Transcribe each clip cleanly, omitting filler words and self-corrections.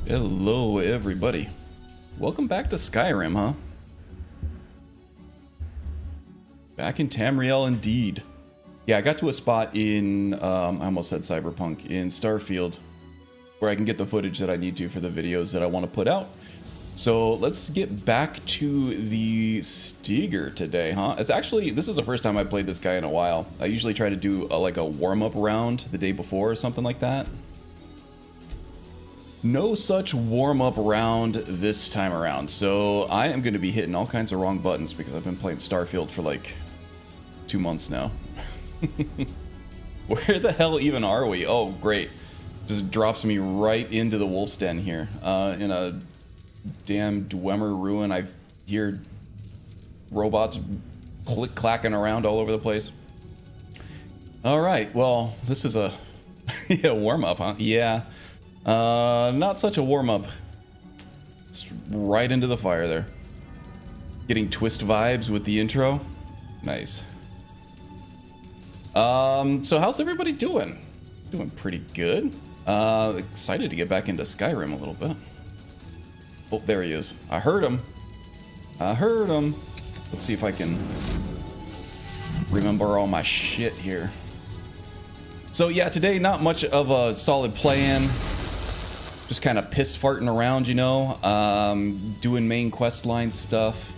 Hello, everybody. Welcome back to Skyrim, huh? Back in Tamriel, indeed. Yeah, I got to a spot in, I almost said Cyberpunk, in Starfield, where I can get the footage that I need to for the videos that I want to put out. So let's get back to the Steger today, huh? It's actually, this is the first time I played this guy in a while. I usually try to do like a warm-up round the day before or something like that. No such warm-up round this time around, so I am going to be hitting all kinds of wrong buttons because I've been playing Starfield for like 2 months now. Where the hell even are we? Oh, great. Just drops me right into the wolf's den here. In a damn Dwemer ruin. I hear robots click-clacking around all over the place. Alright, well, this is a yeah, warm-up, huh? Yeah. Not such a warm-up. Just right into the fire there. Getting twist vibes with the intro. Nice. So how's everybody doing? Doing pretty good. Excited to get back into Skyrim a little bit. Oh, there he is. I heard him. I heard him. Let's see if I can remember all my shit here. So yeah, today not much of a solid plan. Just kind of piss farting around, you know, doing main quest line stuff.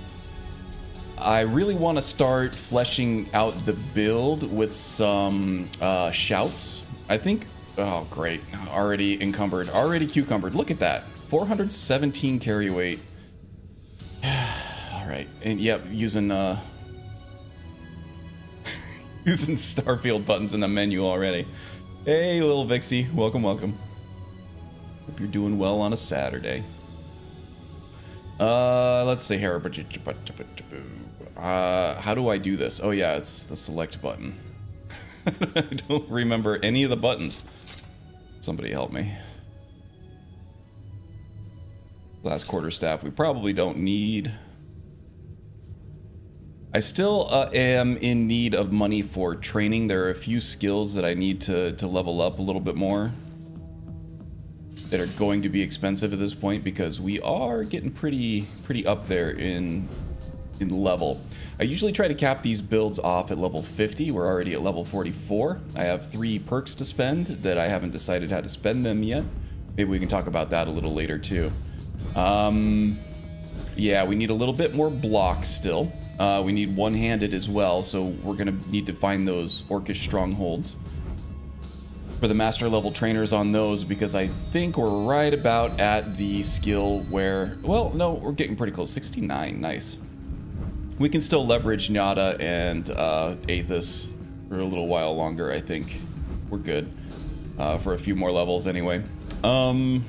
I really want to start fleshing out the build with some shouts. I think, oh great, already encumbered, already cucumbered. Look at that, 417 carry weight. All right, and yep, using using Starfield buttons in the menu already. Hey, little Vixie, welcome, welcome. Hope you're doing well on a Saturday. Let's see here. How do I do this? Oh yeah, it's the select button. I don't remember any of the buttons. Somebody help me. Last quarterstaff we probably don't need. I still am in need of money for training. There are a few skills that I need to level up a little bit more, that are going to be expensive at this point because we are getting pretty up there in level. I usually try to cap these builds off at level 50. We're already at level 44. I have 3 perks to spend that I haven't decided how to spend them yet. Maybe we can talk about that a little later too. Yeah, we need a little bit more block still. We need one-handed as well, so we're gonna need to find those orcish strongholds for the master level trainers on those, because I think we're right about at the skill where, well, no, we're getting pretty close. 69, nice. We can still leverage Nyada and Aethys for a little while longer, I think. We're good for a few more levels anyway. Light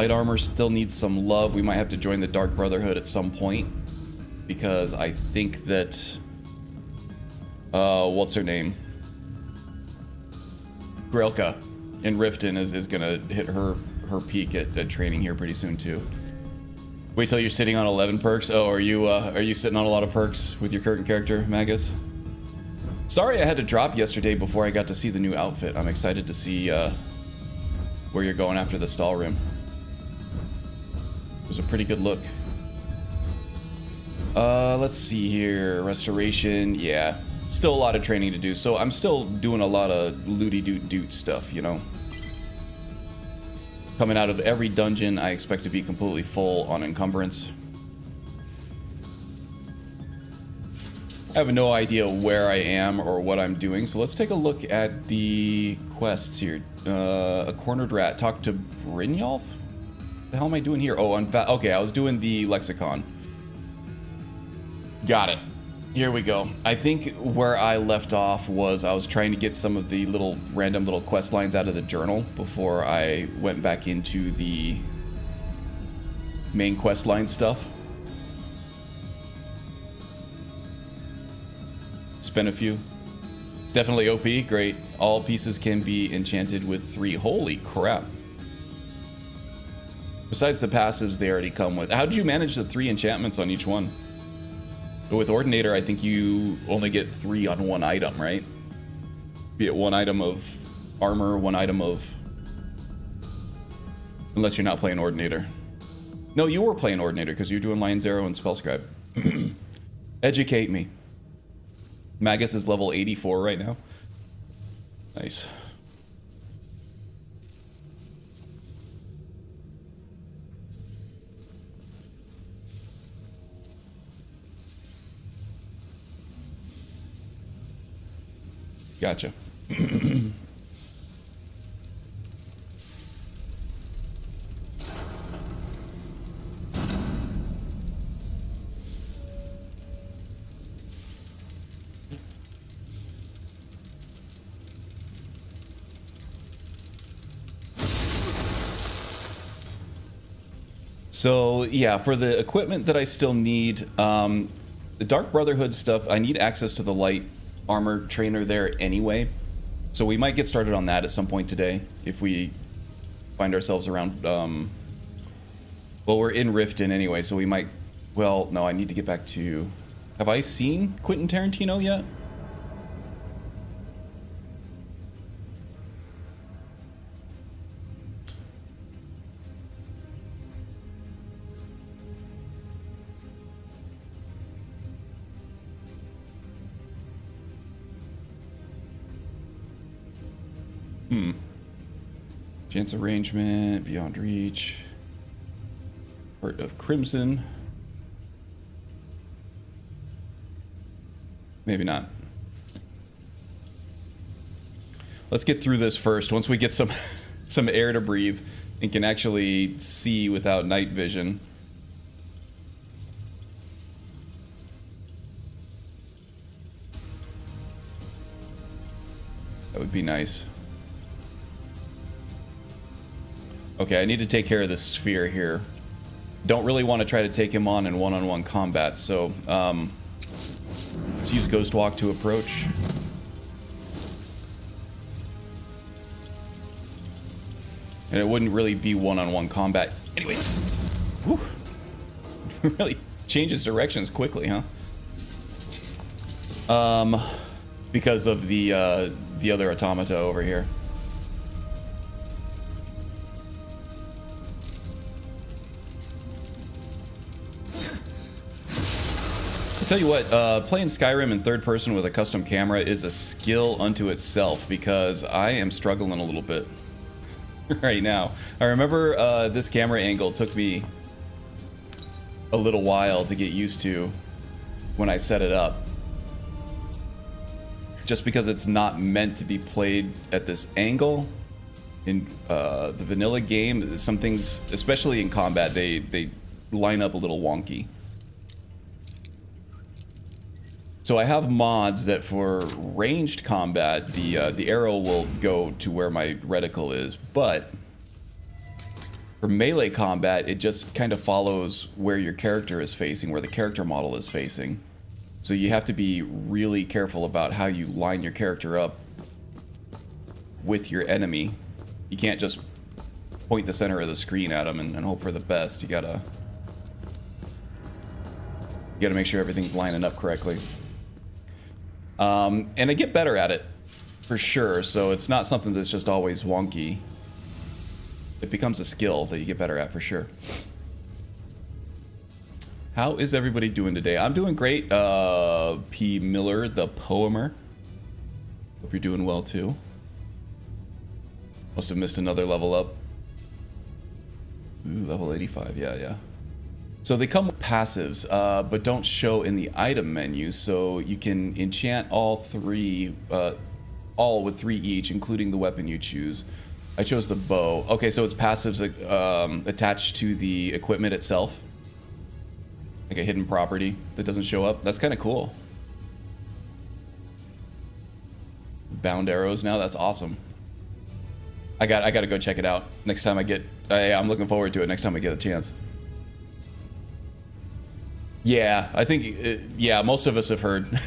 armor still needs some love. We might have to join the Dark Brotherhood at some point, because I think that, what's her name? Grelka in Rifton is gonna hit her peak at training here pretty soon too. Wait till you're sitting on 11 perks. Oh, are you sitting on a lot of perks with your current character, Magus? Sorry I had to drop yesterday before I got to see the new outfit. I'm excited to see where you're going after the stall room. It was a pretty good look. Let's see here. Restoration, yeah. Still a lot of training to do, so I'm still doing a lot of looty-doot-doot stuff, you know. Coming out of every dungeon, I expect to be completely full on encumbrance. I have no idea where I am or what I'm doing, so let's take a look at the quests here. A cornered rat. Talk to Brynjolf? What the hell am I doing here? Oh, okay, I was doing the lexicon. Got it. Here we go. I think where I left off was I was trying to get some of the random little quest lines out of the journal before I went back into the main quest line stuff. Spent a few. It's definitely OP. Great. All pieces can be enchanted with 3. Holy crap. Besides the passives they already come with. How did you manage the 3 enchantments on each one? With Ordinator, I think you only get 3 on one item, right? Be it 1 item of armor, 1 item of Unless you're not playing Ordinator. No, you were playing Ordinator because you're doing Lion's Arrow and Spellscribe. Educate me. Magus is level 84 right now. Nice. Gotcha. So yeah, for the equipment that I still need, the Dark Brotherhood stuff, I need access to the light armor trainer there anyway. So we might get started on that at some point today if we find ourselves around. Well, we're in Rifton anyway, so we might. Well, no, I need to get back to. Have I seen Quentin Tarantino yet? Chance arrangement, beyond reach. Heart of Crimson. Maybe not. Let's get through this first. Once we get some some air to breathe and can actually see without night vision. That would be nice. Okay, I need to take care of this sphere here. Don't really want to try to take him on in one-on-one combat, so let's use Ghost Walk to approach. And it wouldn't really be one-on-one combat. Anyway, whew. Really changes directions quickly, huh? Because of the other automata over here. I'll tell you what, playing Skyrim in third person with a custom camera is a skill unto itself because I am struggling a little bit right now. I remember this camera angle took me a little while to get used to when I set it up. Just because it's not meant to be played at this angle. In the vanilla game, some things, especially in combat, they line up a little wonky. So I have mods that for ranged combat, the arrow will go to where my reticle is, but for melee combat, it just kind of follows where your character is facing, where the character model is facing. So you have to be really careful about how you line your character up with your enemy. You can't just point the center of the screen at them and hope for the best. You gotta make sure everything's lining up correctly. And I get better at it, for sure, so it's not something that's just always wonky. It becomes a skill that you get better at, for sure. How is everybody doing today? I'm doing great, P. Miller, the poemer. Hope you're doing well, too. Must have missed another level up. Ooh, level 85, yeah. So they come with passives, but don't show in the item menu, so you can enchant all three, all with 3 each, including the weapon you choose. I chose the bow. Okay, so it's passives attached to the equipment itself. Like a hidden property that doesn't show up. That's kind of cool. Bound arrows now, that's awesome. I gotta go check it out next time I get, I'm looking forward to it next time I get a chance. Yeah, I think, yeah, most of us have heard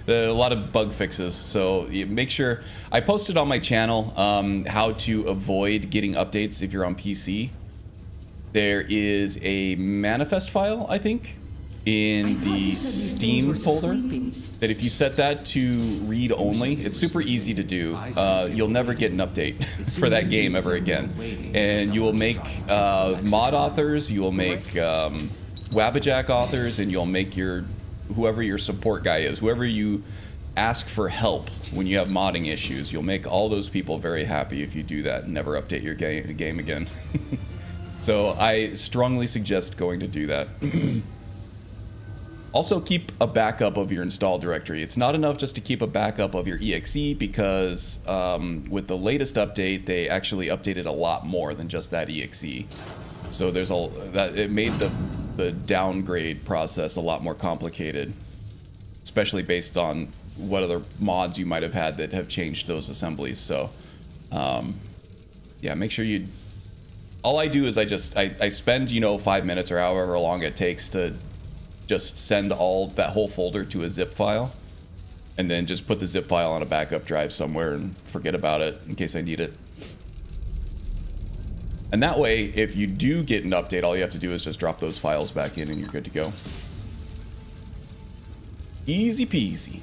a lot of bug fixes, so make sure, I posted on my channel how to avoid getting updates if you're on PC. There is a manifest file, I think, in the Steam folder. That if you set that to read only, it's super easy to do. You'll never get an update for that game ever again. And you will make mod authors, you will make Wabbajack authors, and you'll make whoever your support guy is, whoever you ask for help when you have modding issues. You'll make all those people very happy if you do that and never update your game again. So I strongly suggest going to do that. Also, keep a backup of your install directory. It's not enough just to keep a backup of your exe, because with the latest update, they actually updated a lot more than just that exe. So it made the downgrade process a lot more complicated, especially based on what other mods you might have had that have changed those assemblies. So yeah, make sure you... All I do is I spend, 5 minutes or however long it takes to just send that whole folder to a zip file, and then just put the zip file on a backup drive somewhere and forget about it in case I need it. And that way, if you do get an update, all you have to do is just drop those files back in and you're good to go. Easy peasy.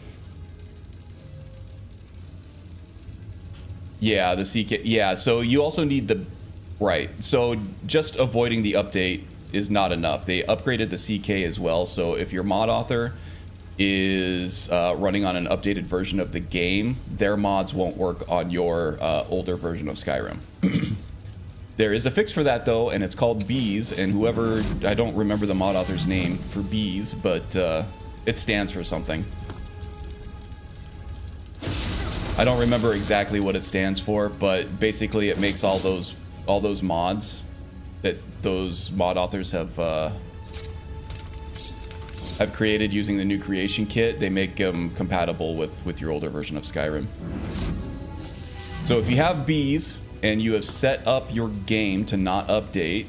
Yeah, the CK. Yeah, so you also need right. So just avoiding the update is not enough. They upgraded the CK as well, so if your mod author is running on an updated version of the game, their mods won't work on your older version of Skyrim. There is a fix for that though, and it's called Bees, and I don't remember the mod author's name for Bees, but it stands for something. I don't remember exactly what it stands for, but basically it makes all those mods that those mod authors have created using the new creation kit. They make them compatible with your older version of Skyrim. So if you have Bees and you have set up your game to not update,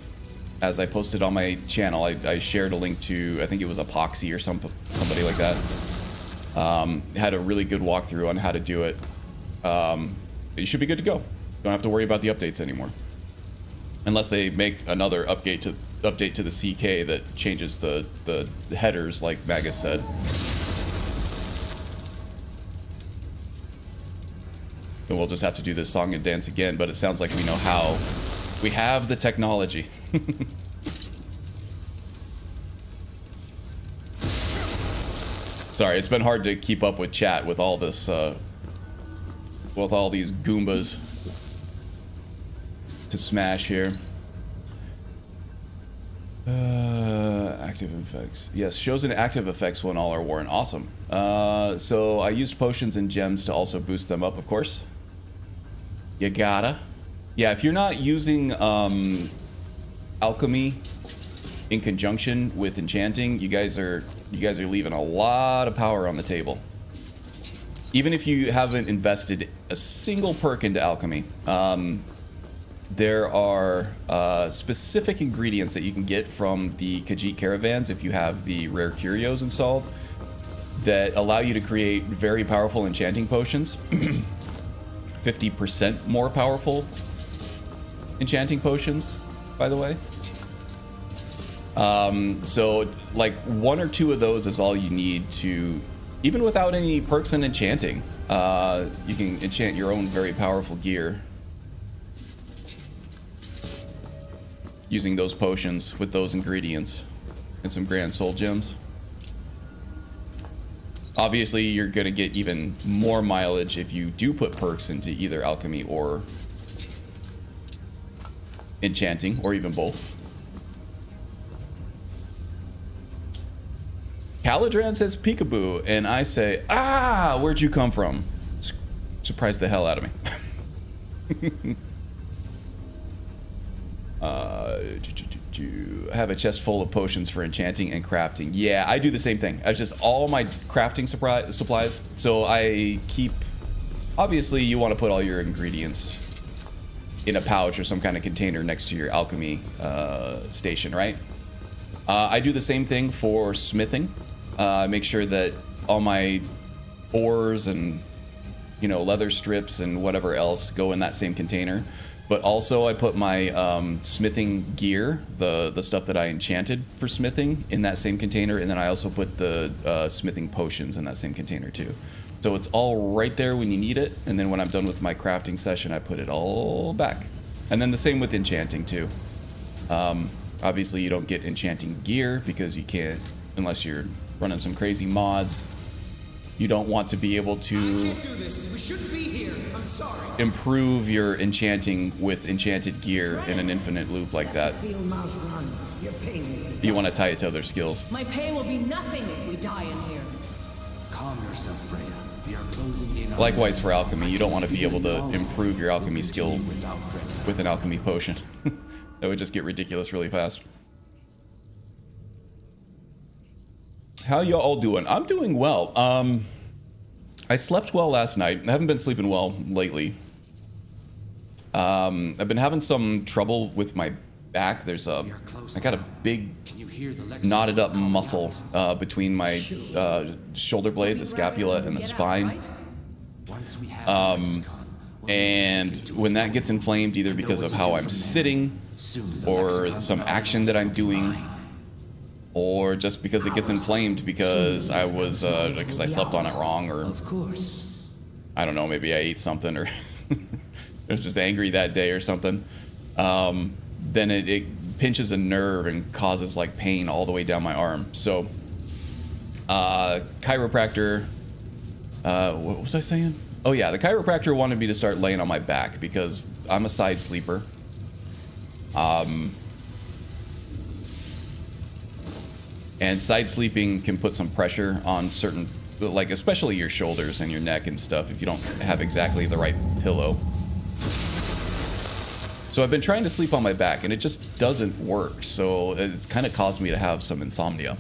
as I posted on my channel, I shared a link to, I think it was Epoxy or somebody like that. Had a really good walkthrough on how to do it. You should be good to go. Don't have to worry about the updates anymore. Unless they make another update to the CK that changes the headers, like Magus said. Then we'll just have to do this song and dance again, but it sounds like we know how. We have the technology. Sorry, it's been hard to keep up with chat with all this, with all these Goombas to smash here. Active effects. Yes, shows an active effects when all are worn. Awesome. So I used potions and gems to also boost them up, of course. You gotta. Yeah, if you're not using alchemy in conjunction with enchanting, you guys are leaving a lot of power on the table. Even if you haven't invested a single perk into alchemy, there are specific ingredients that you can get from the Khajiit caravans if you have the rare curios installed that allow you to create very powerful enchanting potions. 50% more powerful enchanting potions, by the way. So like 1 or 2 of those is all you need to, even without any perks and enchanting, you can enchant your own very powerful gear using those potions with those ingredients and some grand soul gems. Obviously, you're gonna get even more mileage if you do put perks into either alchemy or enchanting, or even both. Caladran says peekaboo, and I say, ah, where'd you come from? Surprised the hell out of me. I have a chest full of potions for enchanting and crafting. Yeah, I do the same thing. I just all my crafting supplies. So I keep, obviously you want to put all your ingredients in a pouch or some kind of container next to your alchemy station, right? I do the same thing for smithing. Make sure that all my ores and leather strips and whatever else go in that same container. But also I put my smithing gear, the stuff that I enchanted for smithing, in that same container, and then I also put the smithing potions in that same container too. So it's all right there when you need it, and then when I'm done with my crafting session, I put it all back. And then the same with enchanting too. Obviously you don't get enchanting gear because you can't, unless you're running some crazy mods. You don't want to be able to improve your enchanting with enchanted gear in an infinite loop like that. You want to tie it to other skills. My pay will be nothing if we die in here. Calm yourself, Freya. We are closing in. Likewise for alchemy, you don't want to be able to improve your alchemy skill with an alchemy potion. That would just get ridiculous really fast. How y'all doing? I'm doing well. I slept well last night. I haven't been sleeping well lately. I've been having some trouble with my back. I got a big knotted up muscle between my shoulder blade, the scapula, and the spine. And when that gets inflamed, either because of how I'm sitting or some action that I'm doing, or just because it gets inflamed because I slept on it wrong, or I don't know, maybe I ate something, or I was just angry that day or something, then it pinches a nerve and causes like pain all the way down my arm. So chiropractor, what was I saying? Oh yeah, the chiropractor wanted me to start laying on my back because I'm a side sleeper. And side sleeping can put some pressure on certain, like especially your shoulders and your neck and stuff if you don't have exactly the right pillow. So I've been trying to sleep on my back and it just doesn't work. So it's kind of caused me to have some insomnia.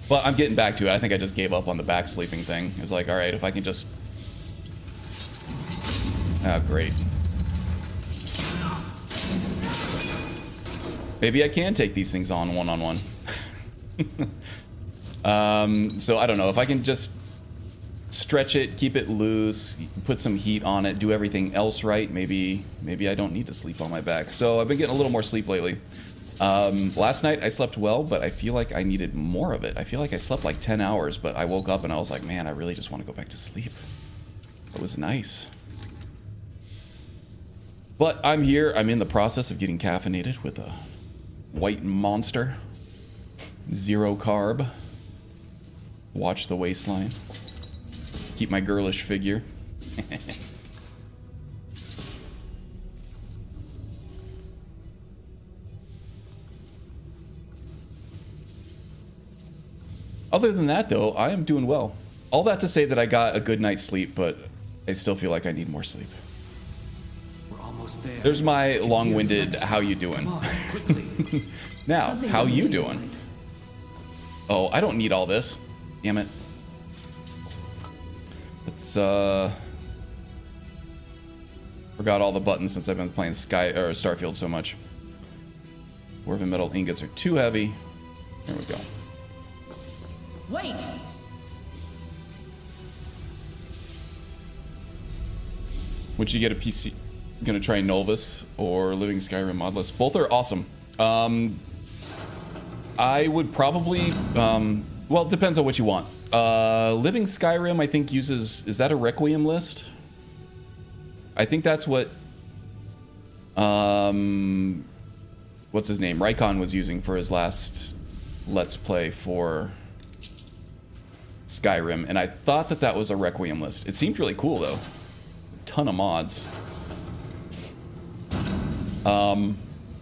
But I'm getting back to it. I think I just gave up on the back sleeping thing. It's like, all right, if I can just... Oh, great. Maybe I can take these things on one-on-one. So I don't know, if I can just stretch it, keep it loose, put some heat on it, do everything else right, maybe I don't need to sleep on my back. So I've been getting a little more sleep lately. Last night I slept well, but I feel like I needed more of it. I feel like I slept like 10 hours, but I woke up and I was like, man, I really just want to go back to sleep. It was nice. But I'm here, I'm in the process of getting caffeinated with a white monster, 0 carb, watch the waistline, keep my girlish figure. Other than that though, I am doing well. All that to say that I got a good night's sleep, but I still feel like I need more sleep. There's my long-winded how you doing. Now, how you doing? Oh, I don't need all this. Damn it. It's forgot all the buttons since I've been playing Starfield so much. Dwarven metal ingots are too heavy. There we go. Wait. Would you get a PC? Gonna try Nolvis or Living Skyrim modless. Both are awesome. I would probably, well, it depends on what you want. Living Skyrim, I think uses, is that a Requiem list? I think that's what, what's his name? Rifton was using for his last Let's Play for Skyrim, and I thought that that was a Requiem list. It seemed really cool though. A ton of mods.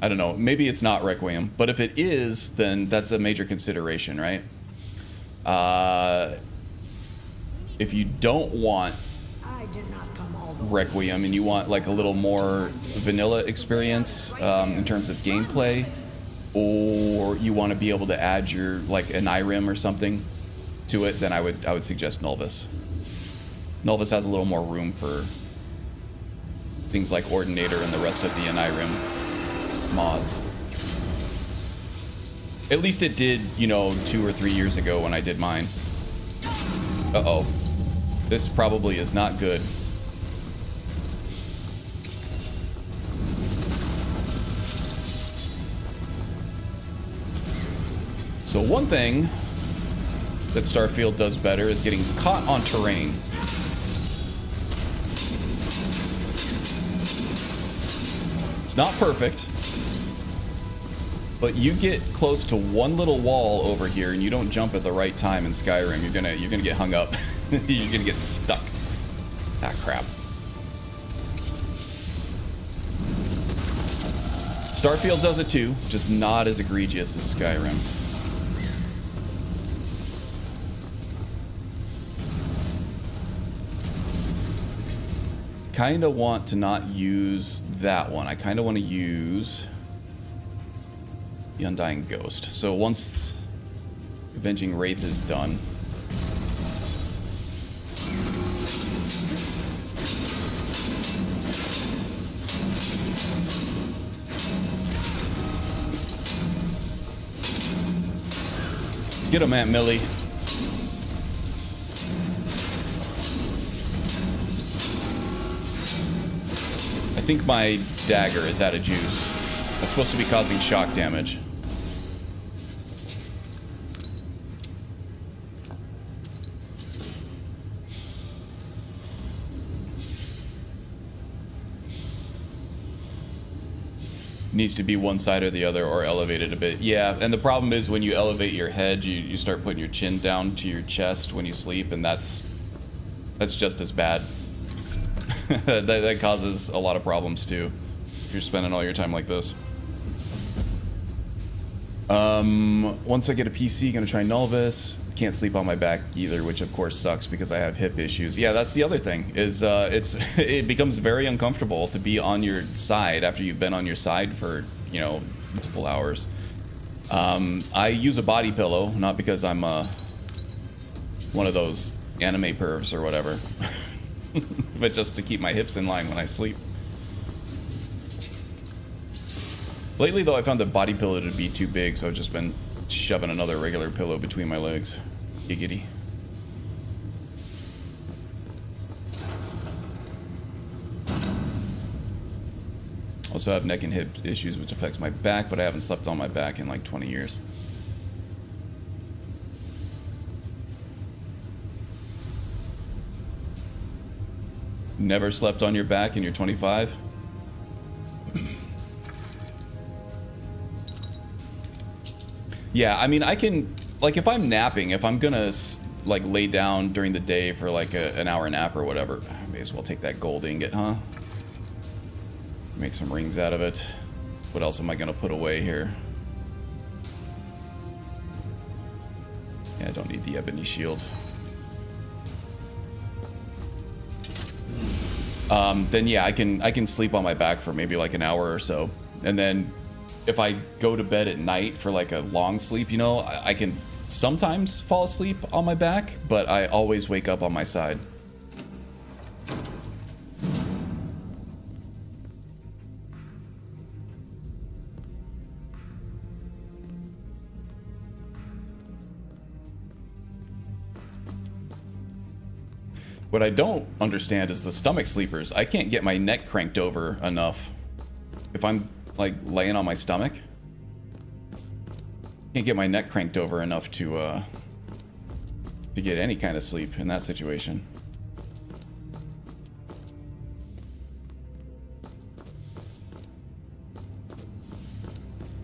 I don't know, maybe it's not Requiem, but if it is, then that's a major consideration, right? If you don't want Requiem and you want like a little more vanilla experience in terms of gameplay, or you want to be able to add your like an Irem or something to it, then I would suggest Nolvis. Nolvis has a little more room for things like Ordinator and the rest of the Irem mods. At least it did, you know, 2 or 3 years ago when I did mine. Uh-oh. This probably is not good. So one thing that Starfield does better is getting caught on terrain. It's not perfect, but you get close to one little wall over here and you don't jump at the right time in Skyrim, you're gonna get hung up. You're gonna get stuck. Ah, crap. Starfield does it too, just not as egregious as Skyrim. Kinda want to not use that one. I kinda want to use the Undying Ghost. So once Avenging Wraith is done, get him, Aunt Millie. I think my dagger is out of juice. That's supposed to be causing shock damage. Needs to be one side or the other, or elevated a bit. Yeah, and the problem is when you elevate your head, you start putting your chin down to your chest when you sleep, and that's just as bad. that causes a lot of problems too, if you're spending all your time like this. Once I get a PC, gonna try Nulvis. Can't sleep on my back either, which of course sucks because I have hip issues. Yeah, that's the other thing, is it becomes very uncomfortable to be on your side after you've been on your side for, you know, multiple hours. I use a body pillow, not because I'm one of those anime pervs or whatever, but just to keep my hips in line when I sleep. Lately, though, I found the body pillow to be too big, so I've just been shoving another regular pillow between my legs. Giggity. Also have neck and hip issues, which affects my back, but I haven't slept on my back in like 20 years. Never slept on your back and you're 25? Yeah, I mean, I can, like, if I'm napping, if I'm gonna, like, lay down during the day for, like, an hour nap or whatever, I may as well take that gold ingot, huh? Make some rings out of it. What else am I gonna put away here? Yeah, I don't need the ebony shield. Then yeah, I can sleep on my back for maybe like an hour or so, and then if I go to bed at night for like a long sleep, you know, I can sometimes fall asleep on my back, but I always wake up on my side. What I don't understand is the stomach sleepers. I can't get my neck cranked over enough. If I'm like laying on my stomach, can't get my neck cranked over enough to get any kind of sleep in that situation.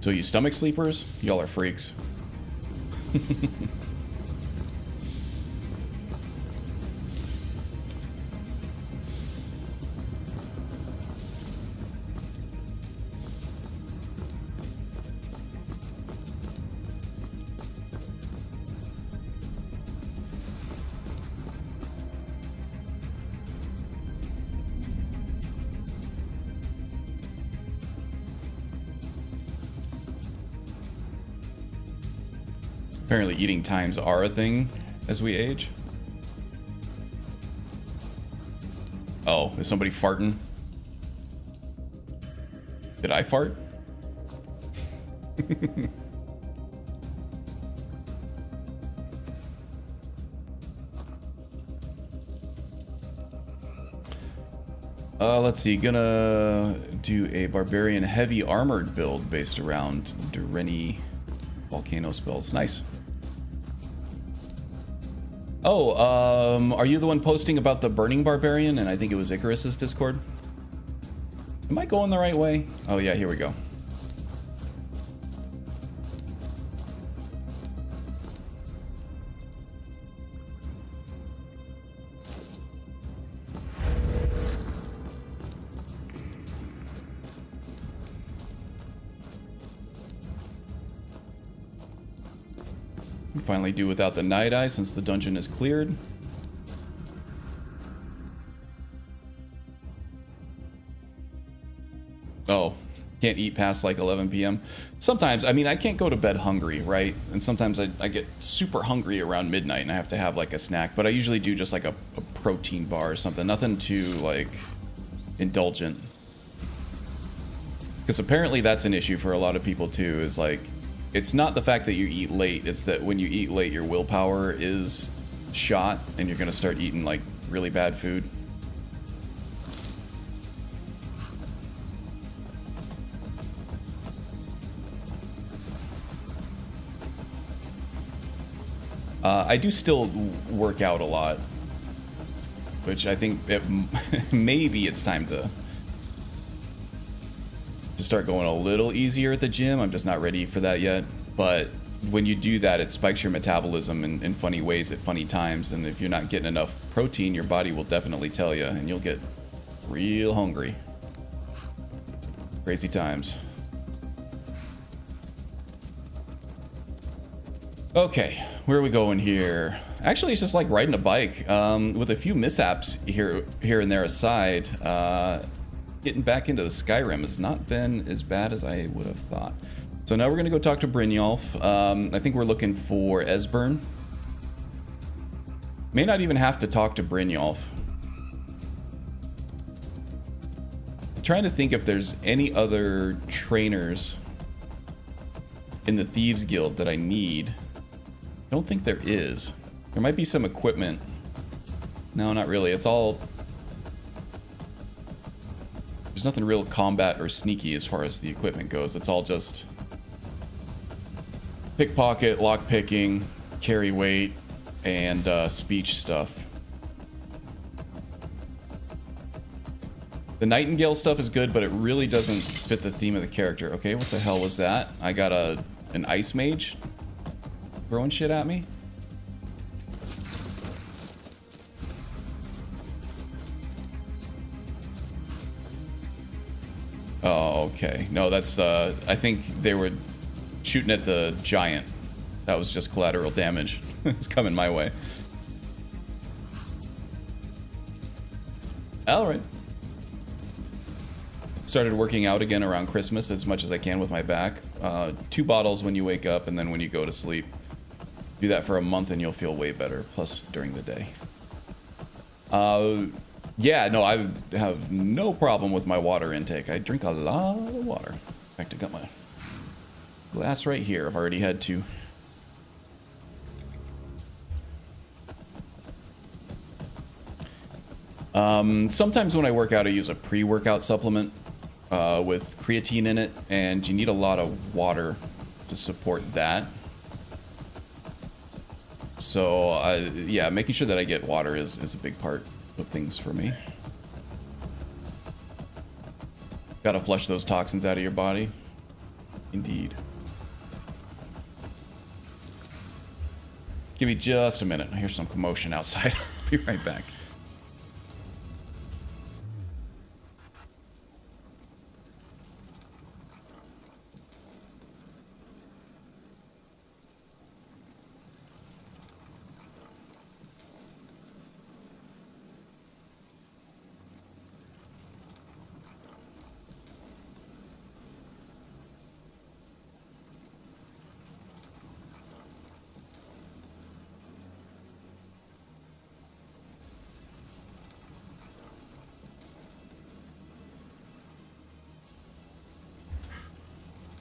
So you stomach sleepers, y'all are freaks. Apparently eating times are a thing as we age. Oh, is somebody farting? Did I fart? Let's see, gonna do a barbarian heavy armored build based around Durini volcano spills. Nice. Oh, are you the one posting about the burning barbarian? And I think it was Icarus's Discord. Am I going the right way? Oh yeah, here we go. Finally do without the night eye since the dungeon is cleared. Oh, can't eat past like 11 p.m. Sometimes, I mean, I can't go to bed hungry, right? And sometimes I get super hungry around midnight and I have to have like a snack, but I usually do just like a protein bar or something. Nothing too like indulgent. Because apparently that's an issue for a lot of people too, is like, it's not the fact that you eat late, it's that when you eat late, your willpower is shot and you're gonna start eating like really bad food. I do still work out a lot, which I think maybe it's time to start going a little easier at the gym. I'm just not ready for that yet. But when you do that, it spikes your metabolism in funny ways at funny times. And if you're not getting enough protein, your body will definitely tell you, and you'll get real hungry. Crazy times. Okay, where are we going here? Actually, it's just like riding a bike, with a few mishaps here and there aside. Getting back into the Skyrim has not been as bad as I would have thought. So now we're gonna go talk to Brynjolf. I think we're looking for Esbern. May not even have to talk to Brynjolf. I'm trying to think if there's any other trainers in the Thieves Guild that I need. I don't think there is. There might be some equipment. No, not really. It's all... There's nothing real combat or sneaky as far as the equipment goes. It's all just pickpocket, lockpicking, carry weight, and speech stuff. The Nightingale stuff is good, but it really doesn't fit the theme of the character. Okay, what the hell was that? I got an ice mage throwing shit at me. Oh, okay. No, that's, I think they were shooting at the giant. That was just collateral damage. It's coming my way. Alright. Started working out again around Christmas as much as I can with my back. 2 bottles when you wake up and then when you go to sleep. Do that for a month and you'll feel way better, plus during the day. Yeah, no, I have no problem with my water intake. I drink a lot of water. In fact, I got my glass right here. I've already had 2. Sometimes when I work out, I use a pre-workout supplement with creatine in it, and you need a lot of water to support that. So, yeah, making sure that I get water is a big part of things for me. Gotta flush those toxins out of your body. Indeed. Give me just a minute. I hear some commotion outside. I'll be right back.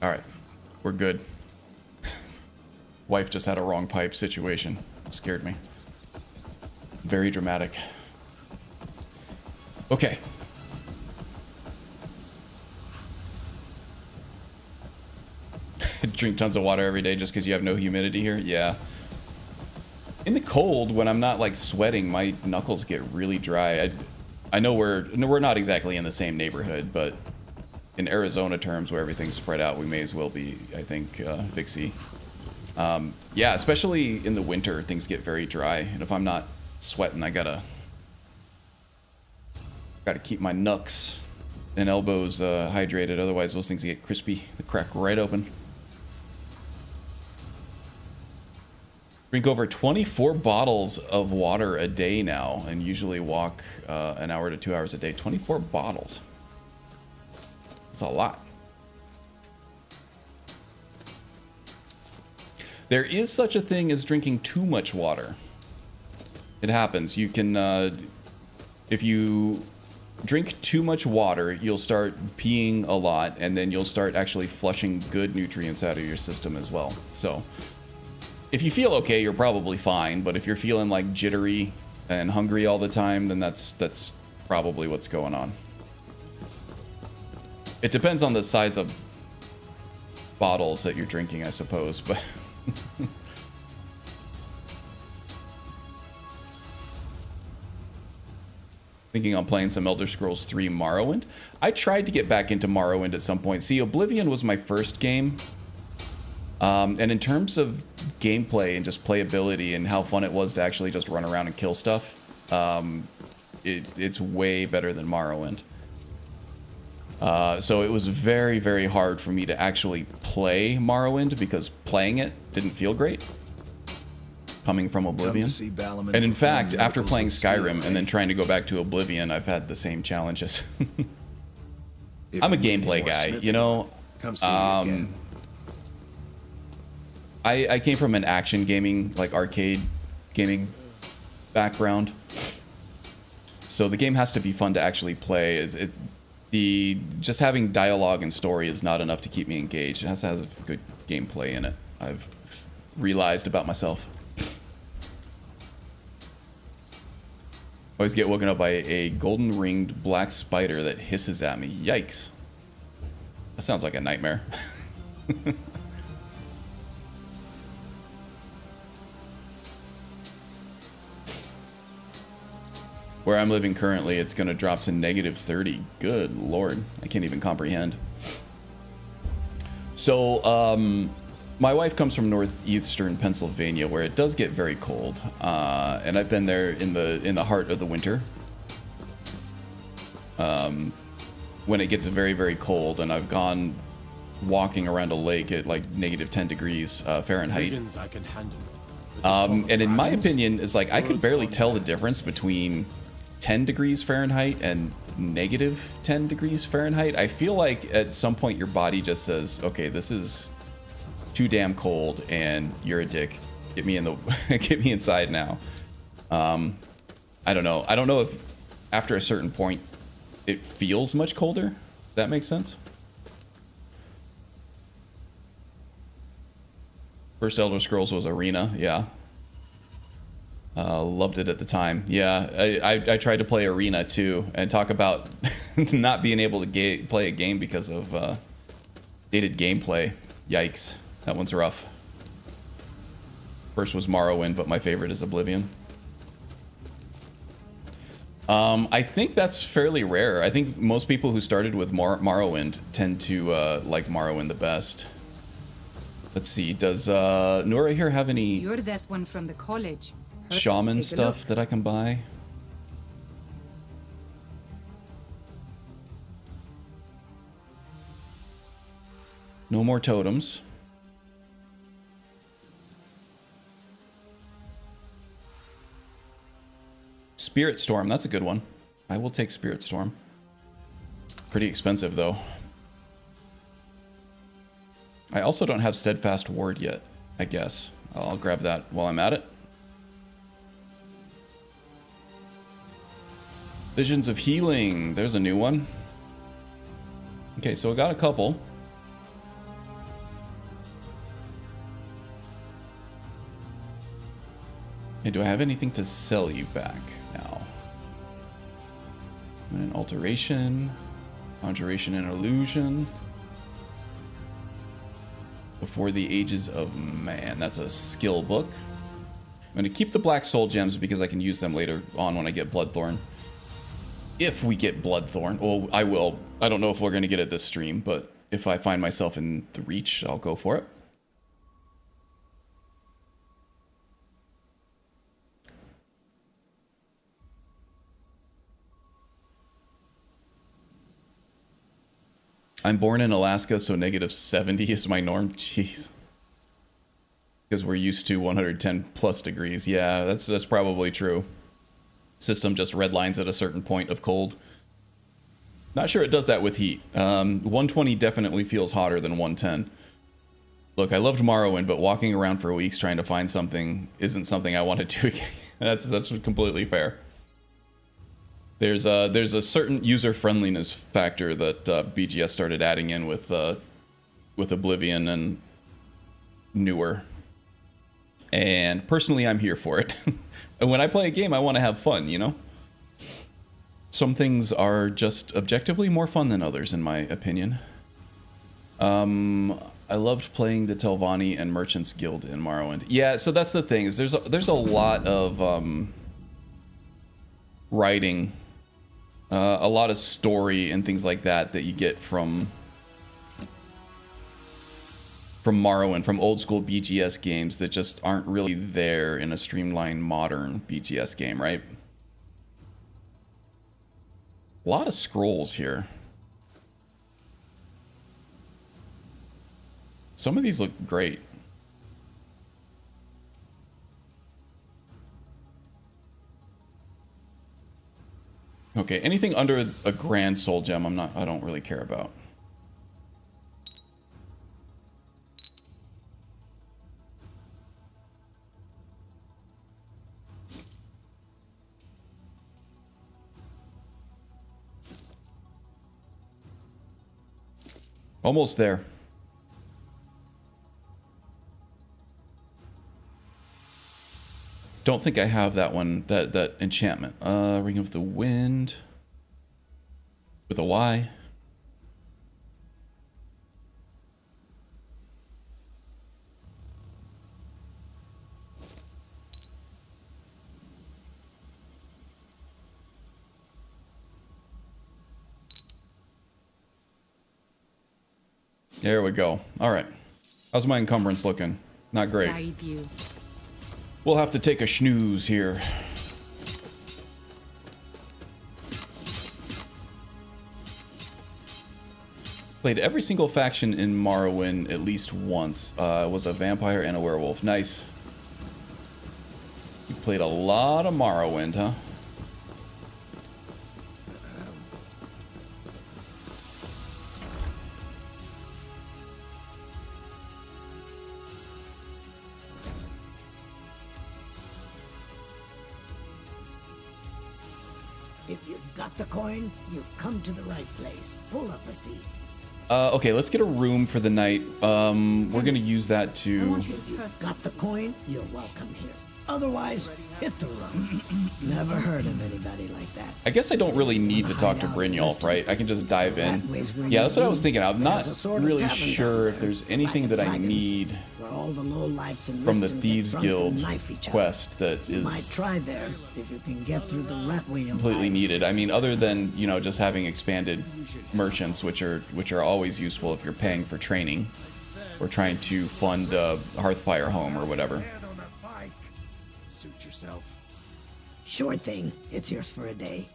Alright, we're good. Wife just had a wrong pipe situation. Scared me. Very dramatic. Okay. Drink tons of water every day just because you have no humidity here. Yeah. In the cold, when I'm not like sweating, my knuckles get really dry. I know we're not exactly in the same neighborhood, but in Arizona terms, where everything's spread out, we may as well be, I think, fixie. Yeah, especially in the winter, things get very dry, and if I'm not sweating, I gotta keep my knucks and elbows hydrated. Otherwise, those things get crispy. They crack right open. Drink over 24 bottles of water a day now, and usually walk an hour to 2 hours a day. 24 bottles. That's a lot. There is such a thing as drinking too much water. It happens. You can, if you drink too much water, you'll start peeing a lot, and then you'll start actually flushing good nutrients out of your system as well. So, if you feel okay, you're probably fine, but if you're feeling like jittery and hungry all the time, then that's probably what's going on. It depends on the size of bottles that you're drinking, I suppose, but... Thinking on playing some Elder Scrolls 3 Morrowind. I tried to get back into Morrowind at some point. See, Oblivion was my first game. And in terms of gameplay and just playability and how fun it was to actually just run around and kill stuff, it's way better than Morrowind. So it was very, very hard for me to actually play Morrowind because playing it didn't feel great. Coming from Oblivion. And in fact, after playing Skyrim and then trying to go back to Oblivion, I've had the same challenges. I'm a gameplay guy, you know. I came from an action gaming, like arcade gaming background. So the game has to be fun to actually play. Just having dialogue and story is not enough to keep me engaged. It has to have good gameplay in it. I've realized about myself. Always get woken up by a golden ringed black spider that hisses at me. Yikes. That sounds like a nightmare. Where I'm living currently, it's going to drop to -30. Good lord. I can't even comprehend. So, my wife comes from northeastern Pennsylvania, where it does get very cold. And I've been there in the heart of the winter. When it gets very, very cold, and I've gone walking around a lake at like -10 degrees Fahrenheit. And in my opinion, it's like I could barely tell the difference between 10 degrees Fahrenheit and -10 degrees Fahrenheit. I feel like at some point your body just says, okay, this is too damn cold and you're a dick. Get me in the get me inside now. I don't know. I don't know if after a certain point it feels much colder. That makes sense. First Elder Scrolls was Arena, yeah. Loved it at the time. Yeah, I tried to play Arena too, and talk about not being able to play a game because of dated gameplay. Yikes, that one's rough. First was Morrowind, but my favorite is Oblivion. I think that's fairly rare. I think most people who started with Morrowind tend to like Morrowind the best. Let's see, does Nora here have any... You're that one from the college. Shaman stuff that I can buy? No more totems. Spirit Storm, that's a good one. I will take Spirit Storm. Pretty expensive though. I also don't have Steadfast Ward yet, I guess. I'll grab that while I'm at it. Visions of Healing, there's a new one. Okay, so I got a couple. And do I have anything to sell you back now? An Alteration, Conjuration and Illusion. Before the Ages of Man. That's a skill book. I'm going to keep the black soul gems because I can use them later on when I get Bloodthorn. If we get Bloodthorn. Well, I will. I don't know if we're going to get it this stream, but if I find myself in the reach, I'll go for it. I'm born in Alaska, so -70 is my norm. Jeez. Because we're used to 110 plus degrees. Yeah, that's probably true. System just redlines at a certain point of cold. Not sure it does that with heat. 120 definitely feels hotter than 110. Look, I loved Morrowind, but walking around for weeks trying to find something isn't something I want to do again. That's completely fair. There's a certain user friendliness factor that BGS started adding in with Oblivion and newer. And personally, I'm here for it. And when I play a game, I want to have fun, you know? Some things are just objectively more fun than others, in my opinion. I loved playing the Telvanni and Merchants Guild in Morrowind. Yeah, so that's the thing, is there's a lot of writing, a lot of story and things like that that you get from Morrowind, from old school BGS games that just aren't really there in a streamlined modern BGS game, right? A lot of scrolls here. Some of these look great. Okay, anything under a grand soul gem, I don't really care about. Almost there. Don't think I have that one, that enchantment. Ring of the Wind. With a Y. There we go. All right. How's my encumbrance looking? Not great. Sky view. We'll have to take a snooze here. Played every single faction in Morrowind at least once. Was a vampire and a werewolf. Nice. You played a lot of Morrowind, huh? If you've got the coin, you've come to the right place. Pull up a seat. Okay, let's get a room for the night. We're gonna use that to... If you've got the coin, you're welcome here. Otherwise, hit the road. Never heard of anybody like that. I guess I don't really need to talk to Brynjolf, right? I can just dive in. Yeah, that's what I was thinking. I'm not really sure if there's anything that I need from the Thieves Guild quest that is might try there if you can get through the rat wheel. Completely needed. I mean, other than, you know, just having expanded merchants, which are always useful if you're paying for training or trying to fund a Hearthfire home or whatever. Suit yourself. Sure thing. It's yours for a day.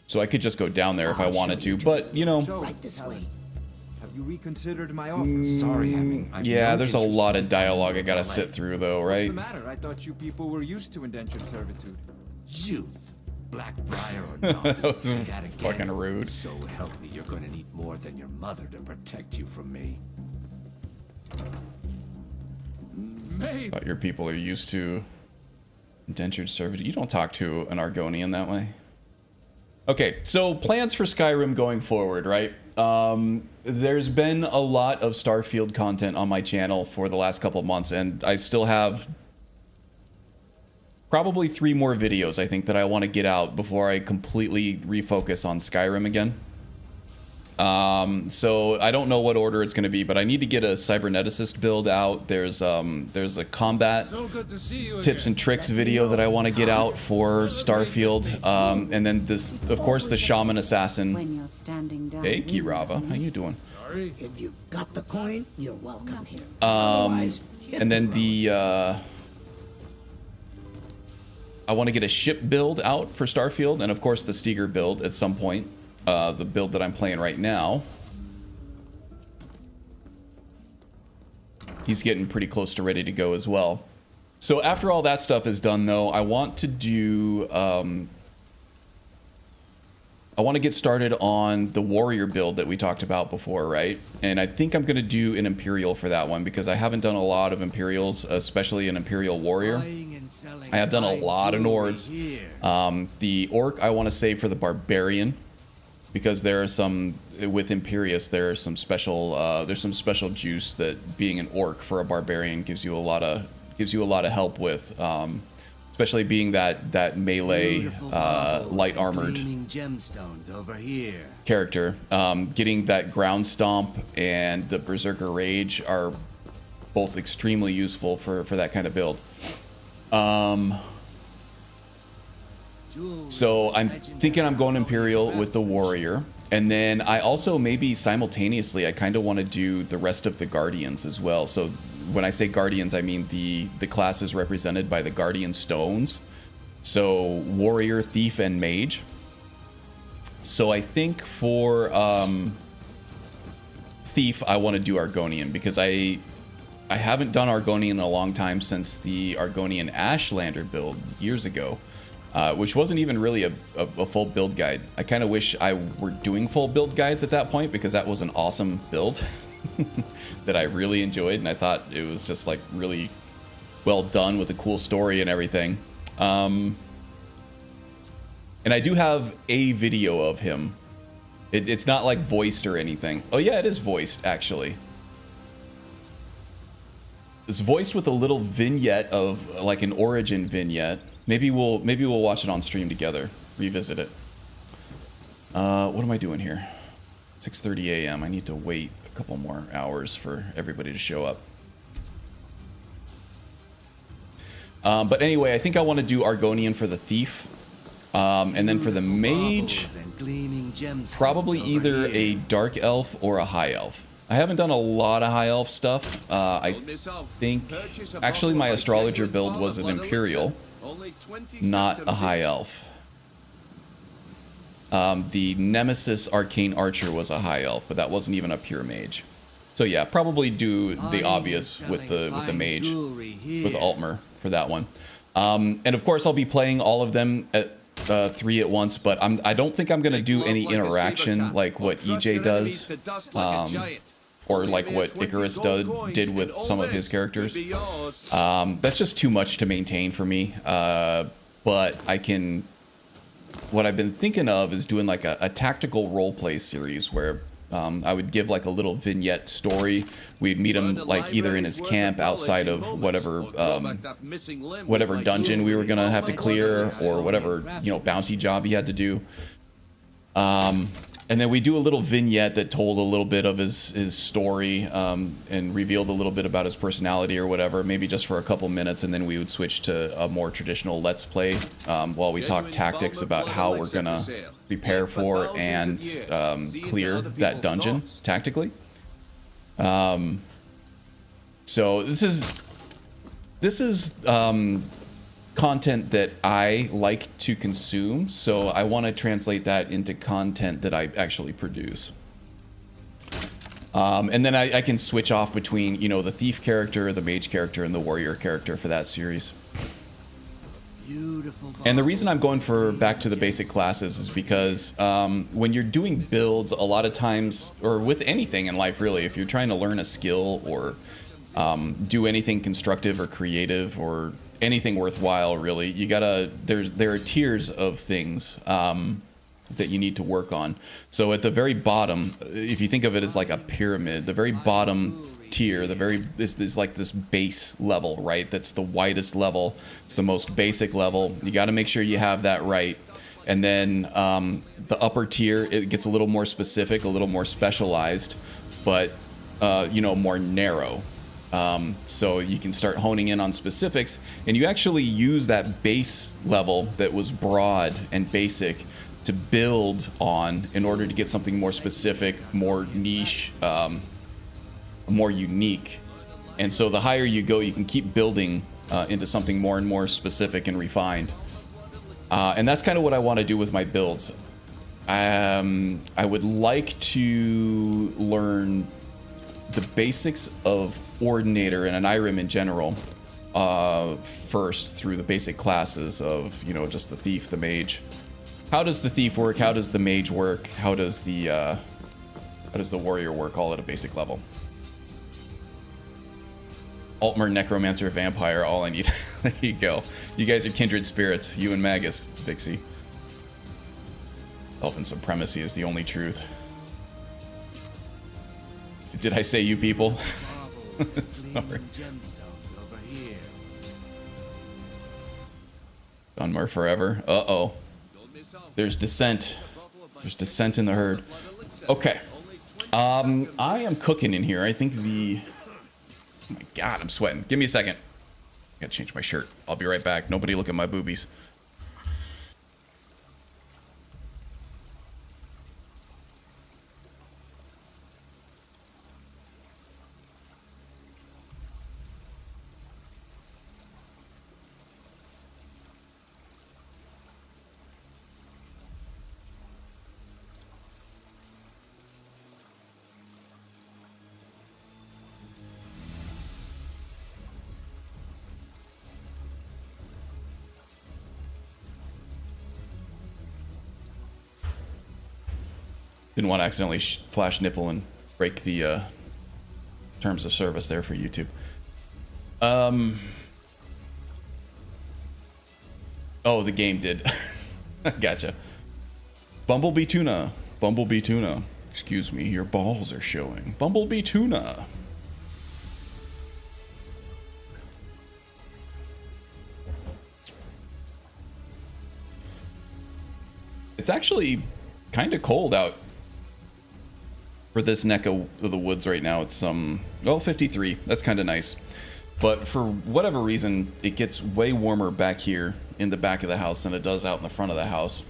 So I could just go down there if I wanted to, but, you know... Right this way. Have you reconsidered my offer? Sorry, yeah, there's a lot of dialogue I gotta sit through, though, right? What's the matter? I thought you people were used to indentured servitude. Youth, Blackbriar or not. That was Say that again. fucking rude. So help me, you're gonna need more than your mother to protect you from me. Maybe. But your people are used to indentured servitude. You don't talk to an Argonian that way. Okay, so plans for Skyrim going forward, right? There's been a lot of Starfield content on my channel for the last couple of months, and I still have probably 3 more videos, I think, that I want to get out before I completely refocus on Skyrim again. So I don't know what order it's going to be, but I need to get a cyberneticist build out. There's a combat tips and tricks video that I want to get out for Starfield, and then this, of course, the Shaman assassin. When you're standing down. Hey, Kirava, how you doing? If you've got the coin, you're welcome here. Otherwise, hit And then the I want to get a ship build out for Starfield, and of course the Steger build at some point. The build that I'm playing right now. He's getting pretty close to ready to go as well. So after all that stuff is done, though, I want to do... I want to get started on the warrior build that we talked about before, right? And I think I'm going to do an Imperial for that one, because I haven't done a lot of Imperials, especially an Imperial warrior. I have done a lot of Nords. The Orc I want to save for the Barbarian, because there are some, with Imperius, there are some special, there's some special juice that being an Orc for a Barbarian gives you a lot of help with, especially being that melee, light armored gemstones over here. character. Getting that ground stomp and the Berserker Rage are both extremely useful for that kind of build. So I'm thinking I'm going Imperial with the Warrior. And then I also maybe simultaneously, I kind of want to do the rest of the Guardians as well. So when I say Guardians, I mean the class is represented by the Guardian Stones. So Warrior, Thief, and Mage. So I think for Thief, I want to do Argonian, because I haven't done Argonian in a long time since the Argonian Ashlander build years ago. Which wasn't even really a full build guide. I kind of wish I were doing full build guides at that point, because that was an awesome build that I really enjoyed, and I thought it was just like really well done with a cool story and everything. And I do have a video of him. It's not like voiced or anything. Oh yeah, it is voiced actually. It's voiced with a little vignette of like an origin vignette. Maybe we'll watch it on stream together, revisit it. What am I doing here? 6:30 a.m. I need to wait a couple more hours for everybody to show up. But anyway, I think I want to do Argonian for the Thief. And then for the Mage, probably either a Dark Elf or a High Elf. I haven't done a lot of High Elf stuff. I think... Actually, my Astrologer build was an Imperial, not a High Elf. The Nemesis Arcane Archer was a High Elf, but that wasn't even a pure Mage. So yeah, probably do the obvious with the Mage, with Altmer for that one. And of course, I'll be playing all of them at 3 at once, but I don't think I'm going to do any interaction like what EJ does. Or like what Icarus did with some of his characters. That's just too much to maintain for me. But I can... What I've been thinking of is doing like a tactical roleplay series where I would give like a little vignette story. We'd meet him like either in his camp outside of whatever whatever dungeon we were going to have to clear, or whatever, you know, bounty job he had to do. And then we do a little vignette that told a little bit of his story, and revealed a little bit about his personality or whatever, maybe just for a couple minutes, and then we would switch to a more traditional Let's Play while we talk tactics about how we're gonna prepare for and clear that dungeon tactically. So this is content that I like to consume, so I want to translate that into content that I actually produce. And then I can switch off between, you know, the Thief character, the Mage character, and the Warrior character for that series. And the reason I'm going for back to the basic classes is because when you're doing builds, a lot of times, or with anything in life really, if you're trying to learn a skill or do anything constructive or creative or anything worthwhile, really, you gotta, there are tiers of things that you need to work on. So at the very bottom, if you think of it as like a pyramid, the very bottom tier, this is like this base level, right? That's the widest level. It's the most basic level. You got to make sure you have that right. And then the upper tier, it gets a little more specific, a little more specialized, but, you know, more narrow. So you can start honing in on specifics, and you actually use that base level that was broad and basic to build on in order to get something more specific, more niche, more unique. And so the higher you go, you can keep building into something more and more specific and refined. And that's kind of what I want to do with my builds. I would like to learn the basics of Ordinator and an Irem in general first through the basic classes of, you know, just the Thief, the Mage. How does the Thief work? How does the Mage work? How does the Warrior work all at a basic level? Altmer, Necromancer, Vampire, all I need. There you go. You guys are kindred spirits. You and Magus, Dixie. Elven supremacy is the only truth. Did I say you people? Sorry. Dunmer forever. Uh-oh. There's dissent. There's dissent in the herd. Okay. I am cooking in here. I think the... Oh my god, I'm sweating. Give me a second. I gotta change my shirt. I'll be right back. Nobody look at my boobies. Didn't want to accidentally flash nipple and break the terms of service there for YouTube. Oh, the game did. Gotcha. Bumblebee tuna. Bumblebee tuna. Excuse me, your balls are showing. Bumblebee tuna. It's actually kind of cold out for this neck of the woods right now. It's 53. That's kind of nice. But for whatever reason, it gets way warmer back here in the back of the house than it does out in the front of the house.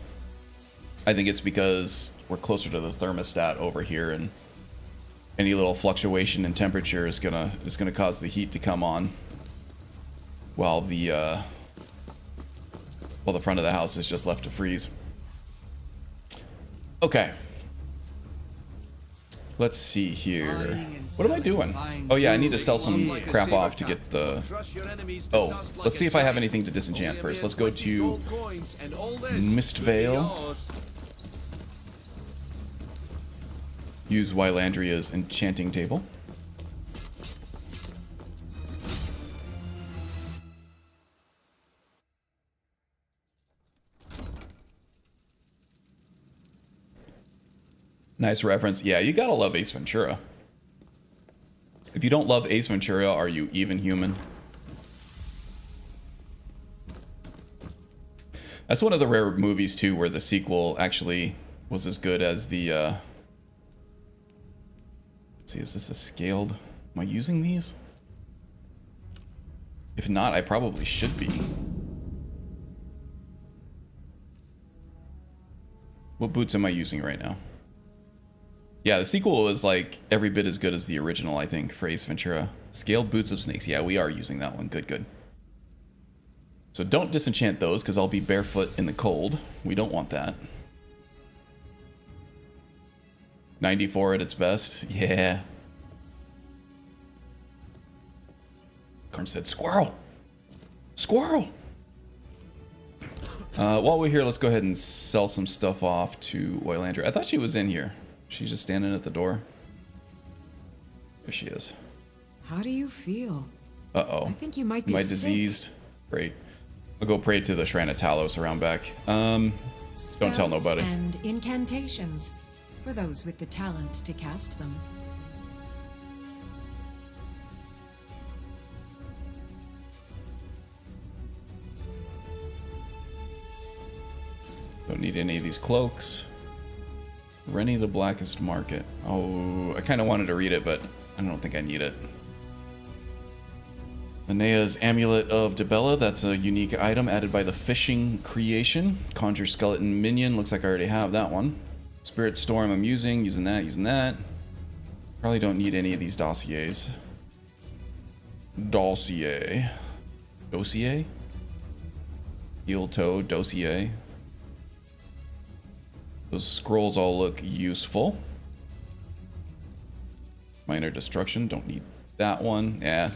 I think it's because we're closer to the thermostat over here, and any little fluctuation in temperature is gonna cause the heat to come on, while the front of the house is just left to freeze. Okay. Let's see here. What am I doing? Oh yeah, I need to sell some crap off to get the... Oh, let's see if I have anything to disenchant first. Let's go to Mistvale. Use Wylandria's enchanting table. Nice reference. Yeah, you gotta love Ace Ventura. If you don't love Ace Ventura, are you even human? That's one of the rare movies, too, where the sequel actually was as good as the... Let's see, is this a scaled... Am I using these? If not, I probably should be. What boots am I using right now? Yeah, the sequel was like every bit as good as the original, I think, for Ace Ventura. Scaled Boots of Snakes. Yeah, we are using that one. Good, good. So don't disenchant those, because I'll be barefoot in the cold. We don't want that. 94 at its best. Yeah. Karn said, squirrel! Squirrel! While we're here, let's go ahead and sell some stuff off to Wylander. I thought she was in here. She's just standing at the door. There she is. How do you feel? Uh-oh. I think you might be Am I sick. diseased? Great. I'll go pray to the Shrine of Talos around back. Don't tell nobody. And incantations for those with the talent to cast them. Don't need any of these cloaks. Rennie the Blackest Market. Oh, I kind of wanted to read it, but I don't think I need it. Linnea's Amulet of Dibella. That's a unique item added by the Fishing Creation. Conjure Skeleton Minion. Looks like I already have that one. Spirit Storm I'm using that. Probably don't need any of these dossiers. Dossier. Heel toe dossier. Those scrolls all look useful. Minor Destruction, don't need that one. Yeah,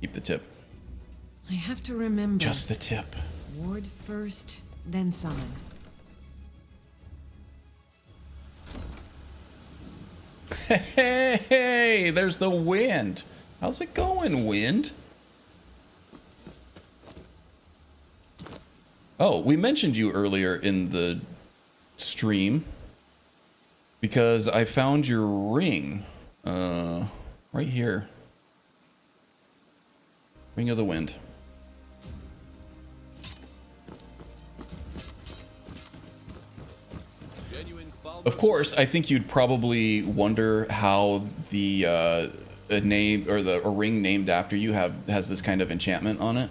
keep the tip. I have to remember. Just the tip. Ward first, then summon. Hey, there's the wind. How's it going, wind? Oh, we mentioned you earlier in the stream because I found your ring right here. Ring of the Wind. Of course, I think you'd probably wonder how the a name or a ring named after you has this kind of enchantment on it.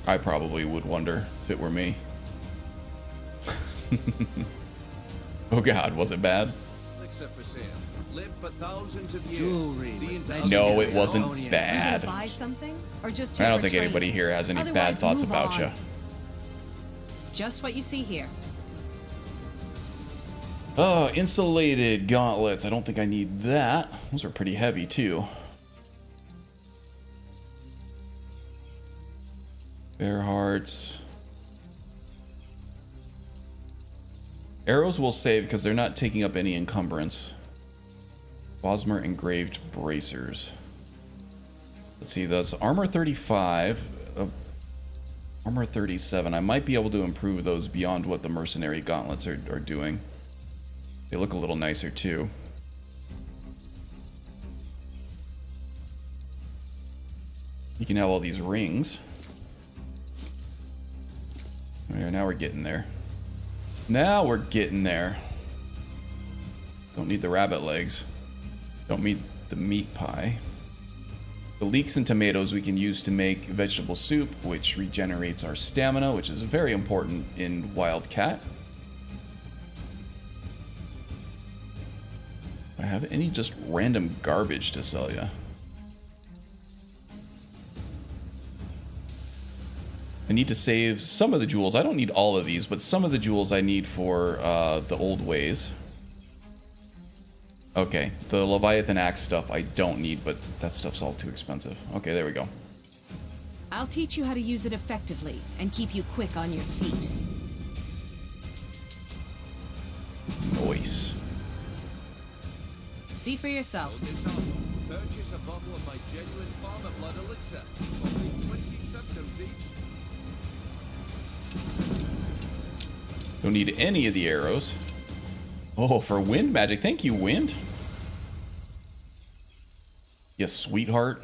I probably would wonder if it were me. Oh God, was it bad? No, it wasn't bad. Buy something or just I don't think anybody here has any bad thoughts about you. Just what you see here. Oh, insulated gauntlets. I don't think I need that. Those are pretty heavy too. Bear hearts. Arrows will save because they're not taking up any encumbrance. Bosmer engraved bracers. Let's see, that's armor 35, armor 37. I might be able to improve those beyond what the mercenary gauntlets are doing. They look a little nicer too. You can have all these rings. There, now we're getting there. Now we're getting there. Don't need the rabbit legs. Don't need the meat pie. The leeks and tomatoes we can use to make vegetable soup, which regenerates our stamina, which is very important in Wildcat. Do I have any just random garbage to sell you? I need to save some of the jewels. I don't need all of these, but some of the jewels I need for the old ways. Okay, the Leviathan axe stuff I don't need, but that stuff's all too expensive. Okay, there we go. I'll teach you how to use it effectively and keep you quick on your feet. Nice. See for yourself. Purchase a bottle of my genuine farmer blood elixir. Only 20 septims each. Don't need any of the arrows. Oh, for wind magic. Thank you, wind. Yes, sweetheart.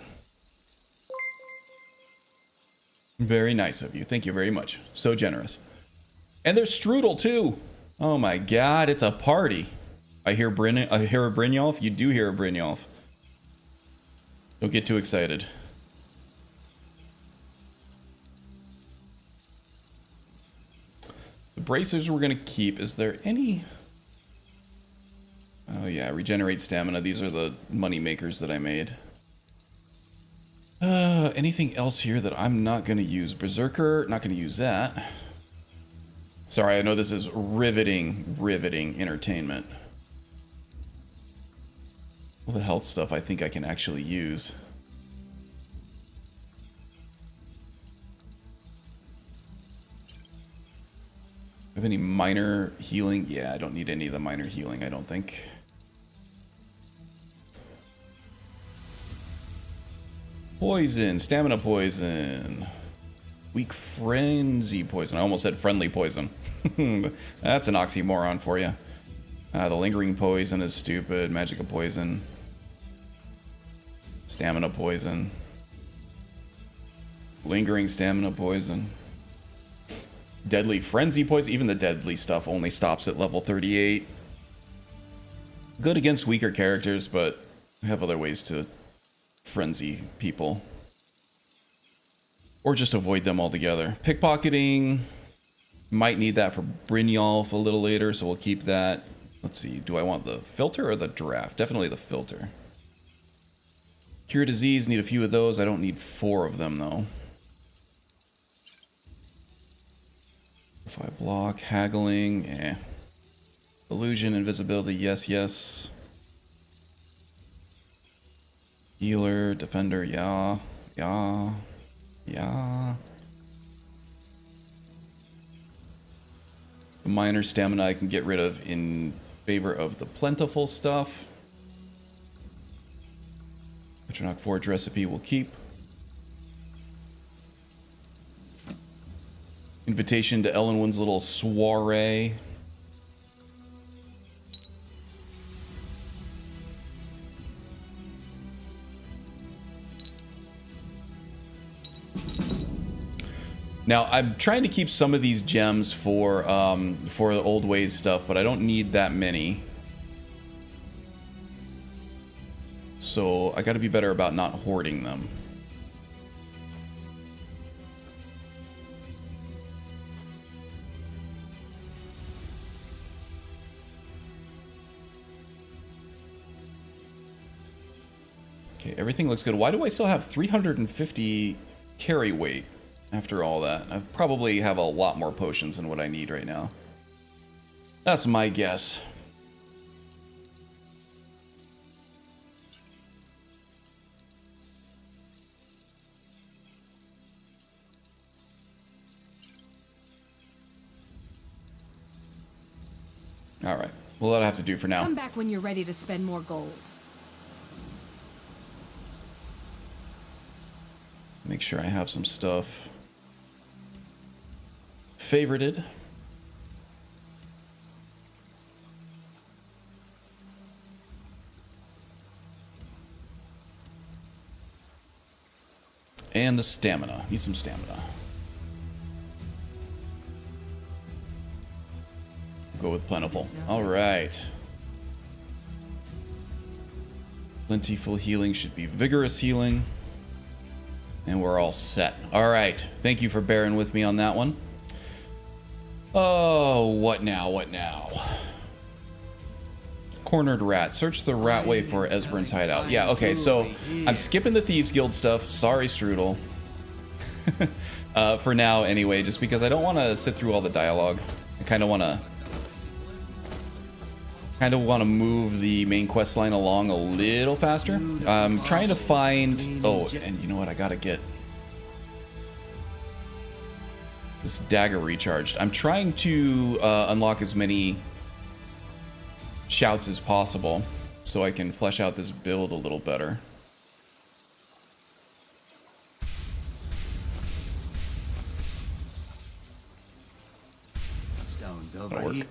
Very nice of you. Thank you very much. So generous. And there's strudel too. Oh my God, it's a party. I hear a Brynjolf. You do hear a Brynjolf. Don't get too excited. The bracers we're gonna keep. Is there any? Oh yeah, regenerate stamina. These are the money makers that I made. Anything else here that I'm not gonna use? Berserker, not gonna use that. Sorry, I know this is riveting entertainment. All the health stuff I think I can actually use. Have any minor healing? Yeah, I don't need any of the minor healing, I don't think. Poison, stamina poison. Weak frenzy poison. I almost said friendly poison. That's an oxymoron for you. The lingering poison is stupid. Magica poison. Stamina poison. Lingering stamina poison. Deadly frenzy poison. Even the deadly stuff only stops at level 38. Good against weaker characters, but we have other ways to frenzy people. Or just avoid them altogether. Pickpocketing. Might need that for Brynjolf a little later, so we'll keep that. Let's see, do I want the filter or the draft? Definitely the filter. Cure disease, need a few of those. I don't need 4 of them, though. If I block, haggling, eh. Illusion, invisibility, yes, yes. Healer, defender, yeah, yeah, yeah. The minor stamina I can get rid of in favor of the plentiful stuff. Petronach Forge recipe will keep. Invitation to Ellenwood's little soiree. Now, I'm trying to keep some of these gems for the old ways stuff, but I don't need that many. So I got to be better about not hoarding them. Okay, everything looks good. Why do I still have 350 carry weight? After all that, I probably have a lot more potions than what I need right now. That's my guess. All right. Well, that'll have to do for now. Come back when you're ready to spend more gold. Make sure I have some stuff favorited. And the stamina. Need some stamina. Go with plentiful. All right. Plentiful healing should be vigorous healing. And we're all set. All right. Thank you for bearing with me on that one. Oh, what now? What now? Cornered rat. Search the ratway for Esbern's hideout. Yeah, okay, so I'm skipping the Thieves Guild stuff. Sorry, Strudel. For now, anyway, just because I don't want to sit through all the dialogue. I kind of want to move the main quest line along a little faster. I'm trying to find... Oh, and you know what? I gotta get this dagger recharged. I'm trying to unlock as many shouts as possible so I can flesh out this build a little better. Stones over That'll work. here.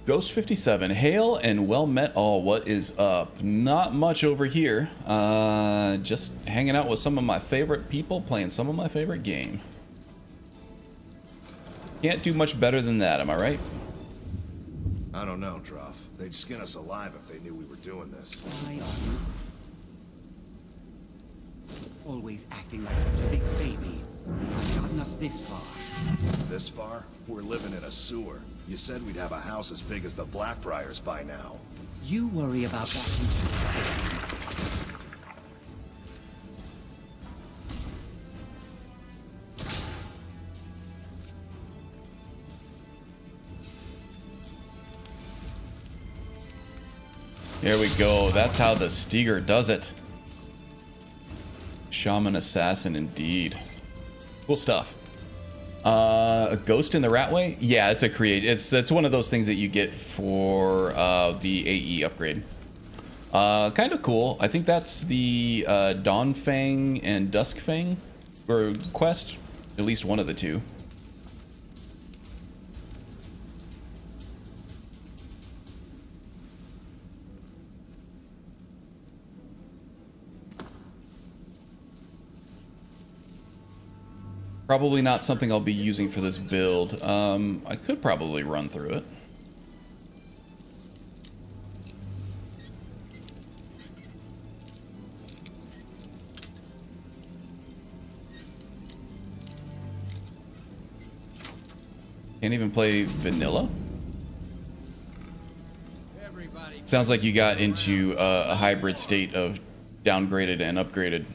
Ghost 57, hail and well met all. What is up? Not much over here. Just hanging out with some of my favorite people, playing some of my favorite game. Can't do much better than that, am I right? I don't know, Trough. They'd skin us alive if they knew we were doing this. Why are you always acting like such a big baby? You've gotten us this far. This far? We're living in a sewer. You said we'd have a house as big as the Blackbriars by now. You worry about that too. There we go. That's how the Steger does it. Shaman assassin indeed. Cool stuff. A ghost in the ratway? Yeah, it's a create. It's one of those things that you get for the AE upgrade. Kind of cool. I think that's the Dawnfang and Duskfang or quest. At least one of the two. Probably not something I'll be using for this build. I could probably run through it. Can't even play vanilla? Sounds like you got into a hybrid state of downgraded and upgraded.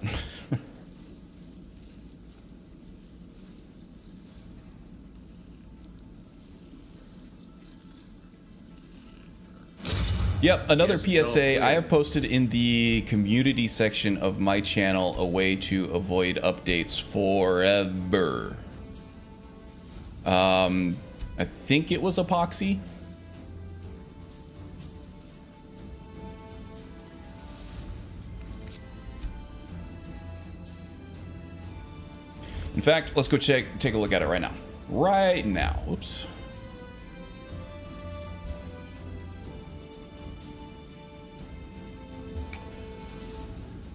Yep, another PSA. I have posted in the community section of my channel a way to avoid updates forever. I think it was epoxy. In fact, let's go take a look at it right now. Right now. Oops.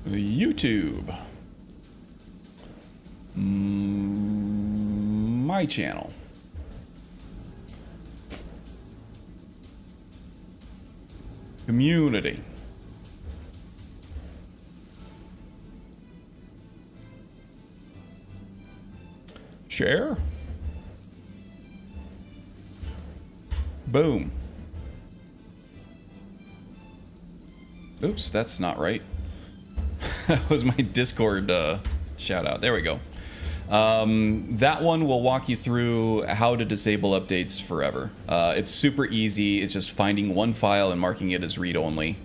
YouTube. My channel. Community. Share. Boom. Oops, that's not right. That was my Discord shout out. There we go. That one will walk you through how to disable updates forever. It's super easy. It's just finding one file and marking it as read-only.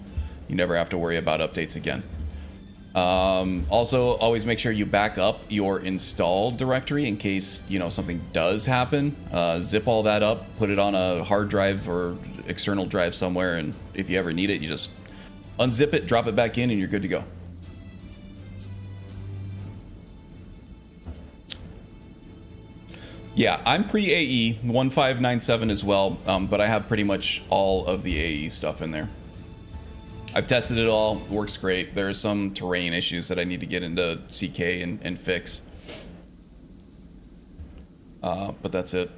You never have to worry about updates again. Also, always make sure you back up your installed directory in case, you know, something does happen. Zip all that up, put it on a hard drive or external drive somewhere, and if you ever need it, you just unzip it, drop it back in, and you're good to go. Yeah, I'm pre-AE 1597 as well, but I have pretty much all of the AE stuff in there. I've tested it all, works great. There are some terrain issues that I need to get into CK and fix. But that's it.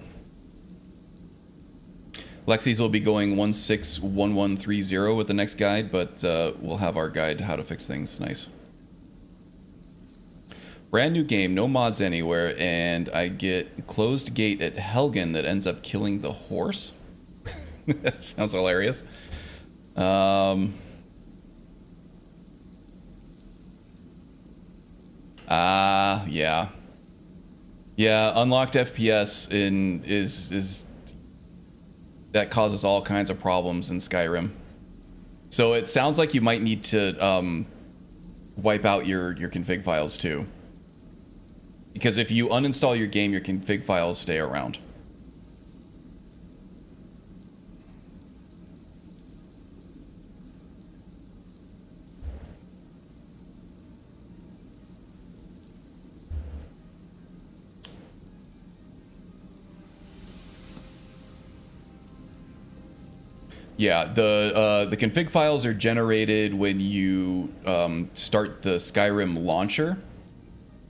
Lexi's will be going 161130 with the next guide, but we'll have our guide how to fix things. Nice. Brand new game, no mods anywhere, and I get closed gate at Helgen that ends up killing the horse. That sounds hilarious. Yeah. Yeah, unlocked FPS is that causes all kinds of problems in Skyrim. So it sounds like you might need to wipe out your config files too. Because if you uninstall your game, your config files stay around. Yeah, the config files are generated when you start the Skyrim launcher.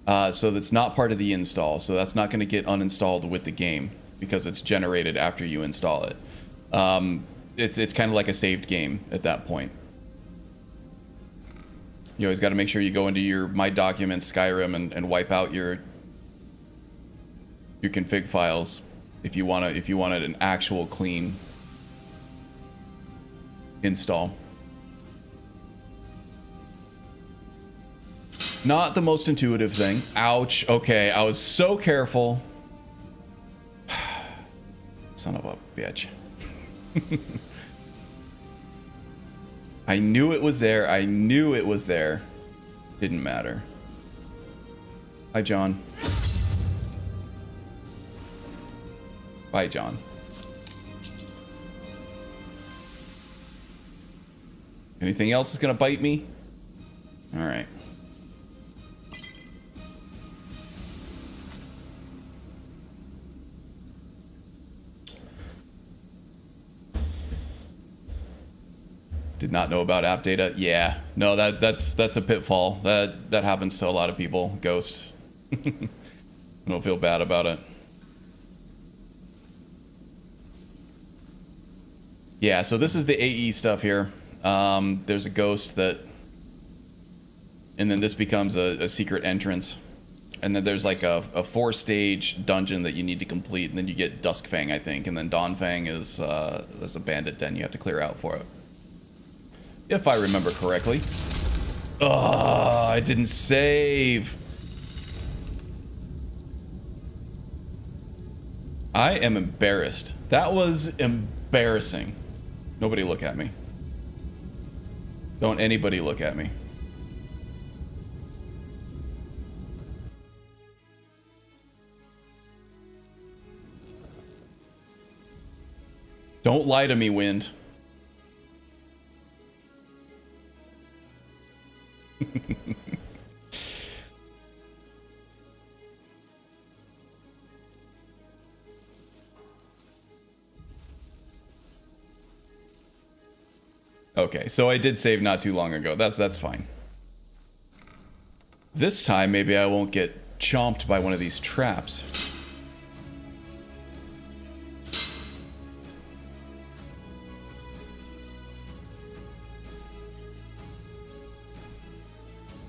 So that's not part of the install. So that's not going to get uninstalled with the game because it's generated after you install it. It's kind of like a saved game at that point. You always got to make sure you go into your My Documents Skyrim and wipe out your config files if you wanted an actual clean install. Not the most intuitive thing. Ouch. Okay, I was so careful. Son of a bitch. I knew it was there. I knew it was there. Didn't matter. Hi, John. Bye, John. Anything else is gonna bite me? All right. Did not know about app data. Yeah, no, that's a pitfall. That happens to a lot of people. Ghost. I don't feel bad about it. Yeah, so this is the AE stuff here. There's a ghost that... And then this becomes a secret entrance. And then there's like a 4-stage dungeon that you need to complete. And then you get Duskfang, I think. And then Dawnfang is there's a bandit den you have to clear out for it. If I remember correctly. Oh, I didn't save. I am embarrassed. That was embarrassing. Nobody look at me. Don't anybody look at me. Don't lie to me, Wind. Okay, so I did save not too long ago. That's fine. This time, maybe I won't get chomped by one of these traps.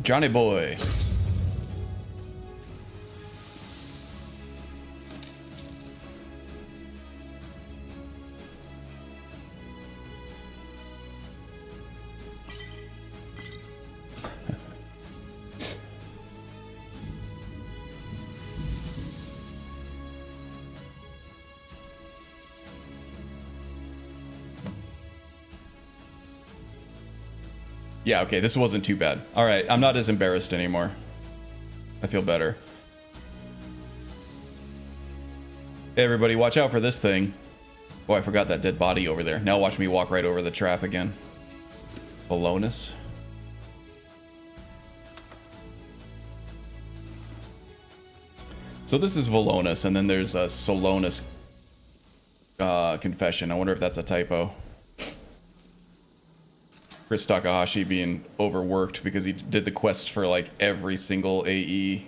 Johnny boy. Yeah, okay, this wasn't too bad. Alright, I'm not as embarrassed anymore. I feel better. Hey everybody, watch out for this thing. Oh, I forgot that dead body over there. Now watch me walk right over the trap again. Balonus. So this is Valonus, and then there's a Solonus confession. I wonder if that's a typo. Chris Takahashi being overworked because he did the quest for like every single AE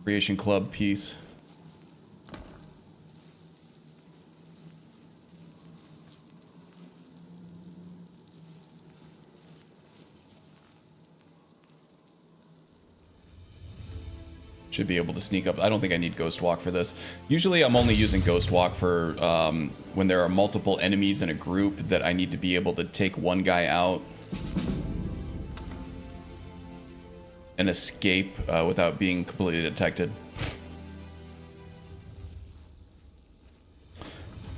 Creation Club piece. Should be able to sneak up. I don't think I need Ghost Walk for this. Usually I'm only using Ghost Walk for when there are multiple enemies in a group that I need to be able to take one guy out and escape without being completely detected.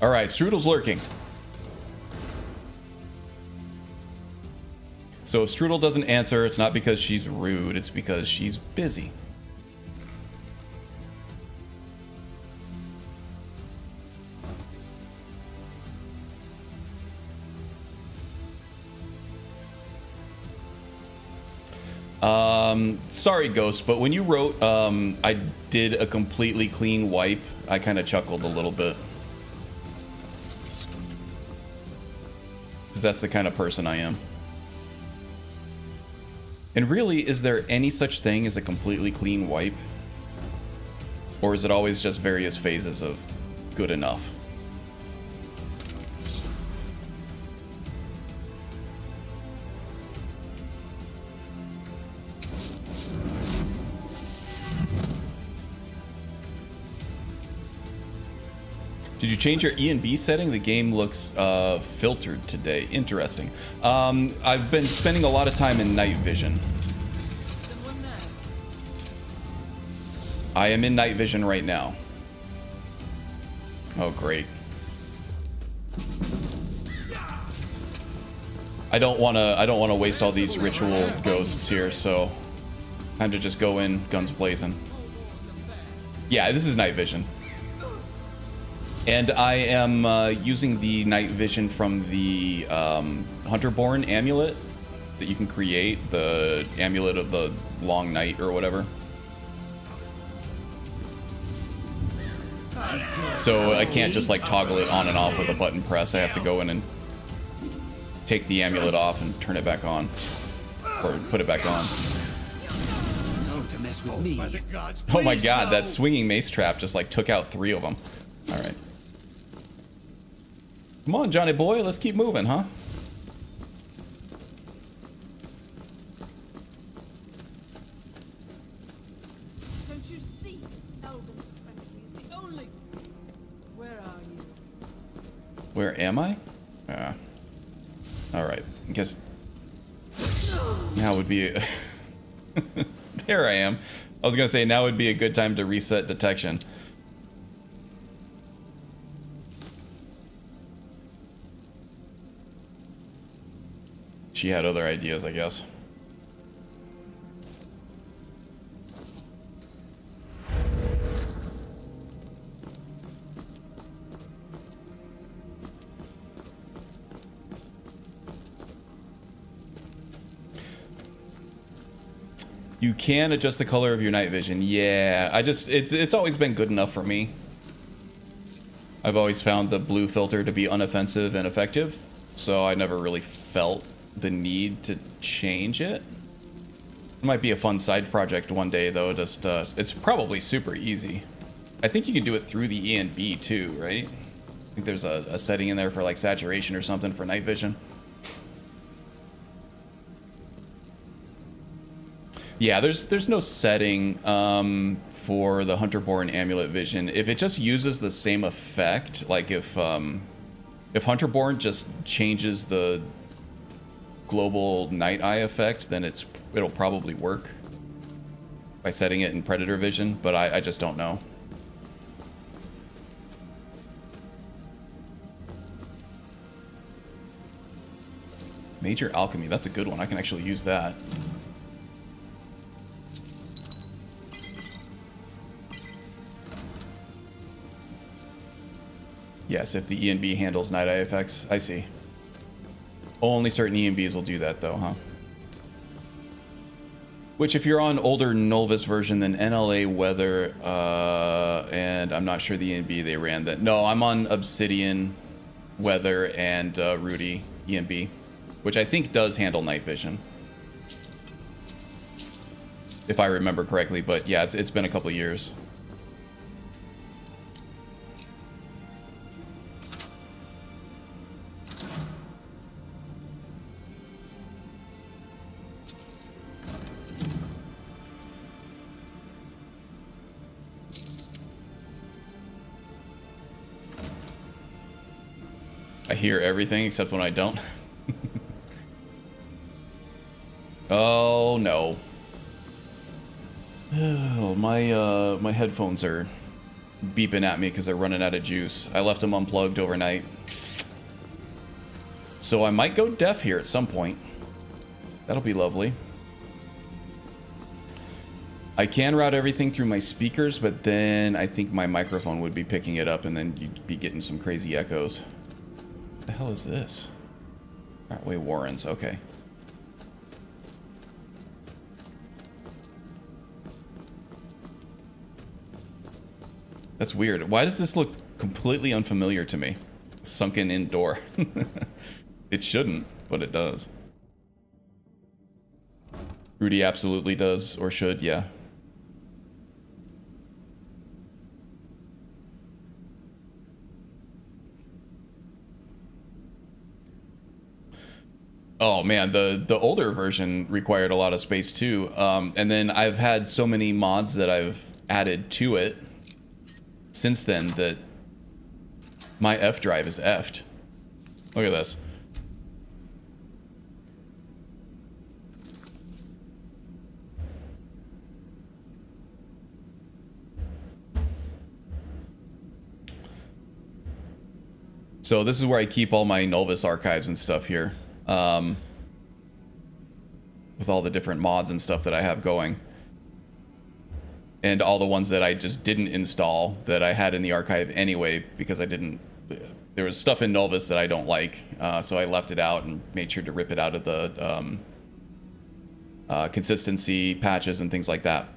Alright, Strudel's lurking. So if Strudel doesn't answer, it's not because she's rude, it's because she's busy. Sorry, Ghost, but when you wrote, I did a completely clean wipe, I kind of chuckled a little bit. Because that's the kind of person I am. And really, is there any such thing as a completely clean wipe? Or is it always just various phases of good enough? Did you change your E and B setting? The game looks filtered today. Interesting. I've been spending a lot of time in night vision. I am in night vision right now. Oh, great. I don't wanna waste all these ritual ghosts here, so time to just go in guns blazing. Yeah, this is night vision. And I am using the night vision from the Hunterborn amulet that you can create, the amulet of the long night or whatever. So I can't just like toggle it on and off with a button press. I have to go in and take the amulet off and turn it back on, or put it back on. No to mess mess with me. By the gods, Oh my please, god, no. that swinging mace trap just like took out 3 of them. All right. Come on, Johnny boy, let's keep moving, huh? Don't you see? Elven supremacy is the only... Where are you? Where am I? All right. I guess now would be. There I am. I was gonna say now would be a good time to reset detection. She had other ideas, I guess. You can adjust the color of your night vision. Yeah, it's always been good enough for me. I've always found the blue filter to be unoffensive and effective, so I never really felt the need to change it. It might be a fun side project one day, though. Just it's probably super easy. I think you can do it through the E and B too, right? I think there's a setting in there for like saturation or something for night vision. Yeah, there's no setting for the Hunterborn Amulet Vision. If it just uses the same effect, like if Hunterborn just changes the global night eye effect, then it'll probably work by setting it in Predator Vision, but I just don't know. Major Alchemy, that's a good one. I can actually use that. Yes, if the E&B handles night eye effects. I see. Only certain E&Bs will do that, though, huh? Which, if you're on older Nulvis version, then NLA Weather, and I'm not sure the E&B they ran that. No, I'm on Obsidian Weather and Rudy E&B, which I think does handle night vision, if I remember correctly. But yeah, it's been a couple of years. I hear everything except when I don't. Oh no. Oh, my headphones are beeping at me because they're running out of juice. I left them unplugged overnight. So I might go deaf here at some point. That'll be lovely. I can route everything through my speakers, but then I think my microphone would be picking it up and then you'd be getting some crazy echoes. What the hell is this? Cartway Warrens, okay. That's weird. Why does this look completely unfamiliar to me? Sunken in door. It shouldn't, but it does. Rudy absolutely does, or should, yeah. Oh man, the older version required a lot of space too. And then I've had so many mods that I've added to it since then that my F drive is effed. Look at this. So this is where I keep all my Nulvis archives and stuff here. With all the different mods and stuff that I have going. And all the ones that I just didn't install that I had in the archive anyway, because I didn't... There was stuff in Nulvis that I don't like, so I left it out and made sure to rip it out of the consistency patches and things like that.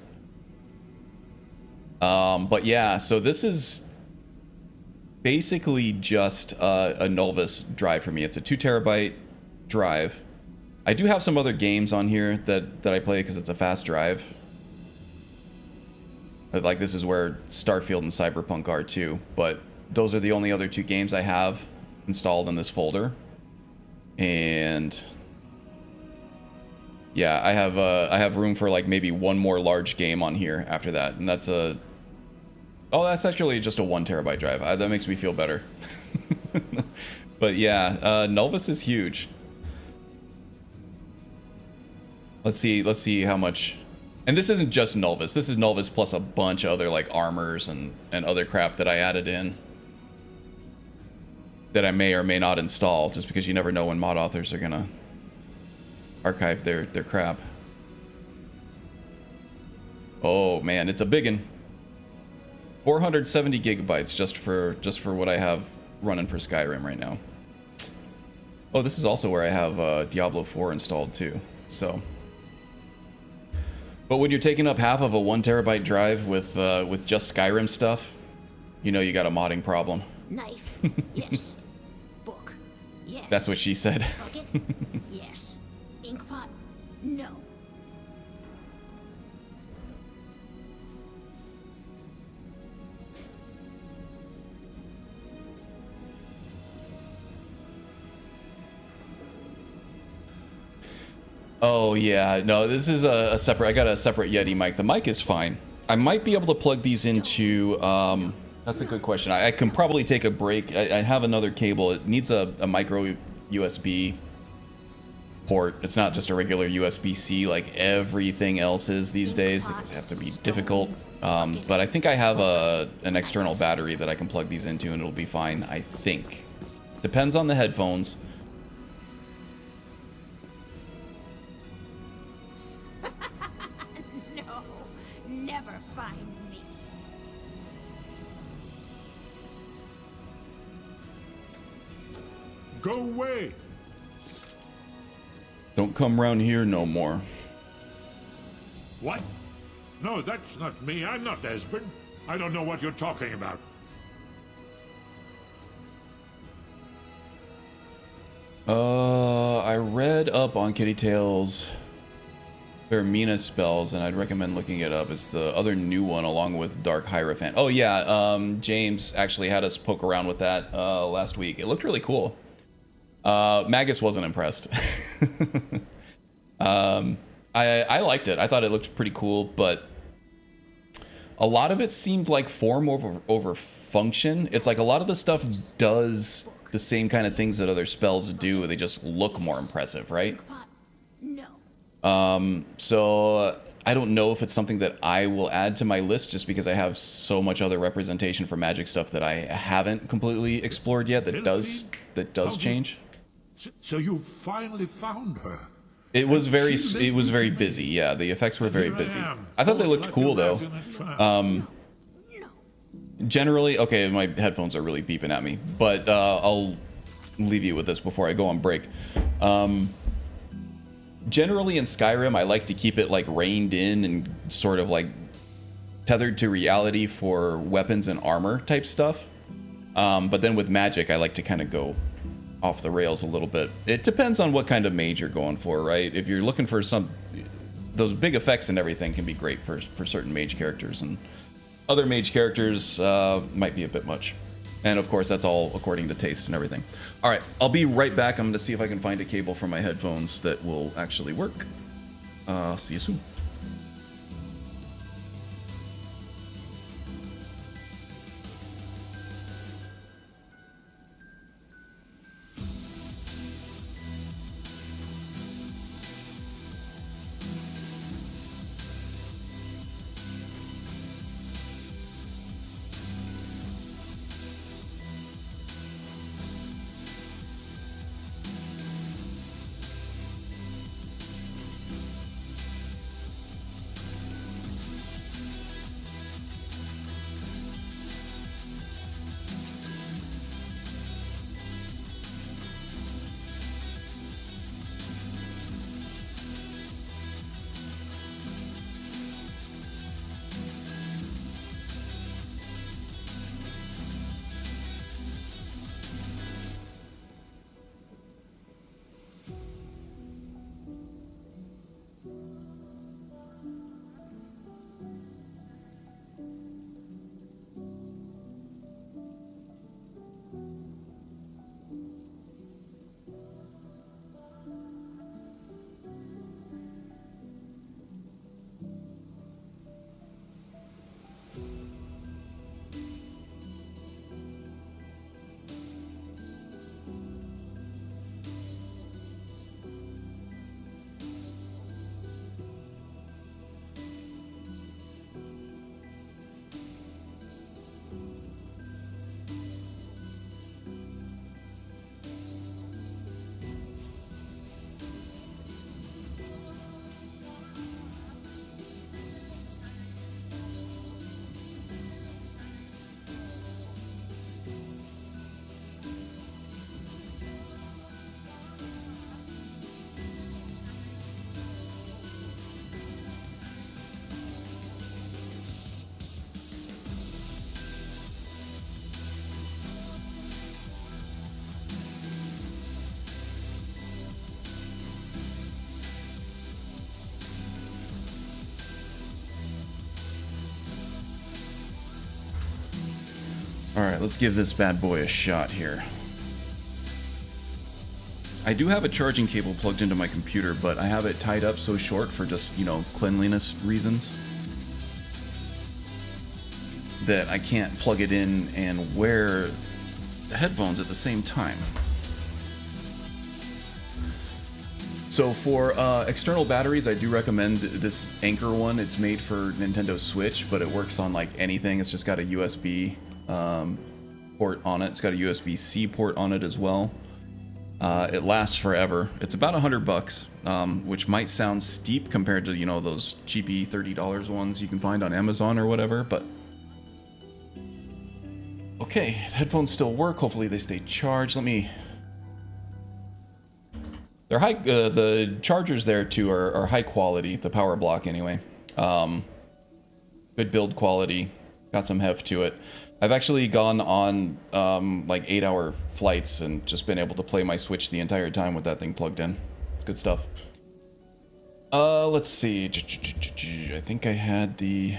But yeah, so this is basically just a Nulvis drive for me. It's a 2 terabyte drive. I do have some other games on here that I play because it's a fast drive. Like, this is where Starfield and Cyberpunk are too, but those are the only other 2 games I have installed in this folder. And yeah, I have room for like maybe one more large game on here after that, and that's that's actually just a 1 terabyte drive. That makes me feel better. But yeah, Nulvis is huge. Let's see how much. And this isn't just Nulvis. This is Nulvis plus a bunch of other like armors and other crap that I added in that I may or may not install, just because you never know when mod authors are gonna archive their crap. Oh man, it's a biggin. 470 gigabytes just for what I have running for Skyrim right now. Oh, this is also where I have Diablo 4 installed too. So, but when you're taking up half of a 1 terabyte drive with just Skyrim stuff, you know you got a modding problem. Knife, yes. Book, yes. That's what she said. Bucket, yes. Inkpot, no. Oh yeah, no, this is a separate. I got a separate Yeti mic. The mic is fine. I might be able to plug these into. That's a good question. I can probably take a break. I have another cable. It needs a micro USB port. It's not just a regular USB-C like everything else is these days. They have to be difficult. But I think I have an external battery that I can plug these into, and it'll be fine. I think. Depends on the headphones. No, never find me. Go away. Don't come round here no more. What? No, that's not me. I'm not Esben. I don't know what you're talking about. I read up on Kitty Tail's Vermina spells, and I'd recommend looking it up. It's the other new one along with Dark Hierophant. Oh yeah, James actually had us poke around with that last week. It looked really cool. Magus wasn't impressed. I liked it. I thought it looked pretty cool, but a lot of it seemed like form over function. It's like a lot of the stuff does the same kind of things that other spells do. They just look more impressive, right? No. So I don't know if it's something that I will add to my list, just because I have so much other representation for magic stuff that I haven't completely explored yet that does change. So you finally found her. It was very busy. Yeah, the effects were very busy. I thought they looked cool though. Generally, okay, my headphones are really beeping at me, but I'll leave you with this before I go on break. Generally in Skyrim, I like to keep it like reined in and sort of like tethered to reality for weapons and armor type stuff. But then with magic, I like to kind of go off the rails a little bit. It depends on what kind of mage you're going for, right? If you're looking for those big effects and everything can be great for certain mage characters, and other mage characters might be a bit much. And of course, that's all according to taste and everything. All right, I'll be right back. I'm gonna see if I can find a cable for my headphones that will actually work. See you soon. Alright, let's give this bad boy a shot here. I do have a charging cable plugged into my computer, but I have it tied up so short for just, you know, cleanliness reasons that I can't plug it in and wear the headphones at the same time. So for external batteries, I do recommend this Anchor one. It's made for Nintendo Switch, but it works on like anything. It's just got a USB port on it. It's got a USB-C port on it as well. It lasts forever. It's about $100, which might sound steep compared to, you know, those cheapy $30 ones you can find on Amazon or whatever, but okay, the headphones still work. Hopefully they stay charged. They're high. The chargers there too are high quality. The power block anyway. Good build quality. Got some heft to it. I've actually gone on like 8-hour flights and just been able to play my Switch the entire time with that thing plugged in. It's good stuff. Let's see. I think I had the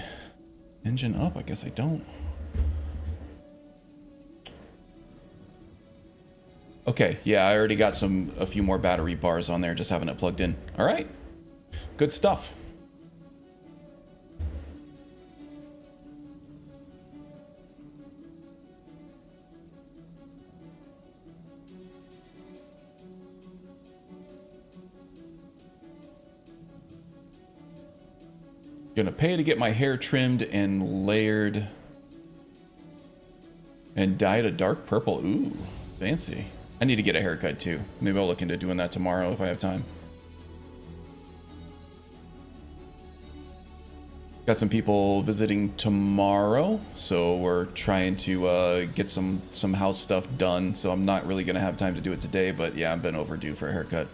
engine up. I guess I don't. Okay, yeah, I already got a few more battery bars on there, just having it plugged in. All right, good stuff. Gonna pay to get my hair trimmed and layered and dyed a dark purple. Ooh, fancy. I need to get a haircut too. Maybe I'll look into doing that tomorrow if I have time. Got some people visiting tomorrow, so we're trying to get some house stuff done. So I'm not really gonna have time to do it today, but yeah, I've been overdue for a haircut.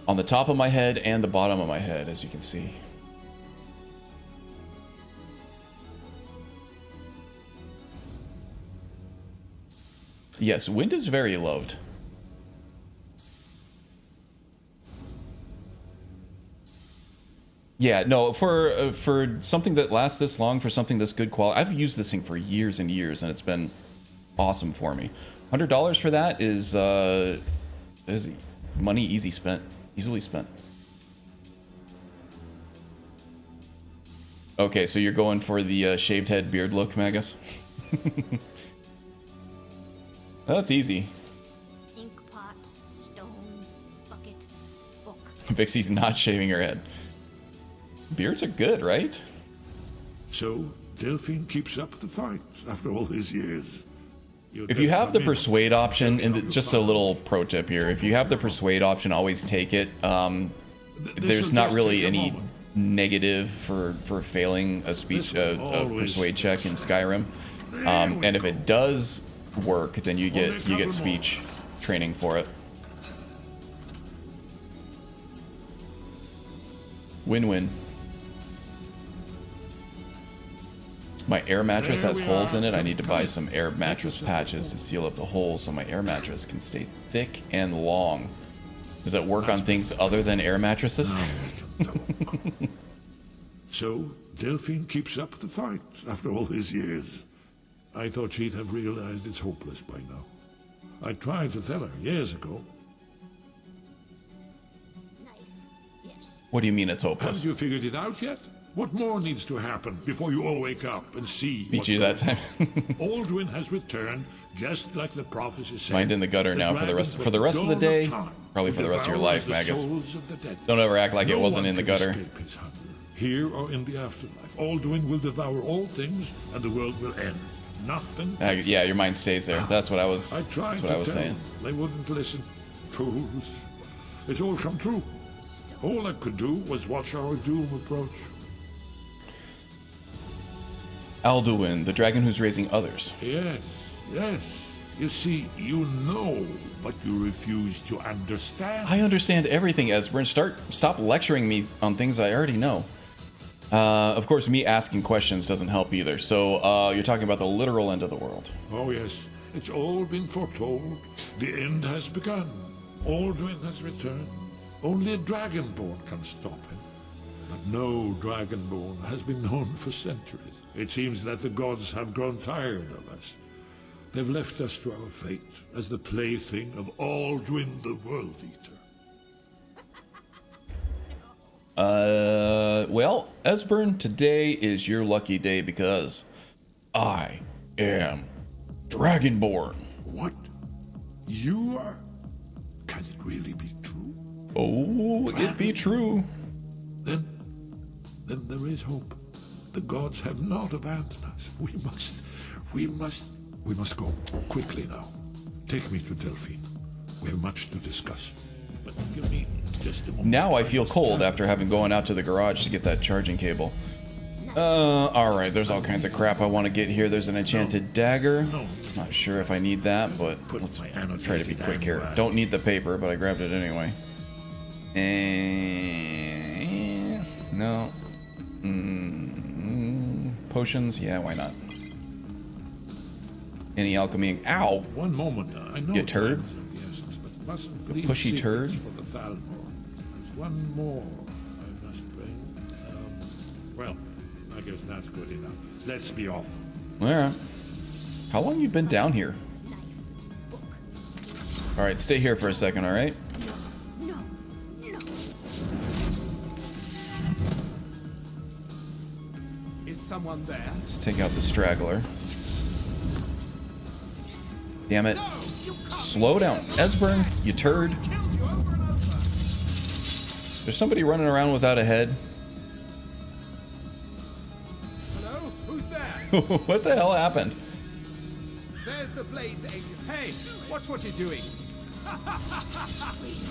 On the top of my head and the bottom of my head, as you can see. Yes, wind is very loved. Yeah, no, for something that lasts this long, for something this good quality, I've used this thing for years and years, and it's been awesome for me. $100 for that is money easily spent. Okay, so you're going for the shaved head beard look, Magus? That's easy. Ink pot, stone, bucket, book. Vixie's not shaving her head. Beards are good, right? So, Delphine keeps up the fight after all these years. If you have the persuade option, and just a little pro tip here, if you have the persuade option, always take it. There's not really any negative for failing a persuade check in Skyrim. And if it does work, then you get speech training for it. Win-win. My air mattress has holes in it. I need to buy some air mattress patches to seal up the holes so my air mattress can stay thick and long. Does it work on things other than air mattresses? So, Delphine keeps up the fight after all these years. I thought she'd have realized it's hopeless by now. I tried to tell her years ago. What do you mean it's hopeless? Haven't you figured it out yet? What more needs to happen before you all wake up and see? Beat you that time. Aldwin has returned, just like the prophecy said. Mind in the gutter now for the rest of the day. Probably for the rest of your life, Magus. Don't ever act like it wasn't in the gutter. Here or in the afterlife, Aldwin will devour all things, and the world will end. Nothing. Yeah, your mind stays there. That's what I was. That's what I was saying. They wouldn't listen. Fools. It's all come true. All I could do was watch our doom approach. Alduin, the dragon who's raising others. Yes, yes. You see, you know, but you refuse to understand. I understand everything, Esbern. Stop lecturing me on things I already know. Of course, me asking questions doesn't help either. So, you're talking about the literal end of the world. Oh, yes. It's all been foretold. The end has begun. Aldrin has returned. Only a dragonborn can stop him. But no dragonborn has been known for centuries. It seems that the gods have grown tired of us. They've left us to our fate as the plaything of Aldwin the World Eater. Well, Esbern, today is your lucky day because I am Dragonborn. What? You are? Can it really be true? Oh, it be true. Then there is hope. The gods have not abandoned us. We must go quickly now. Take me to Delphine. We have much to discuss. But give me just a moment. Now I feel cold after having gone out to the garage to get that charging cable. Alright, there's all kinds of crap I want to get here. There's an enchanted dagger. Not sure if I need that, but let's try to be quick here. Don't need the paper, but I grabbed it anyway. And no. Potions? Yeah, why not? Any alchemy? Ow! One moment. I know you turd? A pushy turd? For the There's one more I must bring. Well, I guess that's good enough. Let's be off. Alright. How long you been down here? Alright, stay here for a second, alright? Is someone there? Let's take out the straggler. Damn it. Slow down. Esbern, you turd. There's somebody running around without a head. Hello? Who's there? What the hell happened? There's the blades aimed. Hey, watch what you're doing.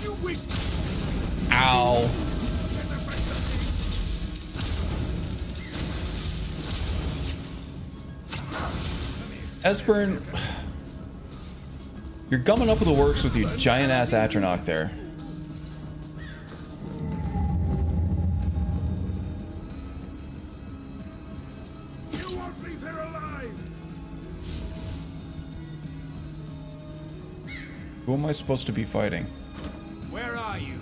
You wish. Ow. Esbern, you're gumming up with the works with your giant ass Atronach there. You won't leave here alive. Who am I supposed to be fighting? Where are you?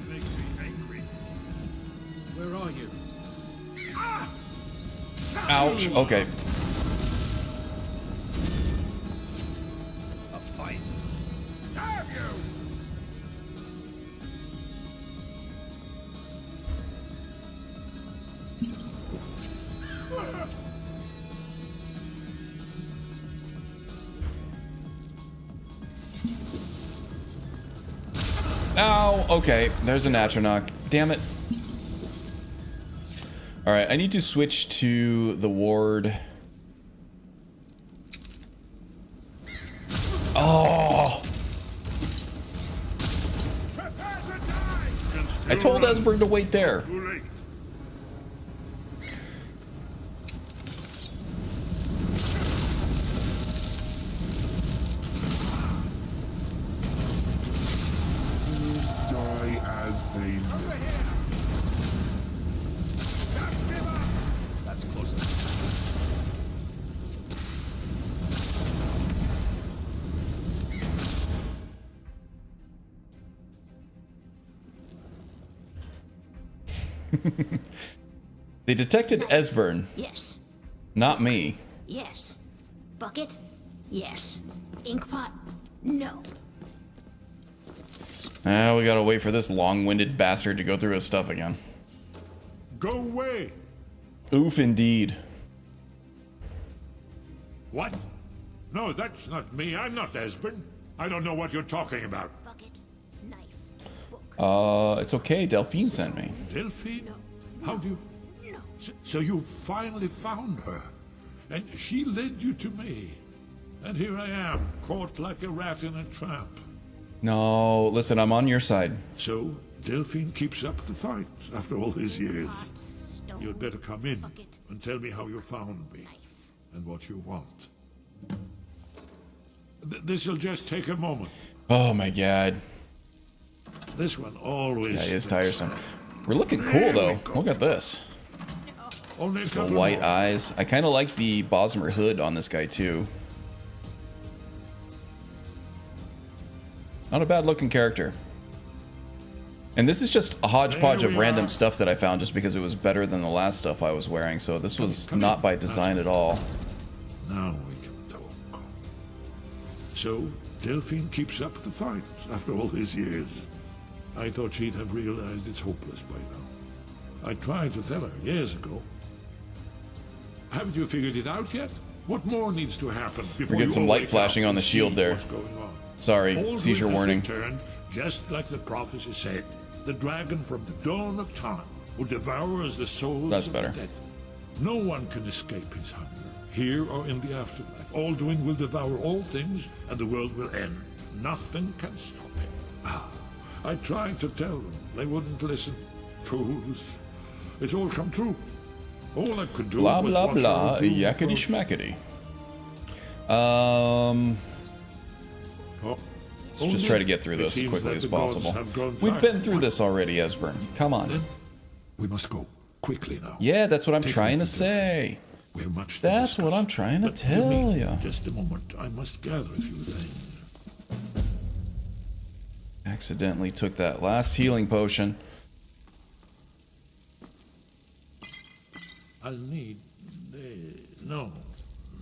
Make me angry. Where are you? Ouch. Okay. A fight. Damn you! Ow. Okay. There's an Atronach. Damn it. Alright, I need to switch to the ward. Oh! I told Esbern to wait there. Too late. Die as they live. That's close enough. They detected Esbern, Yes. not me. Yes. Bucket? Yes. Inkpot? No. Ah, we gotta wait for this long-winded bastard to go through his stuff again. Go away. Oof, indeed. What? No, that's not me. I'm not Esbern. I don't know what you're talking about. Bucket? Knife? Book? It's okay. Delphine sent me. Delphine? No. How do you... No. So you finally found her, and she led you to me. And here I am, caught like a rat in a trap. No, listen, I'm on your side. So, Delphine keeps up the fight after all these years. Pot? Stone? You'd better come in Bucket? and tell me how you found me Knife? and what you want. This'll just take a moment. Oh my god. This one always... That is tiresome. We're looking cool, though. Look at this. Only a The couple white more. eyes. I kind of like the Bosmer hood on this guy, too. Not a bad looking character. And this is just a hodgepodge of random stuff that I found just because it was better than the last stuff I was wearing. So this was not by design at all. Now we can talk. So, Delphine keeps up the fight after all these years. I thought she'd have realized it's hopeless by now. I tried to tell her years ago. Haven't you figured it out yet? What more needs to happen before We get you some all light wake flashing up on the and shield see there. what's going on? Sorry, All seizure will have warning. returned, just like the prophecy said. The dragon from the dawn of time will devour as the souls That's of better. the dead. No one can escape his hunger, here or in the afterlife. Alduin will devour all things, and the world will end. Nothing can stop him. I tried to tell them. They wouldn't listen. Fools. It's all come true. All I could do Blah was blah watch blah. our doom Yakety approach. schmackety. Oh, Let's just try to get through this as quickly as possible. We've been through this already, Esbern. Come on. We must go quickly now. Yeah, that's what I'm Take trying me to to Delphi. say. We have much to That's what discuss. I'm trying to But give tell me you. Just a moment. I must gather a few things. Accidentally took that last healing potion. I'll need... no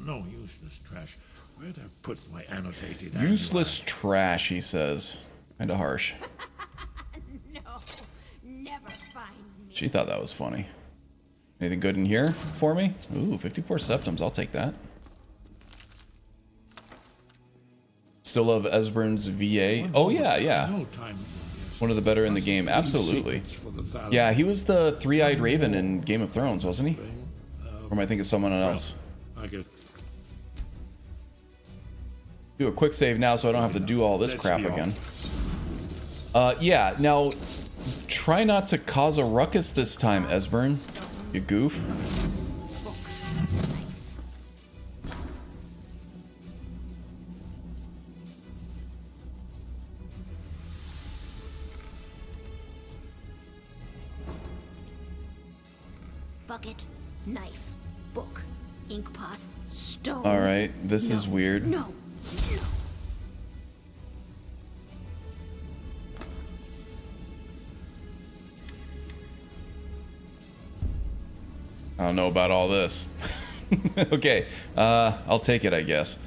useless trash. Where'd I put my annotated... Useless trash, he says. Kinda harsh. No, never find me. She thought that was funny. Anything good in here for me? Ooh, 54 septums. I'll take that. Still love Esbern's VA. Oh, yeah. No time. One of the better in the game. Absolutely. Yeah, he was the three-eyed raven in Game of Thrones, wasn't he? Or am I thinking of someone else? I get... Do a quick save now so I don't have to do all this crap again. Yeah, now try not to cause a ruckus this time, Esbern. You goof. Bucket, knife, book, inkpot, stone. Alright, this is weird. No. I don't know about all this. Okay, I'll take it, I guess.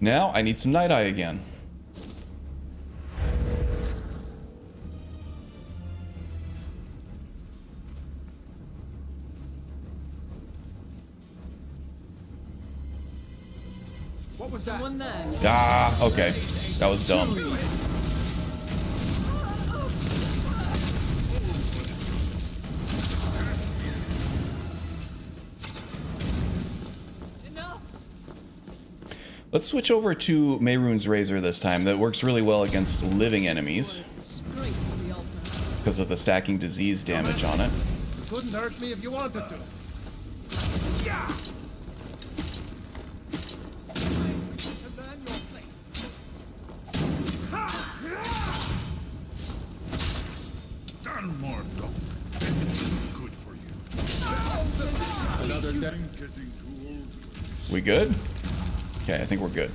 Now I need some Night Eye again. What was Someone there. Ah, okay. That was dumb. Enough. Let's switch over to Mehrunes Razor this time. That works really well against living enemies Disgrace to the altar. because of the stacking disease damage on it. You couldn't hurt me if you wanted to. Yeah. Time for you to learn your place. Done more dog. This isn't good for you. Another death. Getting too old. We good? Okay, I think we're good.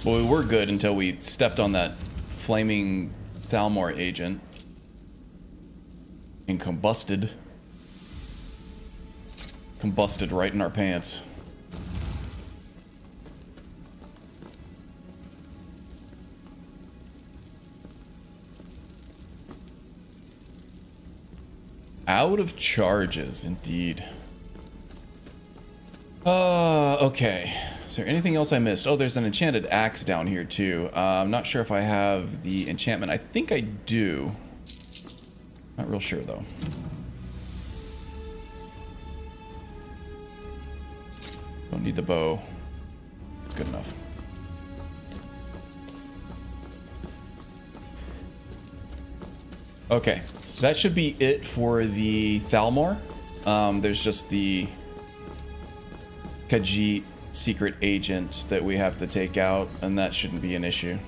Well, we were good until we stepped on that flaming Thalmor agent and combusted. Combusted right in our pants. Out of charges, indeed. Okay. Is there anything else I missed? Oh, there's an enchanted axe down here, too. I'm not sure if I have the enchantment. I think I do. Not real sure, though. Don't need the bow. It's good enough. Okay. That should be it for the Thalmor. There's just the Khajiit secret agent that we have to take out, and that shouldn't be an issue.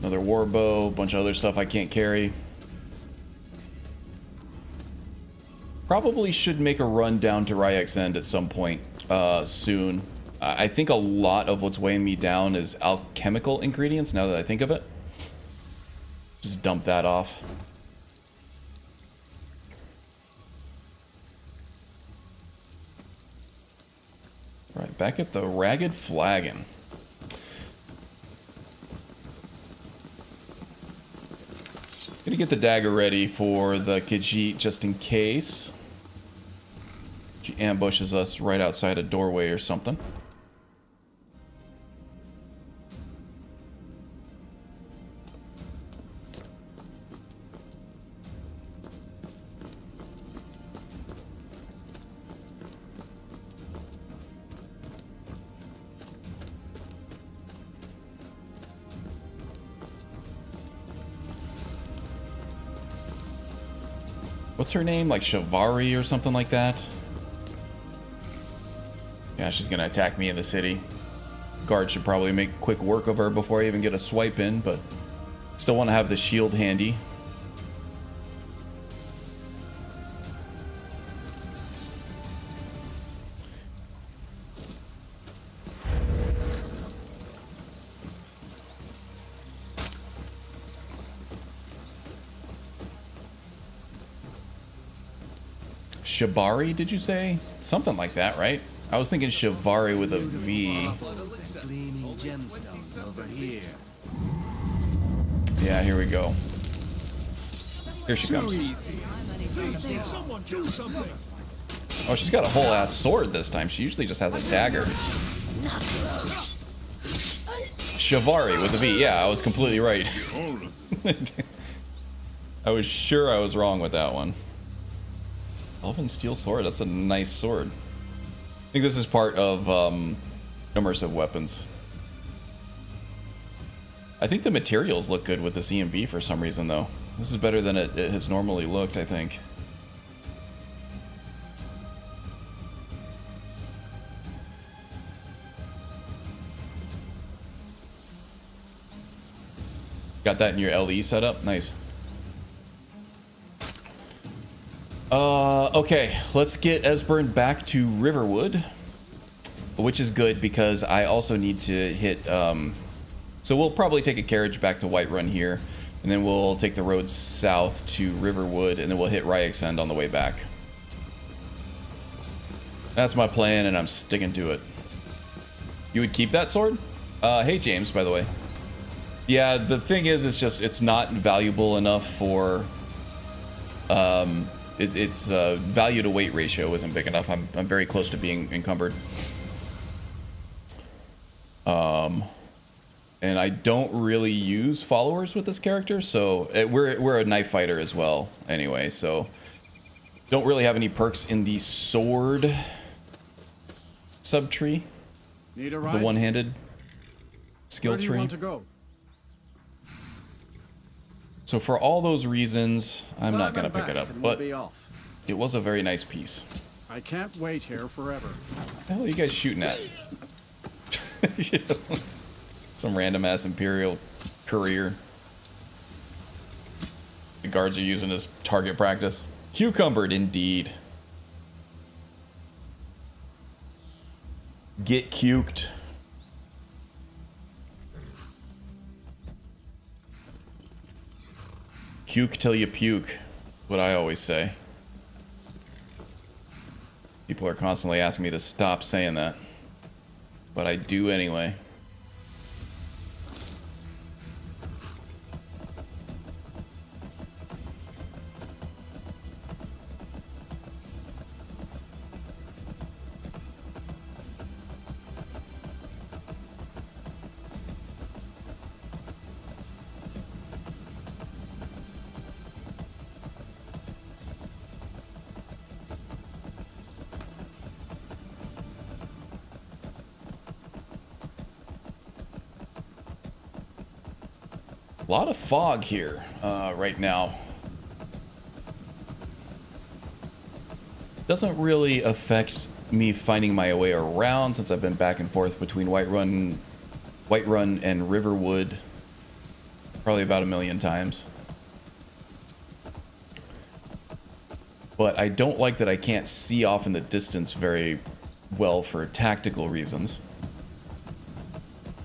Another war bow, a bunch of other stuff I can't carry. Probably should make a run down to Ryek's End at some point soon. I think a lot of what's weighing me down is alchemical ingredients, now that I think of it. Just dump that off. Right, back at the Ragged Flagon. Gonna get the dagger ready for the Khajiit just in case. She ambushes us right outside a doorway or something. What's her name? Like Shivari or something like that? Yeah, she's gonna attack me in the city. Guard should probably make quick work of her before I even get a swipe in, but still want to have the shield handy. Shibari, did you say? Something like that, right? I was thinking Shivari with a V. Gleaming gemstones over here. Yeah, here we go. Here she comes. Someone do something. Oh, she's got a whole ass sword this time. She usually just has a dagger. Shivari with a V. Yeah, I was completely right. I was sure I was wrong with that one. Elven steel sword. That's a nice sword. I think this is part of immersive weapons. I think the materials look good with this EMB for some reason, though. This is better than it has normally looked, I think. Got that in your LE setup? Nice. Okay, let's get Esbern back to Riverwood, which is good because I also need to hit, so we'll probably take a carriage back to Whiterun here, and then we'll take the road south to Riverwood, and then we'll hit Ryek's End on the way back. That's my plan, and I'm sticking to it. You would keep that sword? Hey, James, by the way. Yeah, the thing is, it's not valuable enough for, its value to weight ratio isn't big enough. I'm very close to being encumbered. And I don't really use followers with this character, so we're a knife fighter as well anyway, so don't really have any perks in the sword subtree. Need a The ride? one-handed skill Where do you tree. want to go? So for all those reasons, I'm not Climb gonna pick back it up, and we'll but be off. it was a very nice piece. I can't wait here forever. What the hell are you guys shooting at? Some random ass Imperial courier. The guards are using as target practice. Cucumbered indeed. Get cuked. Puke till you puke. What I always say. People are constantly asking me to stop saying that. But I do anyway. A lot of fog here right now. Doesn't really affect me finding my way around since I've been back and forth between Whiterun and Riverwood Probably about 1,000,000 times. But I don't like that I can't see off in the distance very well for tactical reasons.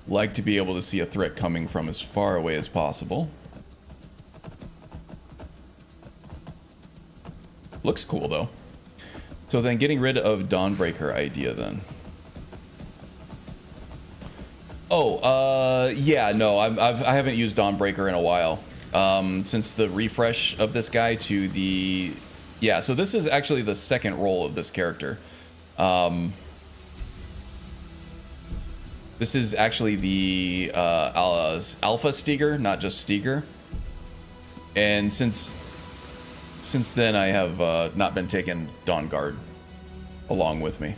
Like to be able to see a threat coming from as far away as possible. Looks cool though. So then getting rid of Dawnbreaker idea then. Oh, yeah, no, I haven't used Dawnbreaker in a while. Since the refresh of this guy to the... Yeah, so this is actually the second role of this character. This is actually the Alpha Steger, not just Steger. And since then, I have not been taking Dawn Guard along with me.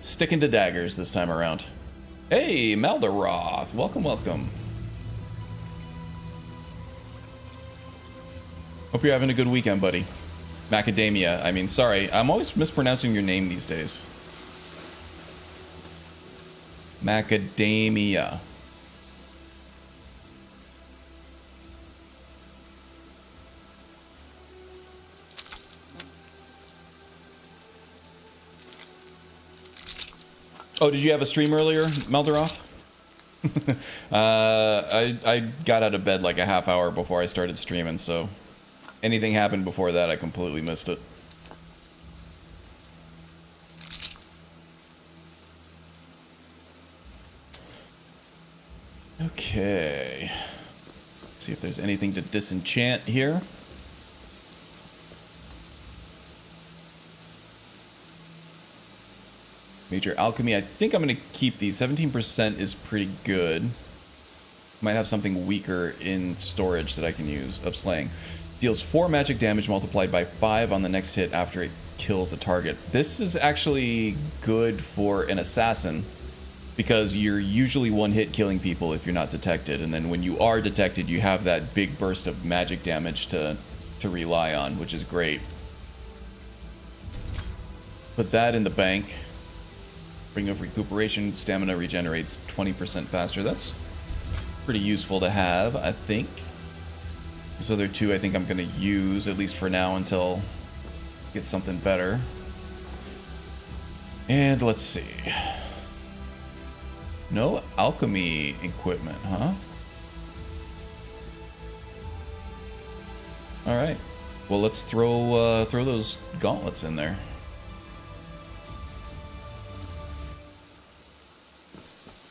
Sticking to daggers this time around. Hey, Maldaroth, welcome, welcome. Hope you're having a good weekend, buddy. Macadamia, I mean, sorry, I'm always mispronouncing your name these days. Macadamia. Oh, did you have a stream earlier, Maldaroth? I got out of bed like a half hour before I started streaming, so anything happened before that, I completely missed it. Okay. See if there's anything to disenchant here. Major alchemy. I think I'm going to keep these. 17% is pretty good. Might have something weaker in storage that I can use. Of slaying. Deals 4 magic damage multiplied by 5 on the next hit after it kills a target. This is actually good for an assassin because you're usually one hit killing people if you're not detected. And then when you are detected, you have that big burst of magic damage to rely on, which is great. Put that in the bank. Ring of recuperation, stamina regenerates 20% faster. That's pretty useful to have, I think. These other two I think I'm going to use, at least for now, until I get something better. And let's see. No alchemy equipment, huh? Alright. Well, let's throw those gauntlets in there.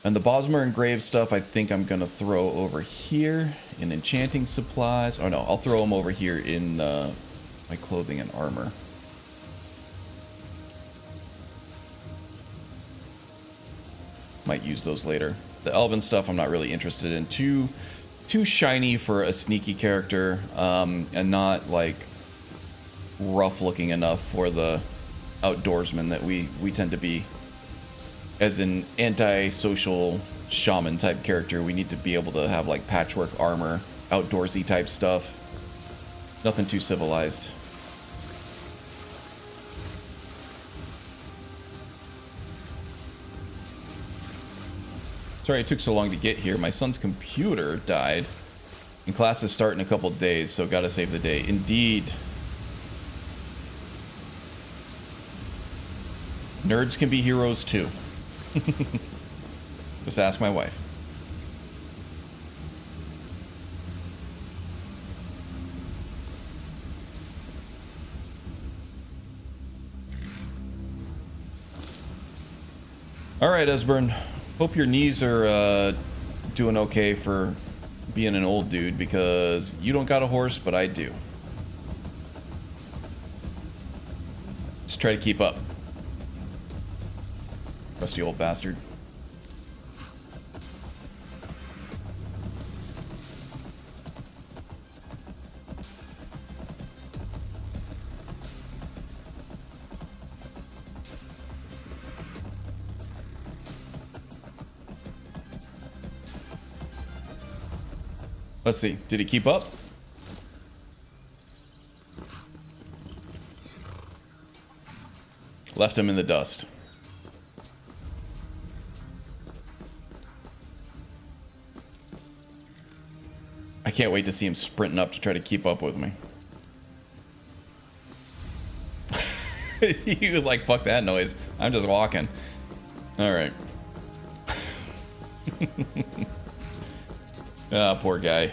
And the Bosmer and Grave stuff, I think I'm going to throw over here in enchanting supplies. Oh, no, I'll throw them over here in my clothing and armor. Might use those later. The Elven stuff I'm not really interested in. Too shiny for a sneaky character, and not, like, rough looking enough for the outdoorsman that we tend to be. As an anti-social shaman type character, we need to be able to have like patchwork armor, outdoorsy type stuff. Nothing too civilized. Sorry it took so long to get here. My son's computer died. And classes start in a couple days, so gotta save the day. Indeed. Nerds can be heroes too. Just ask my wife. All right, Esbern. Hope your knees are doing okay for being an old dude, because you don't got a horse, but I do. Just try to keep up. Rusty old bastard. Let's see. Did he keep up? Left him in the dust. can't wait to see him sprinting up to try to keep up with me. He was like, fuck that noise. I'm just walking. All right. Ah, poor guy.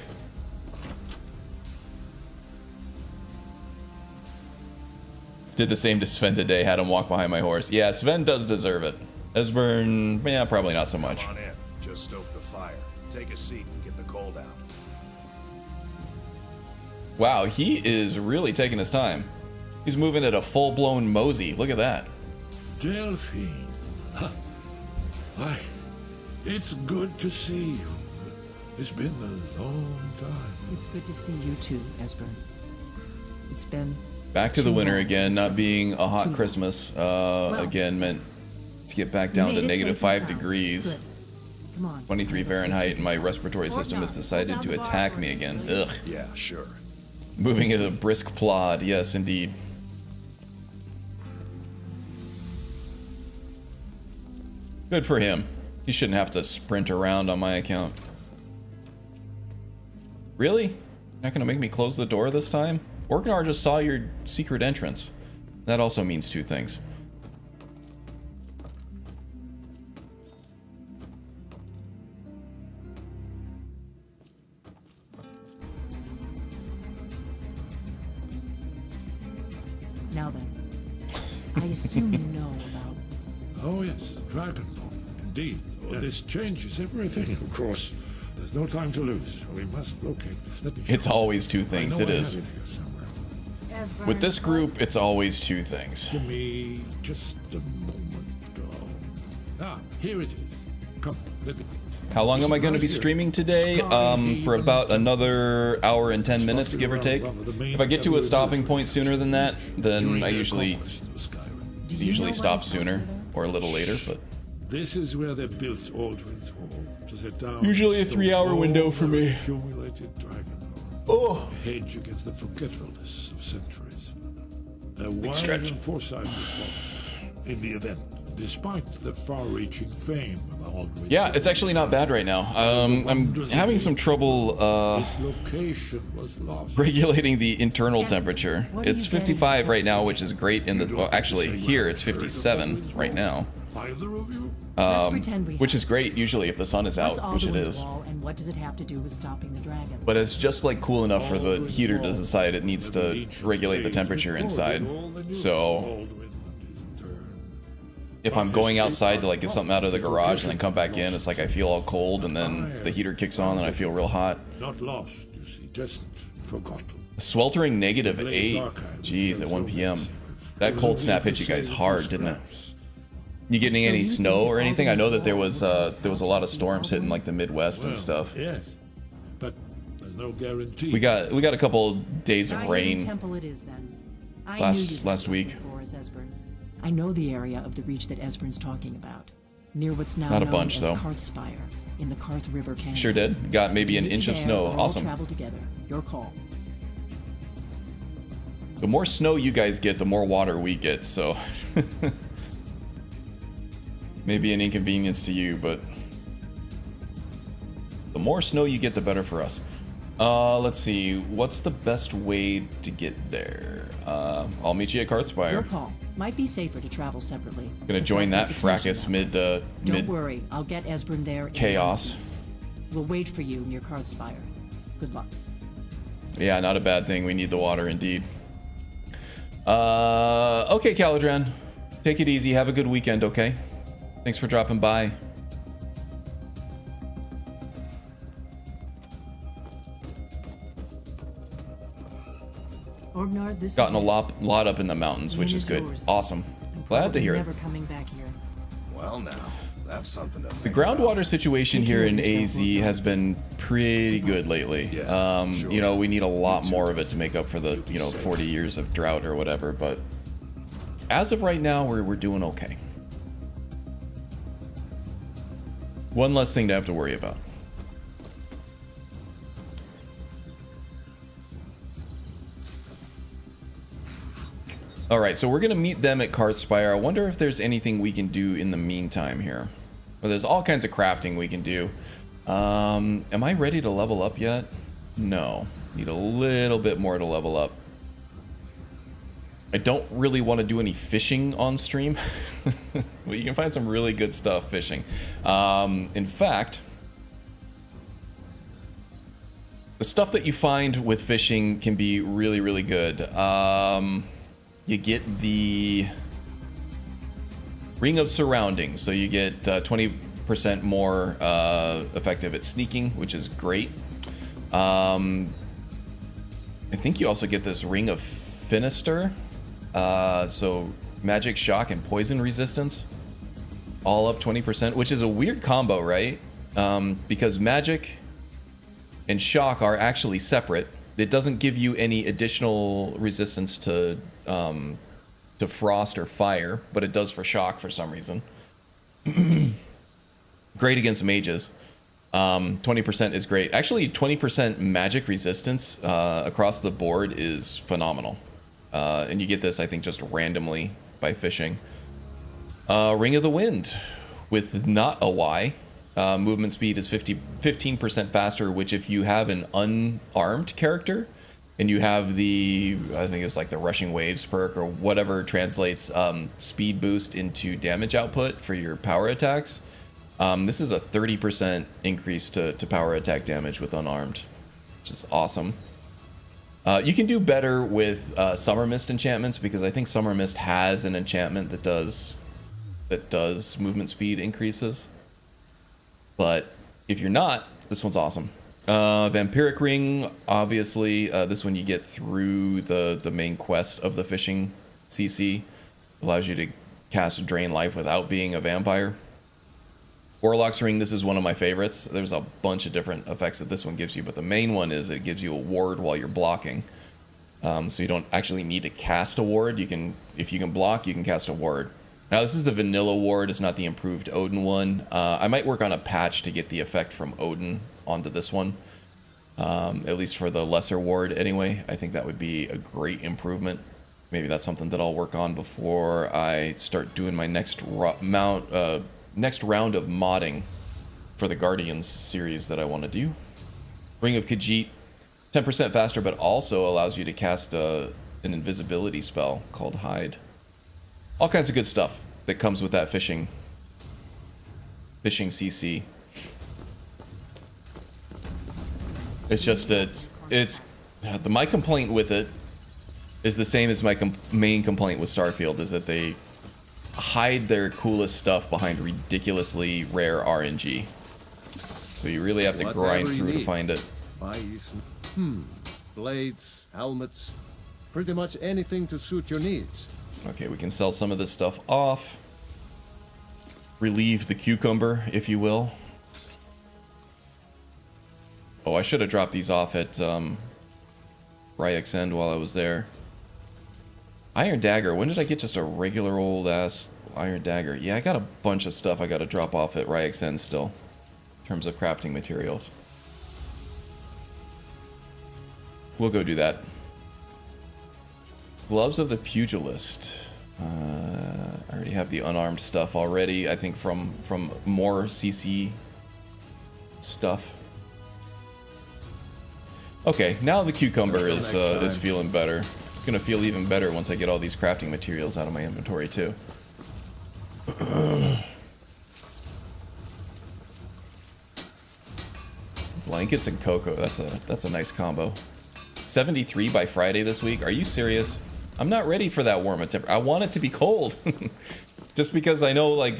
Did the same to Sven today. Had him walk behind my horse. Yeah, Sven does deserve it. Esbern, yeah, probably not so much. Come on in. Just stoke the fire. Take a seat and get the cold out. Wow, he is really taking his time. He's moving at a full-blown mosey. Look at that. Delphine. Why, it's good to see you. It's been a long time. It's good to see you too, Esbern. It's been... Back to the winter again, not being a hot Christmas. Again, meant to get back down to -5 degrees. Good. Come on. 23 Fahrenheit, and my respiratory system has decided to attack me again. Ugh. Yeah, sure. Moving at a brisk plod. Yes, indeed. Good for him. He shouldn't have to sprint around on my account. Really? Not gonna make me close the door this time? Orgnar just saw your secret entrance. That also means two things. Now then, I assume you know about... Oh yes, Dragonborn. Indeed. This changes everything, of course. There's no time to lose. We must locate. Let me It's always two things. It is. I have it here somewhere. With this group, it's always two things. Give me just a moment. Ah, here it is. Come, let me... How long am I going to be streaming today? For about another hour and 10 minutes, give or take. If I get to a stopping point sooner than that, then I usually stop sooner or a little later, but This is where they built Aldrin's Hall. To set down usually a 3-hour window for me. Accumulated dragon Oh. a hedge against the forgetfulness of centuries. A wise stretch. and foresighted policy. In the event, despite the far-reaching fame of Aldrin's Yeah, it's actually not bad right now. I'm having some trouble Its location was lost. regulating the internal temperature. It's 55 right now, which is great in the... Well, actually, here it's 57 right now. Either of you? Which is great usually if the sun is out, which it is. And what does it have to do with stopping the dragon? But it's just like cool enough for the heater to decide it needs to regulate the temperature inside. So if I'm going outside to like get something out of the garage and then come back in, it's like I feel all cold and then the heater kicks on and I feel real hot. Not lost, you see, just forgotten. Sweltering -8. Jeez, at 1 p.m. That cold snap hit you guys hard, didn't it? You getting any snow or anything? I know that there was a lot of storms hitting like the Midwest and stuff. Yes, but there's no guarantee. We got a couple days of Skyrim rain Temple it is then. I last knew you'd week. have something for us, Esbern. I know the area of the reach that Esbern's talking about, near what's now Not a known bunch, as though. Karthspire, in the Karth River Canyon. Sure did. Got maybe an Meet me inch of there, snow. we'll all Awesome. travel together. Your call. The more snow you guys get, the more water we get, so maybe an inconvenience to you, but the more snow you get, the better for us. Let's see. What's the best way to get there? I'll meet you at Your Karthspire. call. Might be safer to travel separately. Gonna join that Attention fracas now. mid Don't worry, I'll get Esbern there. in chaos. one piece. We'll wait for you near Karthspire. Good luck. Yeah, not a bad thing. We need the water indeed. Okay, Caladran. Take it easy. Have a good weekend, okay? Thanks for dropping by. Orgnar, this Gotten a is lot up in the mountains, which is good. Awesome. Glad to hear it. Never coming back here. Well, now, that's something to The think groundwater situation Thank you, here in yourself, AZ has been pretty good lately. Yeah, sure. You know, we need a lot more of it to make up for the, 40 years of drought or whatever, but as of right now, we're doing okay. One less thing to have to worry about. All right, so we're gonna meet them at Karthspire. I wonder if there's anything we can do in the meantime here. Well, there's all kinds of crafting we can do. Am I ready to level up yet? No. Need a little bit more to level up. I don't really want to do any fishing on stream. But you can find some really good stuff fishing. In fact, the stuff that you find with fishing can be really, really good. You get the Ring of Surroundings, so you get 20% more effective at sneaking, which is great. I think you also get this Ring of Finister, so magic, shock, and poison resistance, all up 20%, which is a weird combo, right? Because magic and shock are actually separate. It doesn't give you any additional resistance to frost or fire, but it does for shock for some reason. Great against mages. 20% is great. Actually, 20% magic resistance across the board is phenomenal. And you get this, I think, just randomly by fishing. Ring of the Wind with not a Y. Movement speed is 15% faster, which if you have an unarmed character and you have the, I think it's like the Rushing Waves perk or whatever translates speed boost into damage output for your power attacks, this is a 30% increase to power attack damage with unarmed, which is awesome. You can do better with Summer Mist enchantments because I think Summer Mist has an enchantment that does movement speed increases. But if you're not, this one's awesome. Vampiric Ring, obviously, this one you get through the main quest of the fishing CC. Allows you to cast Drain Life without being a vampire. Warlock's Ring, this is one of my favorites. There's a bunch of different effects that this one gives you, but the main one is it gives you a ward while you're blocking. So you don't actually need to cast a ward. If you can block, you can cast a ward. Now this is the vanilla ward, it's not the improved Odin one. I might work on a patch to get the effect from Odin onto this one. At least for the lesser ward anyway. I think that would be a great improvement. Maybe that's something that I'll work on before I start doing my next round of modding for the Guardians series that I want to do. Ring of Khajiit, 10% faster, but also allows you to cast an invisibility spell called Hide. All kinds of good stuff that comes with that fishing CC. It's just my complaint with it is the same as my main complaint with Starfield, is that they hide their coolest stuff behind ridiculously rare RNG. So you really have to grind through to find it. Blades, helmets, pretty much anything to suit your needs. Okay, we can sell some of this stuff off. Relieve the cucumber, if you will. Oh, I should have dropped these off at Ryek's End while I was there. Iron Dagger, when did I get just a regular old ass Iron Dagger? Yeah, I got a bunch of stuff I got to drop off at Ryek's End still, in terms of crafting materials. We'll go do that. Gloves of the Pugilist. I already have the unarmed stuff already, I think from more CC stuff. Okay, now the cucumber is feeling better. It's gonna feel even better once I get all these crafting materials out of my inventory too. Blankets and cocoa, that's a nice combo. 73 by Friday this week, are you serious? I'm not ready for that warm a temperature. I want it to be cold. Just because I know, like,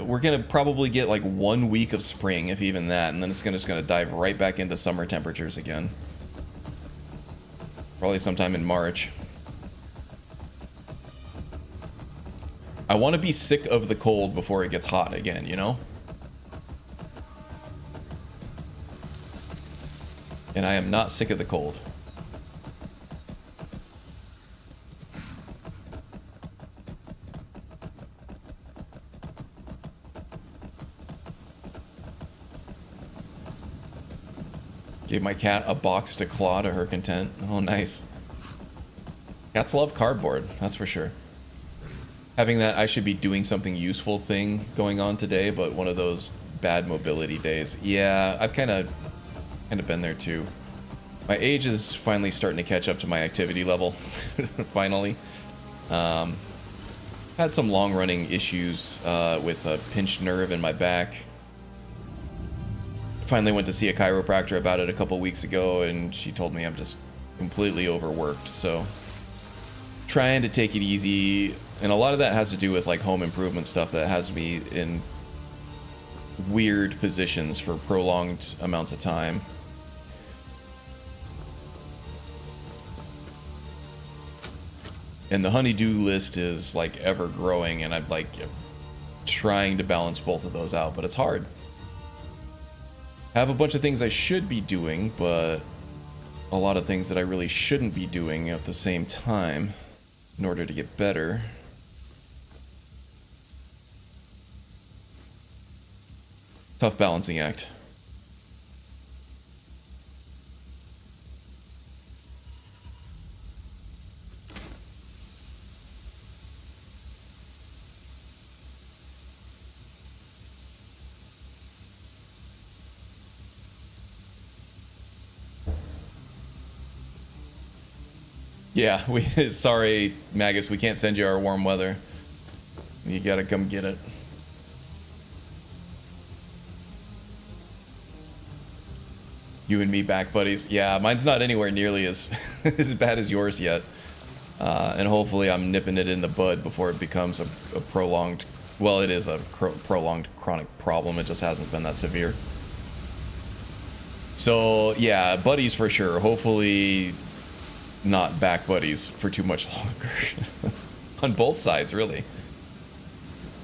we're gonna probably get like 1 week of spring, if even that, and then it's just gonna dive right back into summer temperatures again. Probably sometime in March. I want to be sick of the cold before it gets hot again, you know? And I am not sick of the cold. Gave my cat a box to claw to her content. Oh, nice. Cats love cardboard, that's for sure. Having that I should be doing something useful thing going on today, but one of those bad mobility days. Yeah, I've kind of Kind of been there too. My age is finally starting to catch up to my activity level. Finally. Had some long-running issues with a pinched nerve in my back. Finally went to see a chiropractor about it a couple weeks ago, and she told me I'm just completely overworked. So trying to take it easy, and a lot of that has to do with like home improvement stuff that has me in weird positions for prolonged amounts of time. And the honeydew list is like ever growing, and I'm like trying to balance both of those out, but it's hard. I have a bunch of things I should be doing, but a lot of things that I really shouldn't be doing at the same time in order to get better. Tough balancing act. Yeah, sorry, Magus, we can't send you our warm weather. You gotta come get it. You and me back, buddies. Yeah, mine's not anywhere nearly as as bad as yours yet. And hopefully I'm nipping it in the bud before it becomes a prolonged... Well, it is a prolonged chronic problem. It just hasn't been that severe. So, yeah, buddies for sure. Hopefully not back buddies for too much longer. On both sides, really.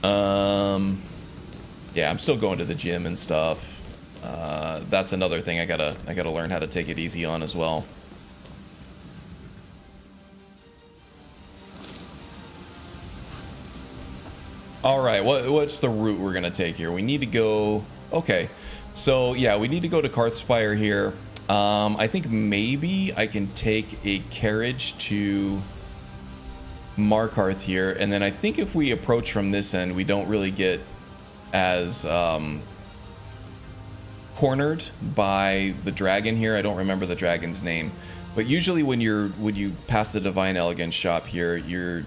Yeah, I'm still going to the gym and stuff. That's another thing I gotta learn how to take it easy on as well. All right, what's the route we're gonna take here? We need to go. Okay, so yeah, we need to go to Karthspire here. I think maybe I can take a carriage to Markarth here, and then I think if we approach from this end, we don't really get as cornered by the dragon here. I don't remember the dragon's name, but usually when you pass the Divine Elegance shop here, you're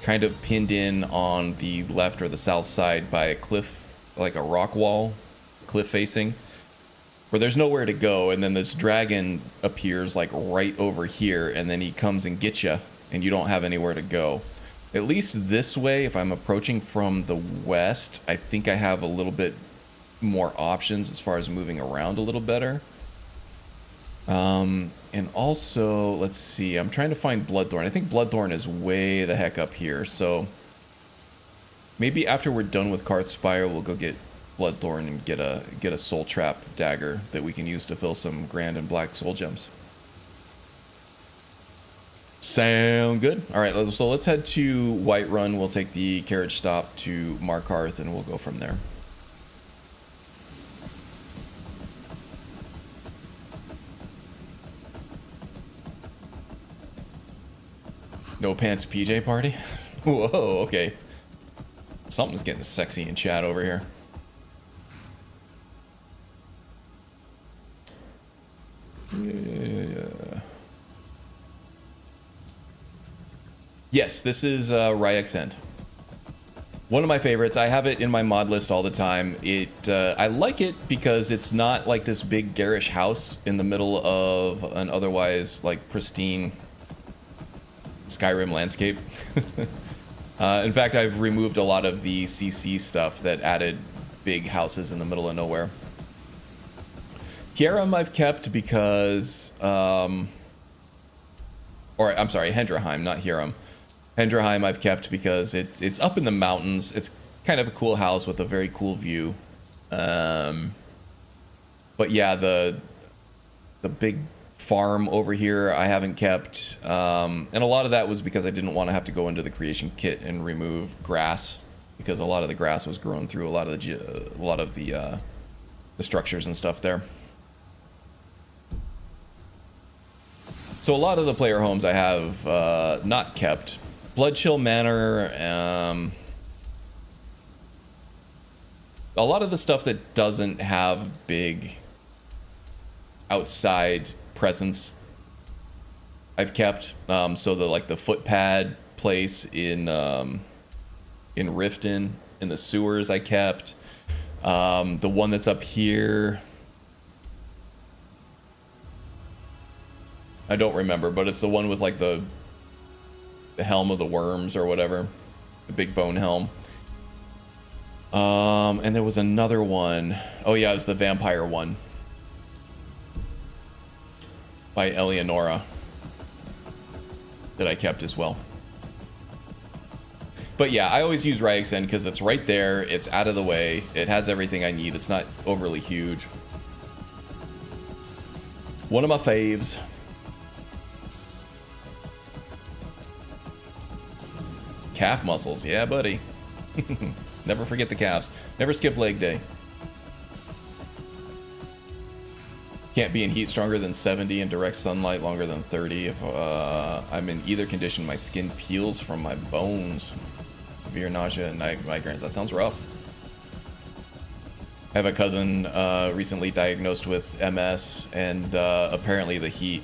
kind of pinned in on the left or the south side by a cliff, like a rock wall, cliff facing, where there's nowhere to go, and then this dragon appears like right over here, and then he comes and gets you, and you don't have anywhere to go. At least this way, if I'm approaching from the west, I think I have a little bit more options as far as moving around a little better. And also, let's see, I'm trying to find Bloodthorn. I think Bloodthorn is way the heck up here, so maybe after we're done with Karthspire, we'll go get Bloodthorn and get a soul trap dagger that we can use to fill some grand and black soul gems. Sound good? All right, so let's head to Whiterun. We'll take the carriage stop to Markarth, and we'll go from there. No pants PJ party? Whoa, okay. Something's getting sexy in chat over here. Yeah. Yes, this is Ryek's End. One of my favorites. I have it in my mod list all the time. I like it because it's not like this big garish house in the middle of an otherwise like pristine Skyrim landscape. In fact, I've removed a lot of the CC stuff that added big houses in the middle of nowhere. Kieram I've kept because, or I'm sorry, Hendraheim, not Hieram. Hendraheim I've kept because it's up in the mountains. It's kind of a cool house with a very cool view. But yeah, the big farm over here I haven't kept, and a lot of that was because I didn't want to have to go into the creation kit and remove grass, because a lot of the grass was growing through a lot of the structures and stuff there. So a lot of the player homes I have not kept. Bloodchill Manor, a lot of the stuff that doesn't have big outside presence I've kept. So the footpad place in Rifton, in the sewers I kept. The one that's up here, I don't remember, but it's the one with like the helm of the worms or whatever, the big bone helm. And there was another one. Oh yeah, it was the vampire one by Eleonora that I kept as well. But yeah, I always use Ryexen End because it's right there, it's out of the way, it has everything I need, it's not overly huge. One of my faves. Calf muscles, yeah buddy. Never forget the calves. Never skip leg day. Can't be in heat stronger than 70 and direct sunlight longer than 30. If I'm in either condition, my skin peels from my bones. Severe nausea and migraines. That sounds rough. I have a cousin recently diagnosed with MS, and apparently the heat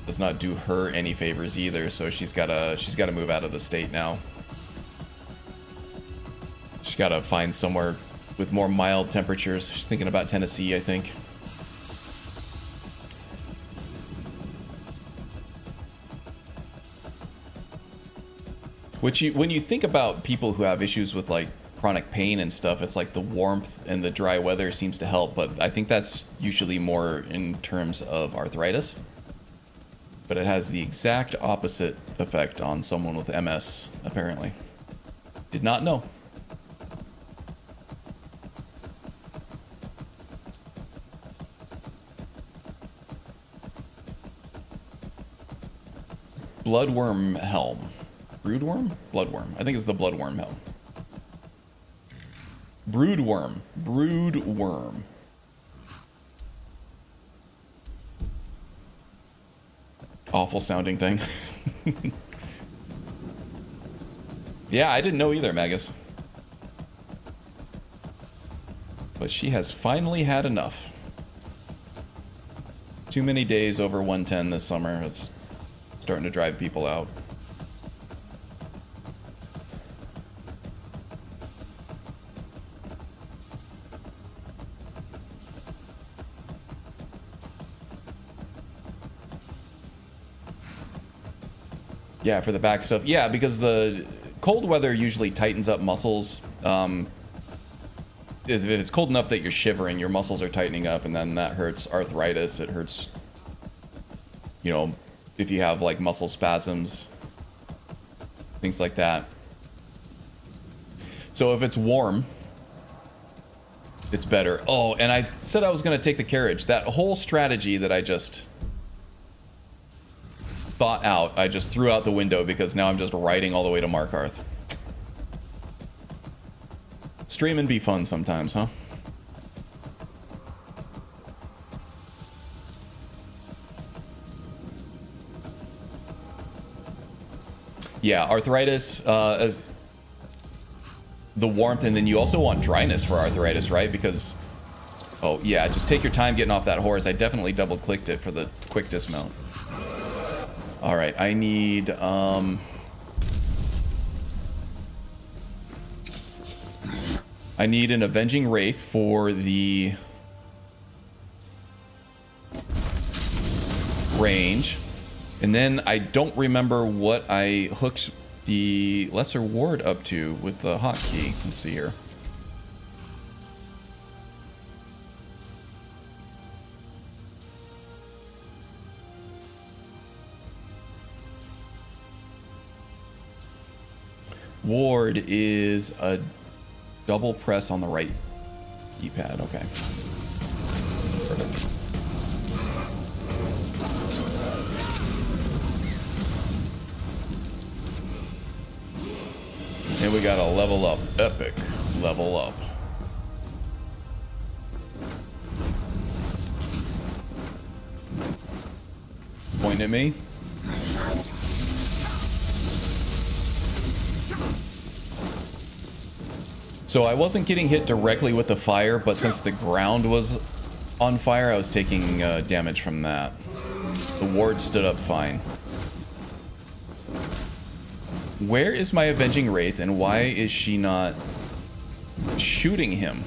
does not do her any favors either. So she's gotta move out of the state now. She's gotta find somewhere with more mild temperatures. She's thinking about Tennessee, I think. Which when you think about people who have issues with like chronic pain and stuff, it's like the warmth and the dry weather seems to help, but I think that's usually more in terms of arthritis. But it has the exact opposite effect on someone with MS, apparently. Did not know. Bloodworm helm. Broodworm? Bloodworm. I think it's the bloodworm helm. Broodworm. Broodworm. Awful sounding thing. Yeah, I didn't know either, Magus. But she has finally had enough. Too many days over 110 this summer. It's starting to drive people out. Yeah, for the back stuff. Yeah, because the cold weather usually tightens up muscles. If it's cold enough that you're shivering, your muscles are tightening up, and then that hurts arthritis. It hurts, you know, if you have like muscle spasms, things like that. So if it's warm, it's better. Oh, and I said I was going to take the carriage. That whole strategy that I just thought out, I just threw out the window because now I'm just riding all the way to Markarth. Streaming be fun sometimes, huh? Yeah, arthritis, as the warmth, and then you also want dryness for arthritis, right? Because, oh yeah, just take your time getting off that horse. I definitely double clicked it for the quick dismount. All right, I need, an Avenging Wraith for the range. And then I don't remember what I hooked the Lesser Ward up to with the hotkey. Let's see here. Ward is a double press on the right keypad. Okay. Perfect. And we got a level up. Epic level up. Pointing at me. So I wasn't getting hit directly with the fire, but since the ground was on fire, I was taking damage from that. The ward stood up fine. Where is my Avenging Wraith, and why is she not shooting him?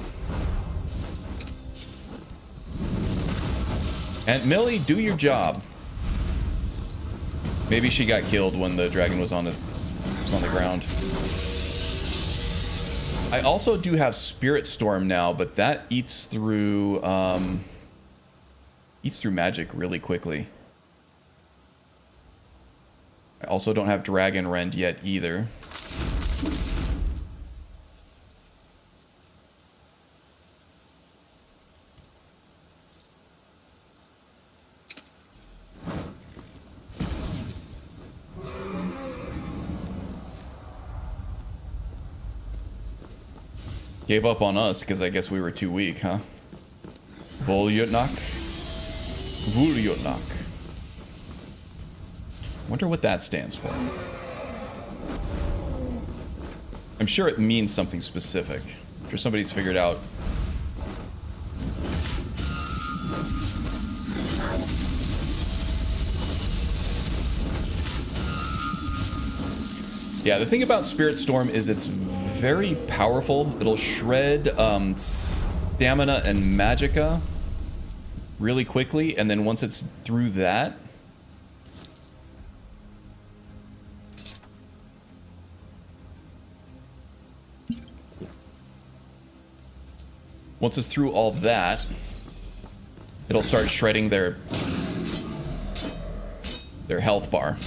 Aunt Millie, do your job. Maybe she got killed when the dragon was on the ground. I also do have Spirit Storm now, but that eats through magic really quickly. I also don't have Dragon Rend yet either. Gave up on us because I guess we were too weak, huh? Volyotnak? Volyotnak. Wonder what that stands for. I'm sure it means something specific. I'm sure somebody's figured out. Yeah, the thing about Spirit Storm is it's very powerful. It'll shred stamina and magicka really quickly, and then once it's through that, once it's through all that, it'll start shredding their health bar.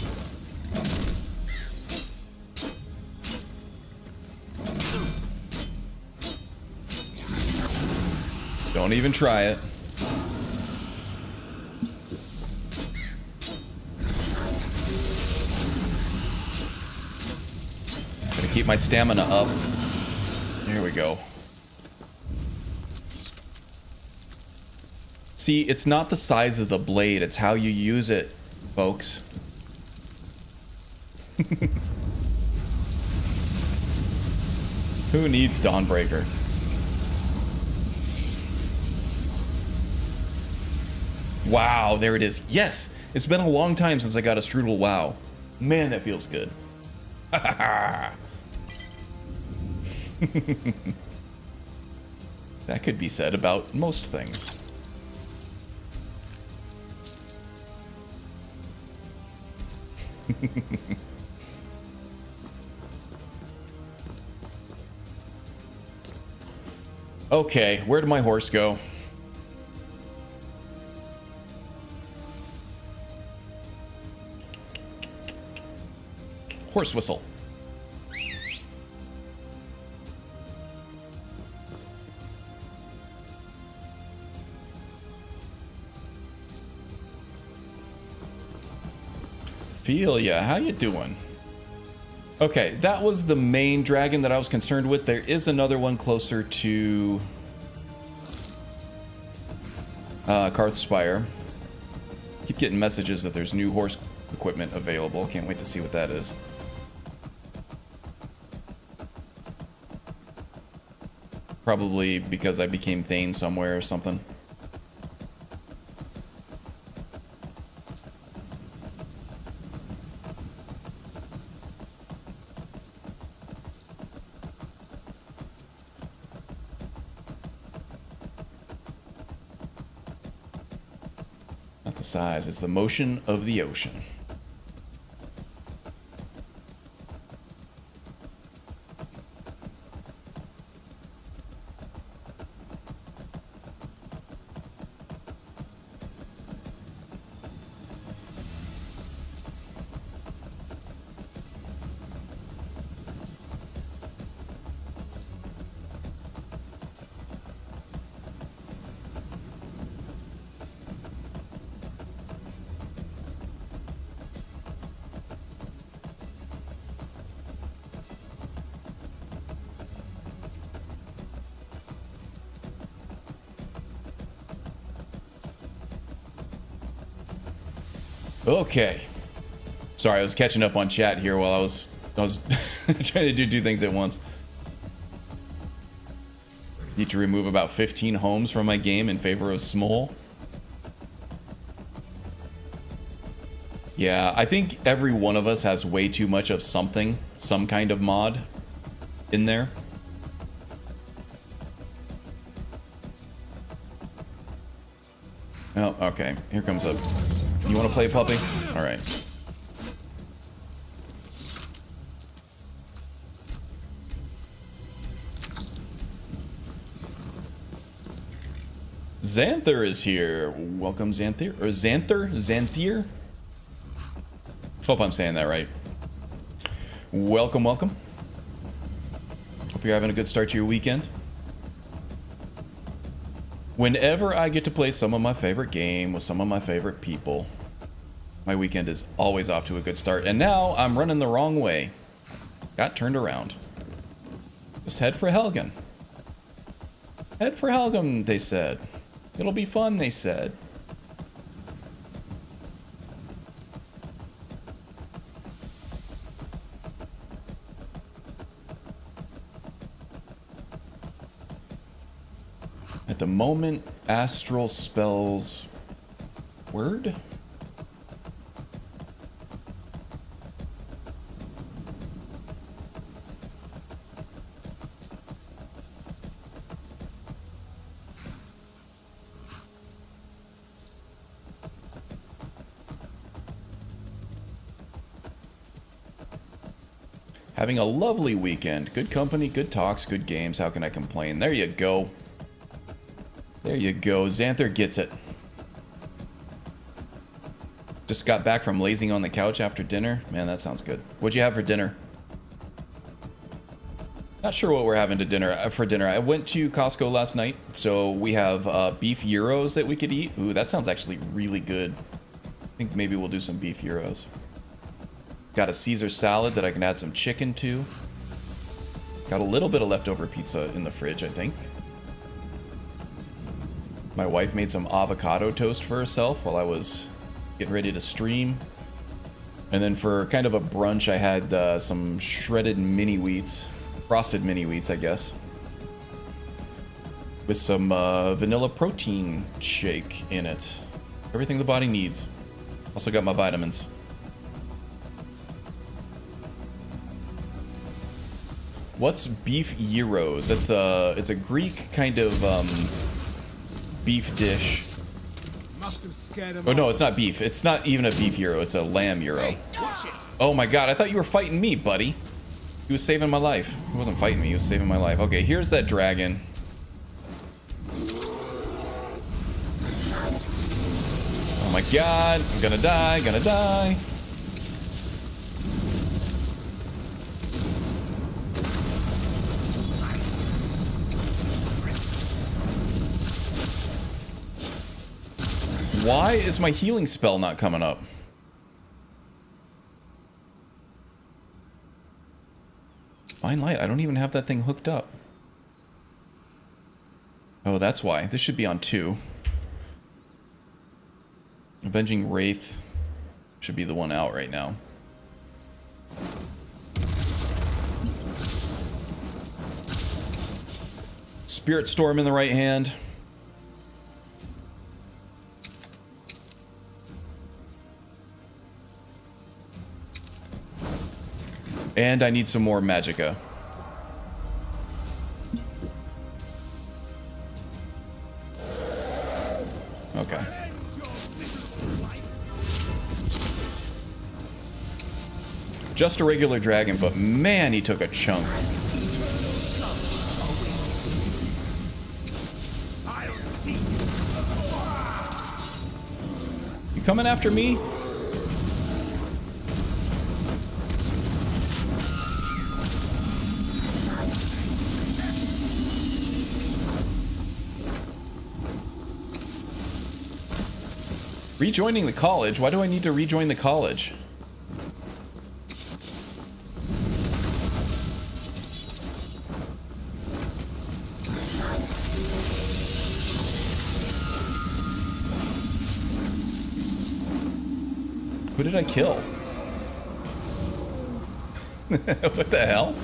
Don't even try it. Gotta keep my stamina up. There we go. See, it's not the size of the blade, it's how you use it, folks. Who needs Dawnbreaker? Wow, there it is. Yes! It's been a long time since I got a Strudel WoW. Man, that feels good. That could be said about most things. Okay, where did my horse go? Horse whistle. Feel ya, how you doing? Okay, that was the main dragon that I was concerned with. There is another one closer to Karthspire. Keep getting messages that there's new horse equipment available. Can't wait to see what that is. Probably because I became Thane somewhere or something. Not the size, it's the motion of the ocean. Okay. Sorry, I was catching up on chat here while I was trying to do two things at once. Need to remove about 15 homes from my game in favor of small. Yeah, I think every one of us has way too much of something, some kind of mod in there. Oh, okay. Here comes a... You want to play puppy? All right. Xanther is here. Welcome, Xanther. Or Xanther? Xanthier? Hope I'm saying that right. Welcome, welcome. Hope you're having a good start to your weekend. Whenever I get to play some of my favorite game with some of my favorite people, my weekend is always off to a good start. And now I'm running the wrong way. Got turned around. Just head for Helgen. Head for Helgen, they said. It'll be fun, they said. At the moment, astral spells... Word? Having a lovely weekend. Good company, good talks, good games. How can I complain? There you go. There you go. Xanther gets it. Just got back from lazing on the couch after dinner. Man, that sounds good. What'd you have for dinner? Not sure what we're having for dinner. I went to Costco last night, so we have beef gyros that we could eat. Ooh, that sounds actually really good. I think maybe we'll do some beef gyros. Got a Caesar salad that I can add some chicken to. Got a little bit of leftover pizza in the fridge, I think. My wife made some avocado toast for herself while I was getting ready to stream. And then for kind of a brunch, I had some shredded mini wheats. Frosted mini wheats, I guess. With some vanilla protein shake in it. Everything the body needs. Also got my vitamins. What's beef gyros? It's a Greek kind of beef dish. Must have scared him Oh no, off. it's not beef. It's not even a beef gyro. It's a lamb gyro. Oh my god, I thought you were fighting me, buddy. He was saving my life. He wasn't fighting me. He was saving my life. Okay, here's that dragon. Oh my god, I'm gonna die, gonna die. Why is my healing spell not coming up? Fine light, I don't even have that thing hooked up. Oh, that's why. This should be on 2. Avenging Wraith should be the one out right now. Spirit Storm in the right hand. And I need some more magicka. Okay. Just a regular dragon, but man, he took a chunk. You coming after me? Rejoining the college? Why do I need to rejoin the college? Who did I kill? What the hell?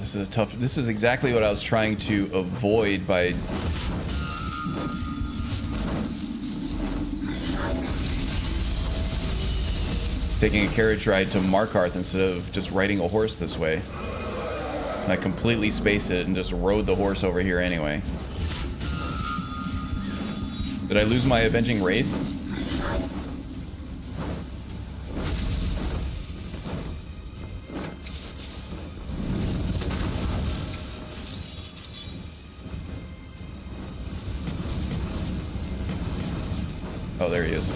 this is a tough... This is exactly what I was trying to avoid by... taking a carriage ride to Markarth instead of just riding a horse this way. And I completely spaced it and just rode the horse over here anyway. Did I lose my Avenging Wraith? Oh, there he is.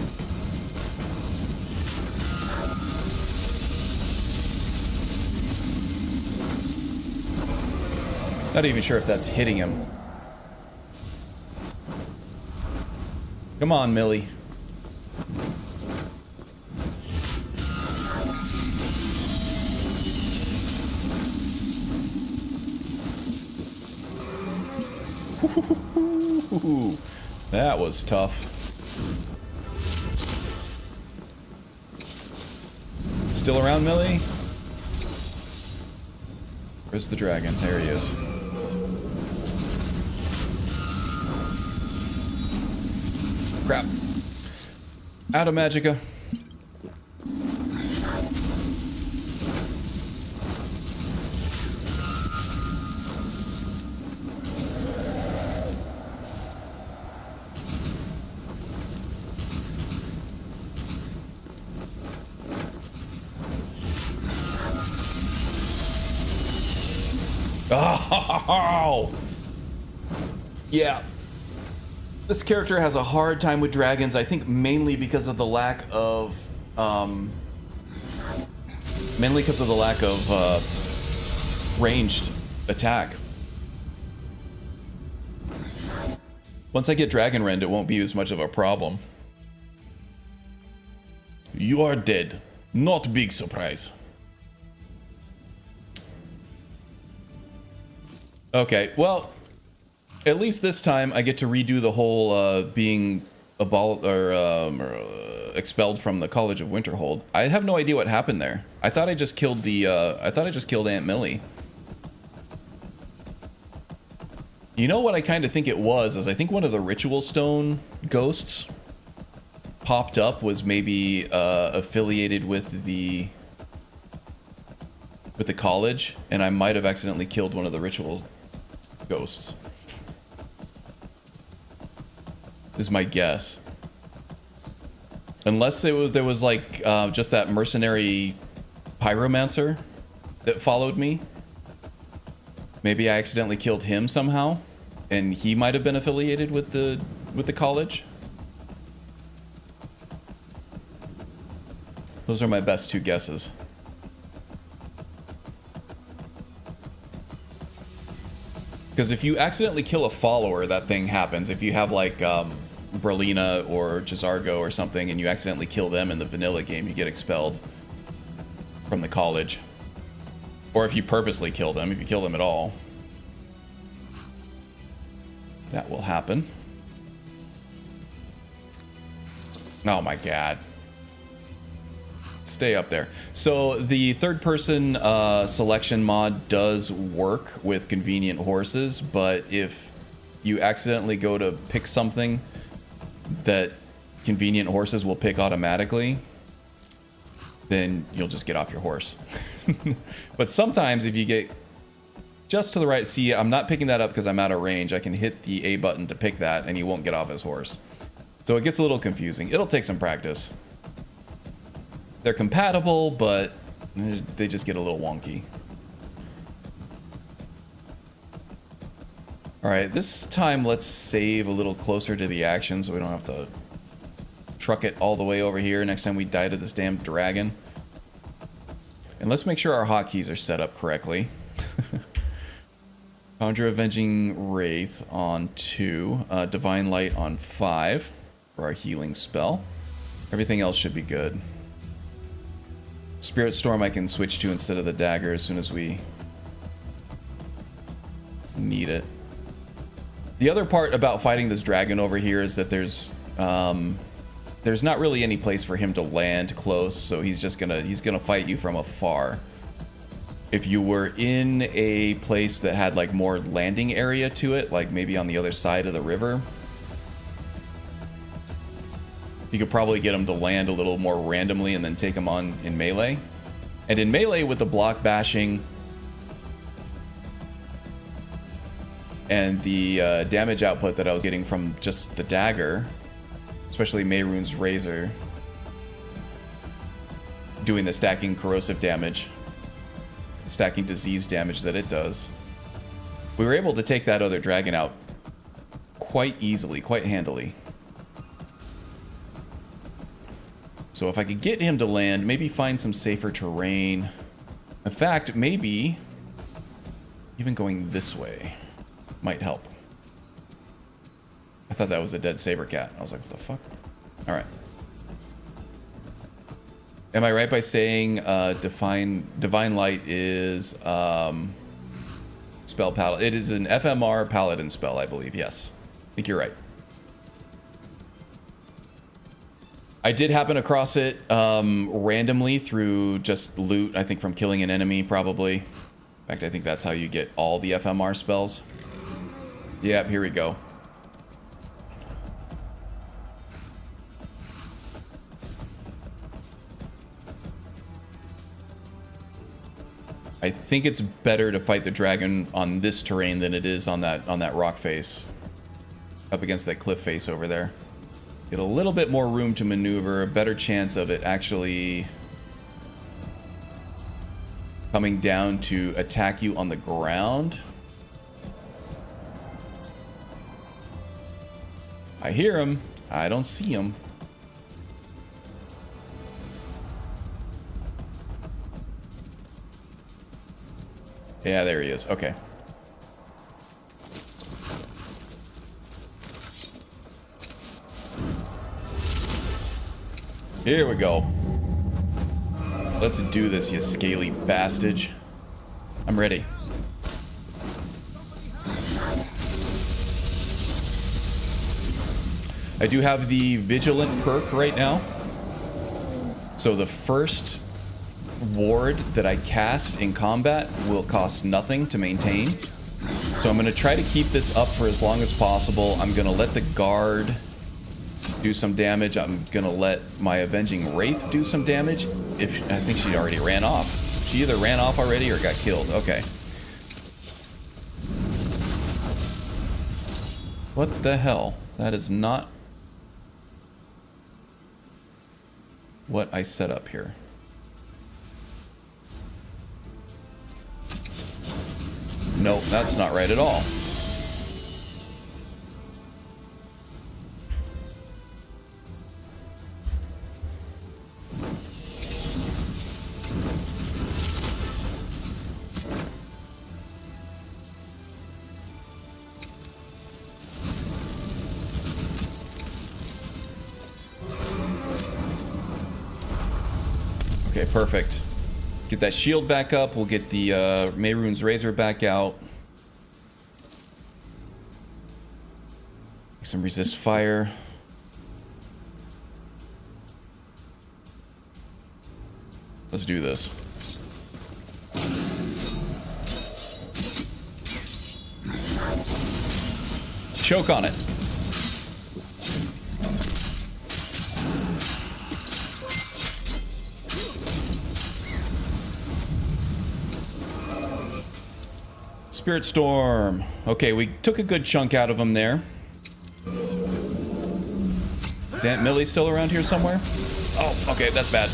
Not even sure if that's hitting him. Come on, Millie. That was tough. Still around, Millie? Where's the dragon? There he is. Crap. Out of magicka. Oh! Yeah. This character has a hard time with dragons, I think mainly because of the lack of, ranged attack. Once I get Dragon Rend, it won't be as much of a problem. You are dead. Not big surprise. Okay, well, at least this time I get to redo the whole being expelled from the College of Winterhold. I have no idea what happened there. I thought I just killed Aunt Millie. You know what I kind of think it was is I think one of the Ritual Stone ghosts popped up was maybe affiliated with the college, and I might have accidentally killed one of the Ritual ghosts. Is my guess. Unless there was like just that mercenary pyromancer that followed me. Maybe I accidentally killed him somehow, and he might have been affiliated with the college. Those are my best two guesses. Because if you accidentally kill a follower, that thing happens. If you have like Berlina or Jazargo or something and you accidentally kill them in the vanilla game, you get expelled from the college. Or if you purposely kill them, if you kill them at all, that will happen. Oh my god. Stay up there. So the third person selection mod does work with convenient horses, but if you accidentally go to pick something that convenient horses will pick automatically, then you'll just get off your horse. But sometimes if you get just to the right, see, I'm not picking that up because I'm out of range. I can hit the A button to pick that and he won't get off his horse. So it gets a little confusing. It'll take some practice. They're compatible, but they just get a little wonky. Alright, this time let's save a little closer to the action so we don't have to truck it all the way over here next time we die to this damn dragon. And let's make sure our hotkeys are set up correctly. Conjure Avenging Wraith on 2, Divine Light on 5 for our healing spell. Everything else should be good. Spirit Storm I can switch to instead of the dagger as soon as we need it. The other part about fighting this dragon over here is that there's not really any place for him to land close, so he's gonna fight you from afar. if you were in a place that had like more landing area to it, like maybe on the other side of the river, you could probably get them to land a little more randomly and then take them on in melee. And in melee with the block bashing and the damage output that I was getting from just the dagger, especially Mehrunes' razor, doing the stacking corrosive damage, stacking disease damage that it does, we were able to take that other dragon out quite easily, quite handily. So if I could get him to land, maybe find some safer terrain. In fact, maybe even going this way might help. I thought that was a dead saber cat. I was like, what the fuck? All right. Am I right by saying Divine Light is spell paladin? It is an FMR paladin spell, I believe. Yes, I think you're right. I did happen across it randomly through just loot, I think from killing an enemy, probably. In fact, I think that's how you get all the FMR spells. Yep, here we go. I think it's better to fight the dragon on this terrain than it is on that rock face. Up against that cliff face over there. Get a little bit more room to maneuver, a better chance of it actually coming down to attack you on the ground. I hear him. I don't see him. Yeah, there he is. Okay. Here we go. Let's do this, you scaly bastard. I'm ready. I do have the Vigilant perk right now. So the first ward that I cast in combat will cost nothing to maintain. So I'm going to try to keep this up for as long as possible. I'm going to let the guard do some damage. I'm going to let my Avenging Wraith do some damage. I think she already ran off. She either ran off already or got killed. Okay. What the hell? That is not what I set up here. Nope, that's not right at all. Okay, perfect. Get that shield back up. We'll get the Mehrunes' razor back out. Some resist fire. Let's do this. Choke on it. Spirit Storm. Okay, we took a good chunk out of him there. Is Aunt Millie still around here somewhere? Oh, okay, that's bad.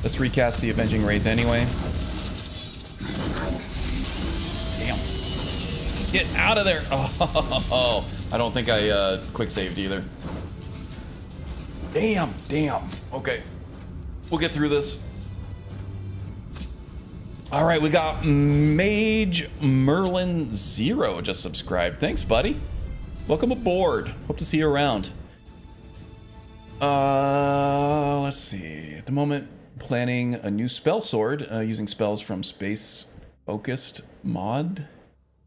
Let's recast the Avenging Wraith anyway. Damn. Get out of there. Oh, I don't think I quick saved either. Damn. Okay. We'll get through this. All right, we got Mage Merlin 0 just subscribed. Thanks, buddy. Welcome aboard. Hope to see you around. Let's see. At the moment, planning a new spell sword using spells from space-focused mod,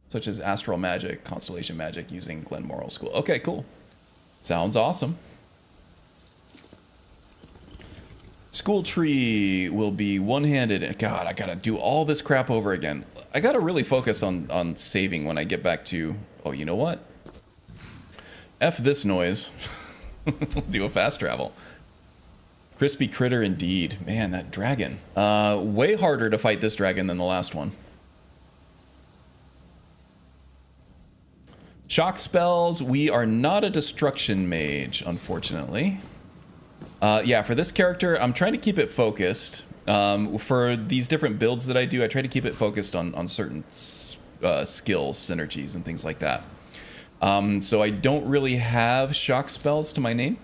such as Astral Magic, Constellation Magic, using Glenmoral School. Okay, cool. Sounds awesome. School tree will be one-handed. God, I gotta do all this crap over again. I gotta really focus on saving when I get back to... Oh, you know what? F this noise. We'll do a fast travel. Crispy critter indeed. Man, that dragon. Way harder to fight this dragon than the last one. Shock spells. We are not a destruction mage, unfortunately. Yeah, for this character, I'm trying to keep it focused. For these different builds that I do, I try to keep it focused on certain skills, synergies, and things like that. So I don't really have shock spells to my name.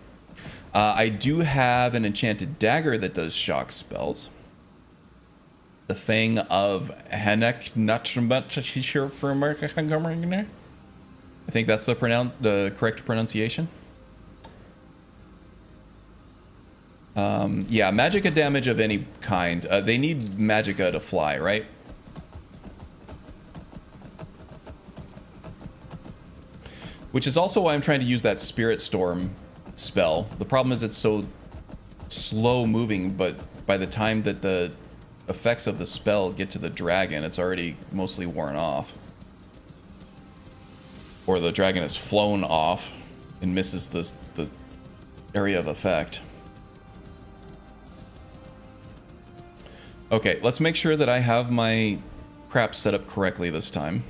I do have an enchanted dagger that does shock spells. The Fang of Hanek Natchumbat. I think that's the correct pronunciation. Yeah, magicka damage of any kind. They need magicka to fly, right? Which is also why I'm trying to use that Spirit Storm spell. The problem is it's so slow moving, but by the time that the effects of the spell get to the dragon, it's already mostly worn off. Or the dragon has flown off and misses the area of effect. Okay, let's make sure that I have my crap set up correctly this time.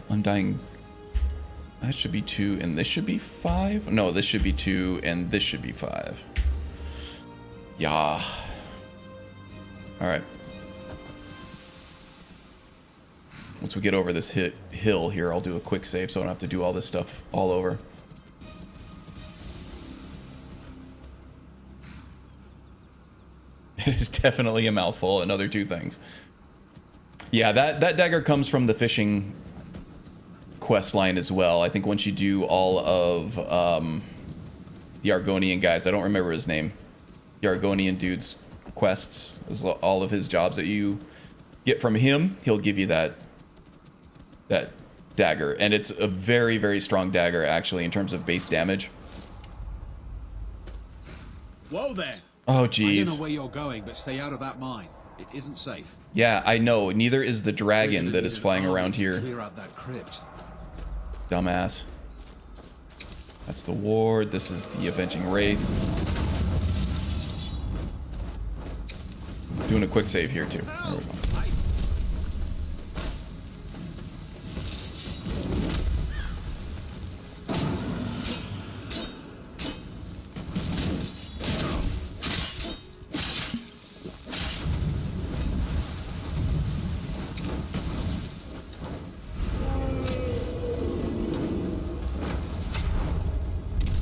Undying. That should be 2 and this should be 5? No, this should be 2 and this should be 5. Yeah. Alright. Once we get over this hill here, I'll do a quick save so I don't have to do all this stuff all over. It is definitely a mouthful, another 2 things. Yeah, that dagger comes from the fishing quest line as well. I think once you do all of the Argonian guys, I don't remember his name, the Argonian dude's quests, all of his jobs that you get from him, he'll give you that dagger. And it's a very, very strong dagger, actually, in terms of base damage. Whoa there! Oh, I jeez. don't know where you're going, but stay out of that mine. It isn't safe. Yeah, I know. Neither is the dragon that is flying around here. Clear out that crypt. Dumbass. That's the ward. This is the Avenging Wraith. Doing a quick save here, too. There we go.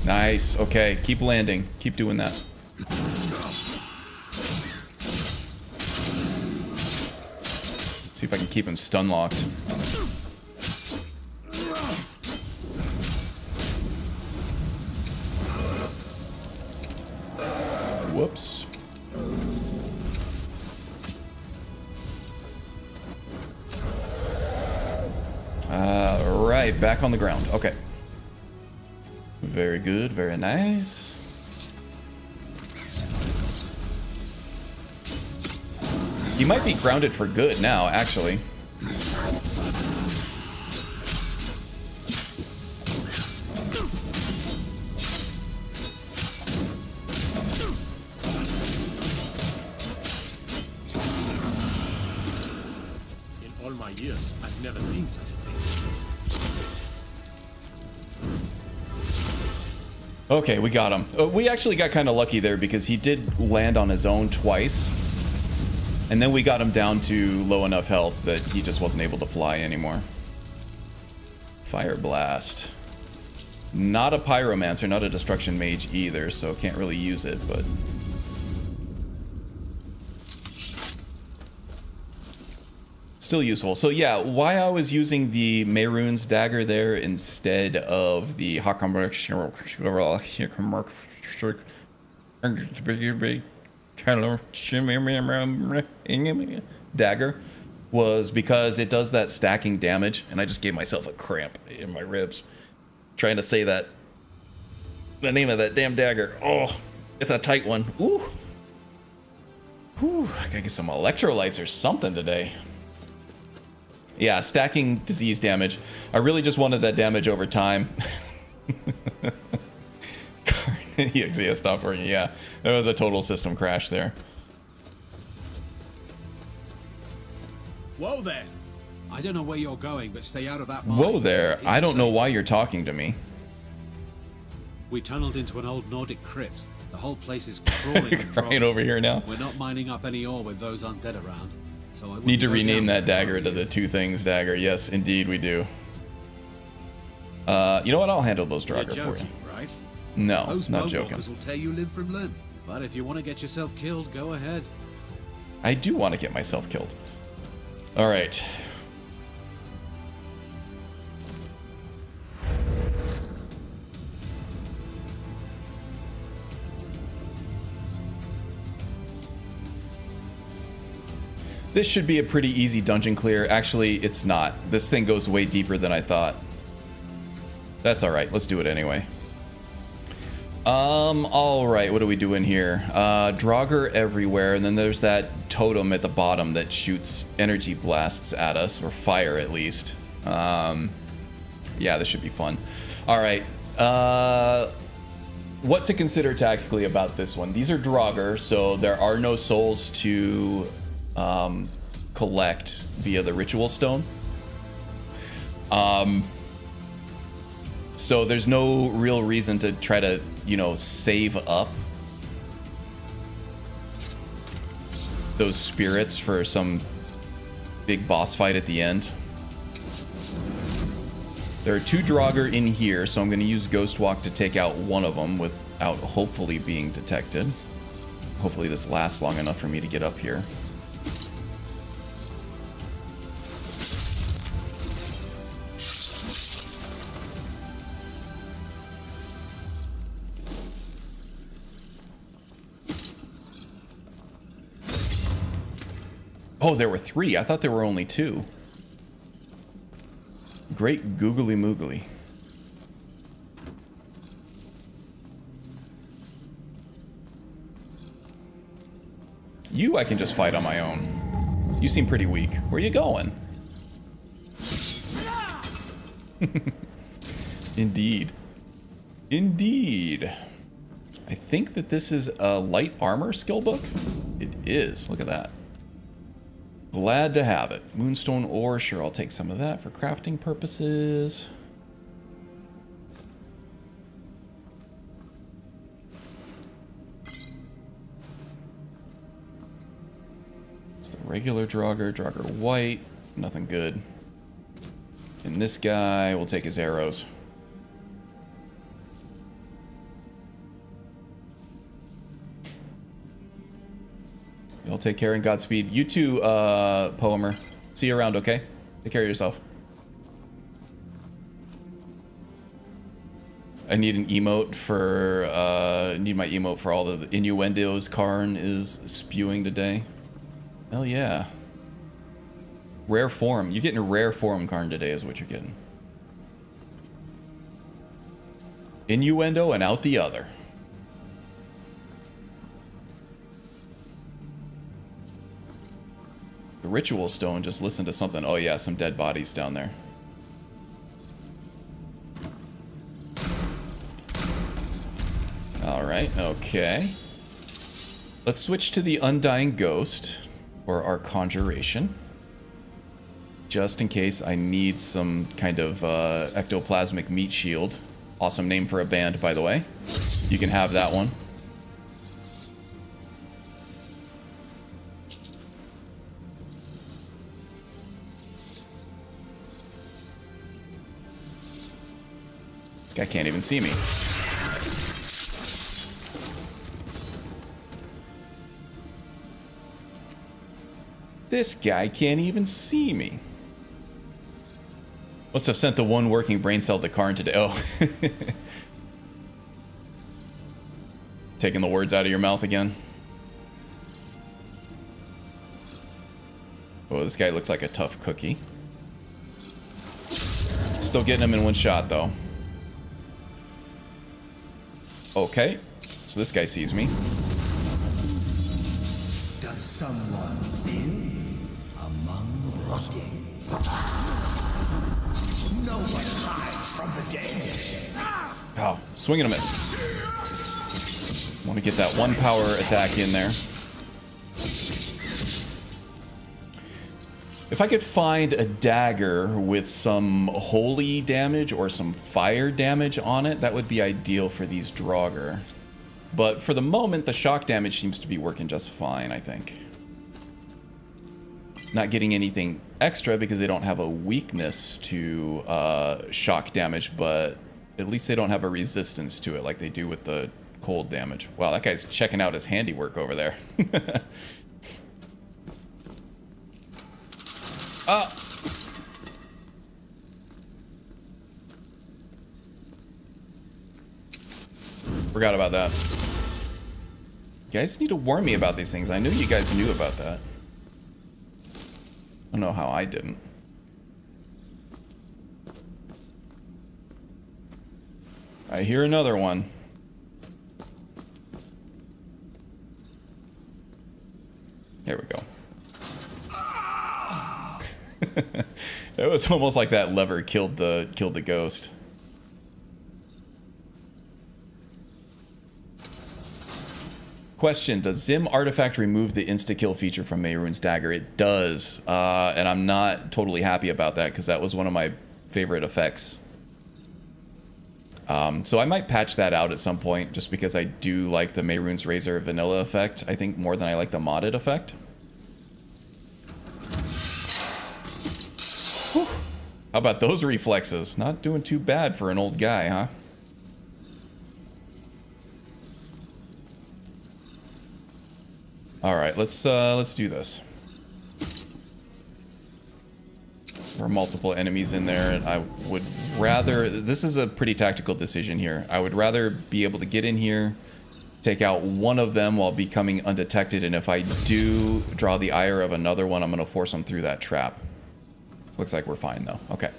Nice. Okay, keep landing. Keep doing that. See if I can keep him stun locked. Whoops. Right, back on the ground. Okay. Very good, very nice. He might be grounded for good now, actually. In all my years, I've never seen such a thing. Okay, we got him. We actually got kind of lucky there because he did land on his own twice. And then we got him down to low enough health that he just wasn't able to fly anymore. Fire Blast. Not a pyromancer, not a destruction mage either, so can't really use it, but... still useful. So yeah, why I was using the Mehrunes dagger there instead of the dagger was because it does that stacking damage, and I just gave myself a cramp in my ribs. Trying to say that. The name of that damn dagger. Oh, it's a tight one. Ooh. Whew, I gotta get some electrolytes or something today. Yeah, stacking disease damage. I really just wanted that damage over time. EXE stopped working. Yeah, that was a total system crash there. Whoa there! I don't know where you're going, but stay out of that mine. Whoa there! I don't know why you're talking to me. We tunneled into an old Nordic crypt. The whole place is crawling and Crying over here now. We're not mining up any ore with those undead around, so I need to rename that there dagger to the Two Things dagger. Yes, indeed we do. You know what? I'll handle those Draugr for you. Right? No, Those not bone joking. walkers will tear you limb from limb. But if you want to get yourself killed, go ahead. I do want to get myself killed. All right. This should be a pretty easy dungeon clear. Actually, it's not. This thing goes way deeper than I thought. That's all right. Let's do it anyway. All right. What are we doing here? Draugr everywhere, and then there's that totem at the bottom that shoots energy blasts at us, or fire at least. Yeah, this should be fun. All right. What to consider tactically about this one? These are Draugr, so there are no souls to collect via the ritual stone. So there's no real reason to try to, you know, save up those spirits for some big boss fight at the end. There are 2 Draugr in here, so I'm going to use Ghost Walk to take out one of them without hopefully being detected. Hopefully this lasts long enough for me to get up here. Oh, there were 3. I thought there were only 2. Great googly moogly. You I can just fight on my own. You seem pretty weak. Where you going? Indeed. Indeed. I think that this is a light armor skill book. It is. Look at that. Glad to have it. Moonstone ore, sure, I'll take some of that for crafting purposes. It's the regular Draugr, Draugr white, nothing good. And this guy, we'll take his arrows. Y'all take care and Godspeed. You too, Poemer. See you around, okay? Take care of yourself. I need an emote for, need my emote for all the innuendos Karn is spewing today. Hell yeah. Rare form. You're getting a rare form, Karn, today is what you're getting. Innuendo and out the other. The ritual stone, just listen to something. Oh yeah, some dead bodies down there. Alright, okay. Let's switch to the Undying Ghost, or our Conjuration. Just in case I need some kind of ectoplasmic meat shield. Awesome name for a band, by the way. You can have that one. This guy can't even see me. This guy can't even see me. Must have sent the one working brain cell to Karn today. Oh. Taking the words out of your mouth again. Oh, this guy looks like a tough cookie. Still getting him in one shot, though. Okay, so this guy sees me. Does someone live among the dead? No one hides from the dead. Oh, swing and a miss. Want to get that one power attack in there. If I could find a dagger with some holy damage or some fire damage on it, that would be ideal for these Draugr. But for the moment, the shock damage seems to be working just fine, I think. Not getting anything extra because they don't have a weakness to shock damage, but at least they don't have a resistance to it like they do with the cold damage. Wow, that guy's checking out his handiwork over there. Forgot about that. You guys need to warn me about these things. I knew you guys knew about that. I don't know how I didn't. I hear another one. There we go. It was almost like that lever killed the ghost. Question, does Zim Artifact remove the insta-kill feature from Mehrunes Dagger? It does, and I'm not totally happy about that because that was one of my favorite effects. So I might patch that out at some point just because I do like the Mehrunes Razor vanilla effect, I think, more than I like the modded effect. Whew. How about those reflexes? Not doing too bad for an old guy, huh? All right, let's do this. There are multiple enemies in there, and I would rather... This is a pretty tactical decision here. I would rather be able to get in here, take out one of them while becoming undetected, and if I do draw the ire of another one, I'm going to force them through that trap. Looks like we're fine, though. Okay.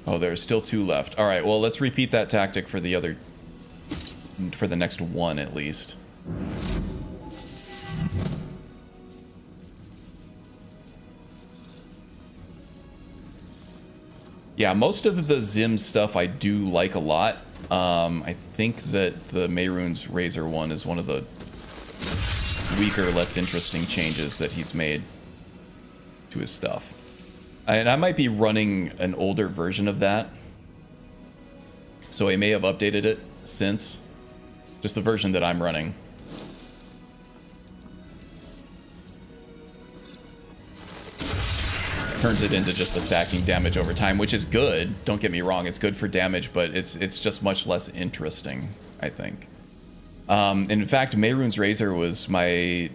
Oh, there's still 2 left. All right, well, let's repeat that tactic for the other... for the next one, at least. Yeah, most of the Zim stuff I do like a lot. I think that the Mehrunes Razor one is one of the weaker, less interesting changes that he's made to his stuff. And I might be running an older version of that, so I may have updated it since. Just the version that I'm running. Turns it into just a stacking damage over time, which is good. Don't get me wrong, it's good for damage, but it's just much less interesting, I think. In fact, Mehrunes Razor was my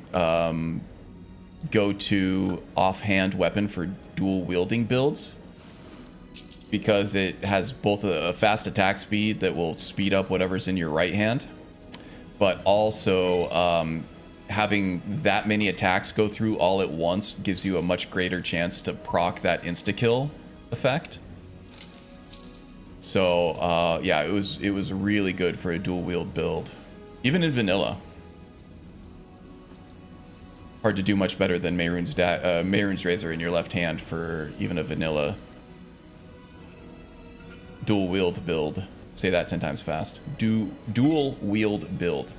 go-to offhand weapon for dual wielding builds, because it has both a fast attack speed that will speed up whatever's in your right hand, but also having that many attacks go through all at once gives you a much greater chance to proc that insta-kill effect. So yeah, it was really good for a dual wield build, even in vanilla. Hard to do much better than Mehrunes Razor in your left hand for even a vanilla dual wield build. Say that 10 times fast. Dual wield build.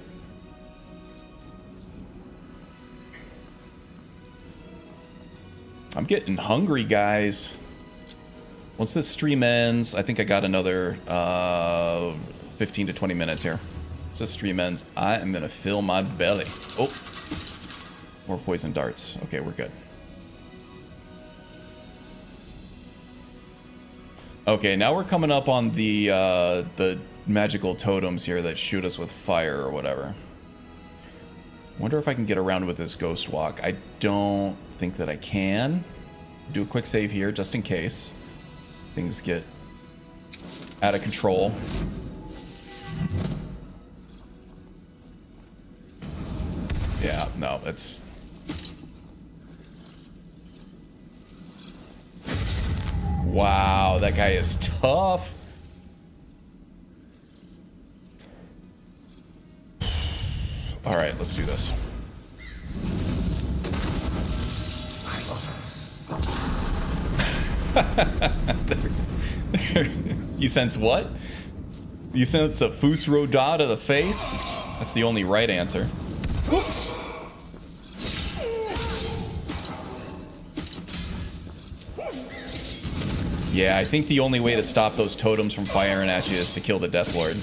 I'm getting hungry, guys. Once this stream ends, I think I got another 15 to 20 minutes here. Once this stream ends, I am gonna fill my belly. Oh, more poison darts. Okay, we're good. Okay, now we're coming up on the magical totems here that shoot us with fire or whatever. Wonder if I can get around with this ghost walk. I don't think that I can. Do a quick save here just in case things get out of control. Yeah, no, it's... Wow. Wow, that guy is tough. All right, let's do this. You sense what? You sense a Fusro dot to the face? That's the only right answer. Whoop. Yeah, I think the only way to stop those totems from firing at you is to kill the Death Lord.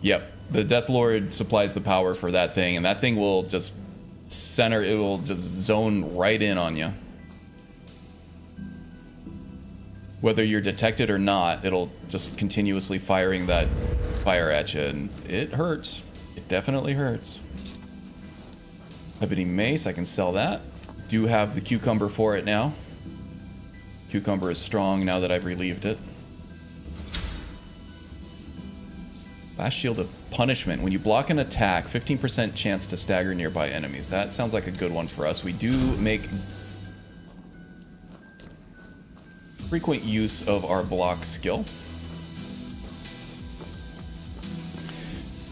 Yep, the Death Lord supplies the power for that thing, and that thing will just it will just zone right in on you. Whether you're detected or not, it'll just continuously firing that fire at you, and it hurts. It definitely hurts. Ebony Mace, I can sell that. Do have the cucumber for it now. Cucumber is strong now that I've relieved it. Last Shield of Punishment. When you block an attack, 15% chance to stagger nearby enemies. That sounds like a good one for us. We do make frequent use of our block skill.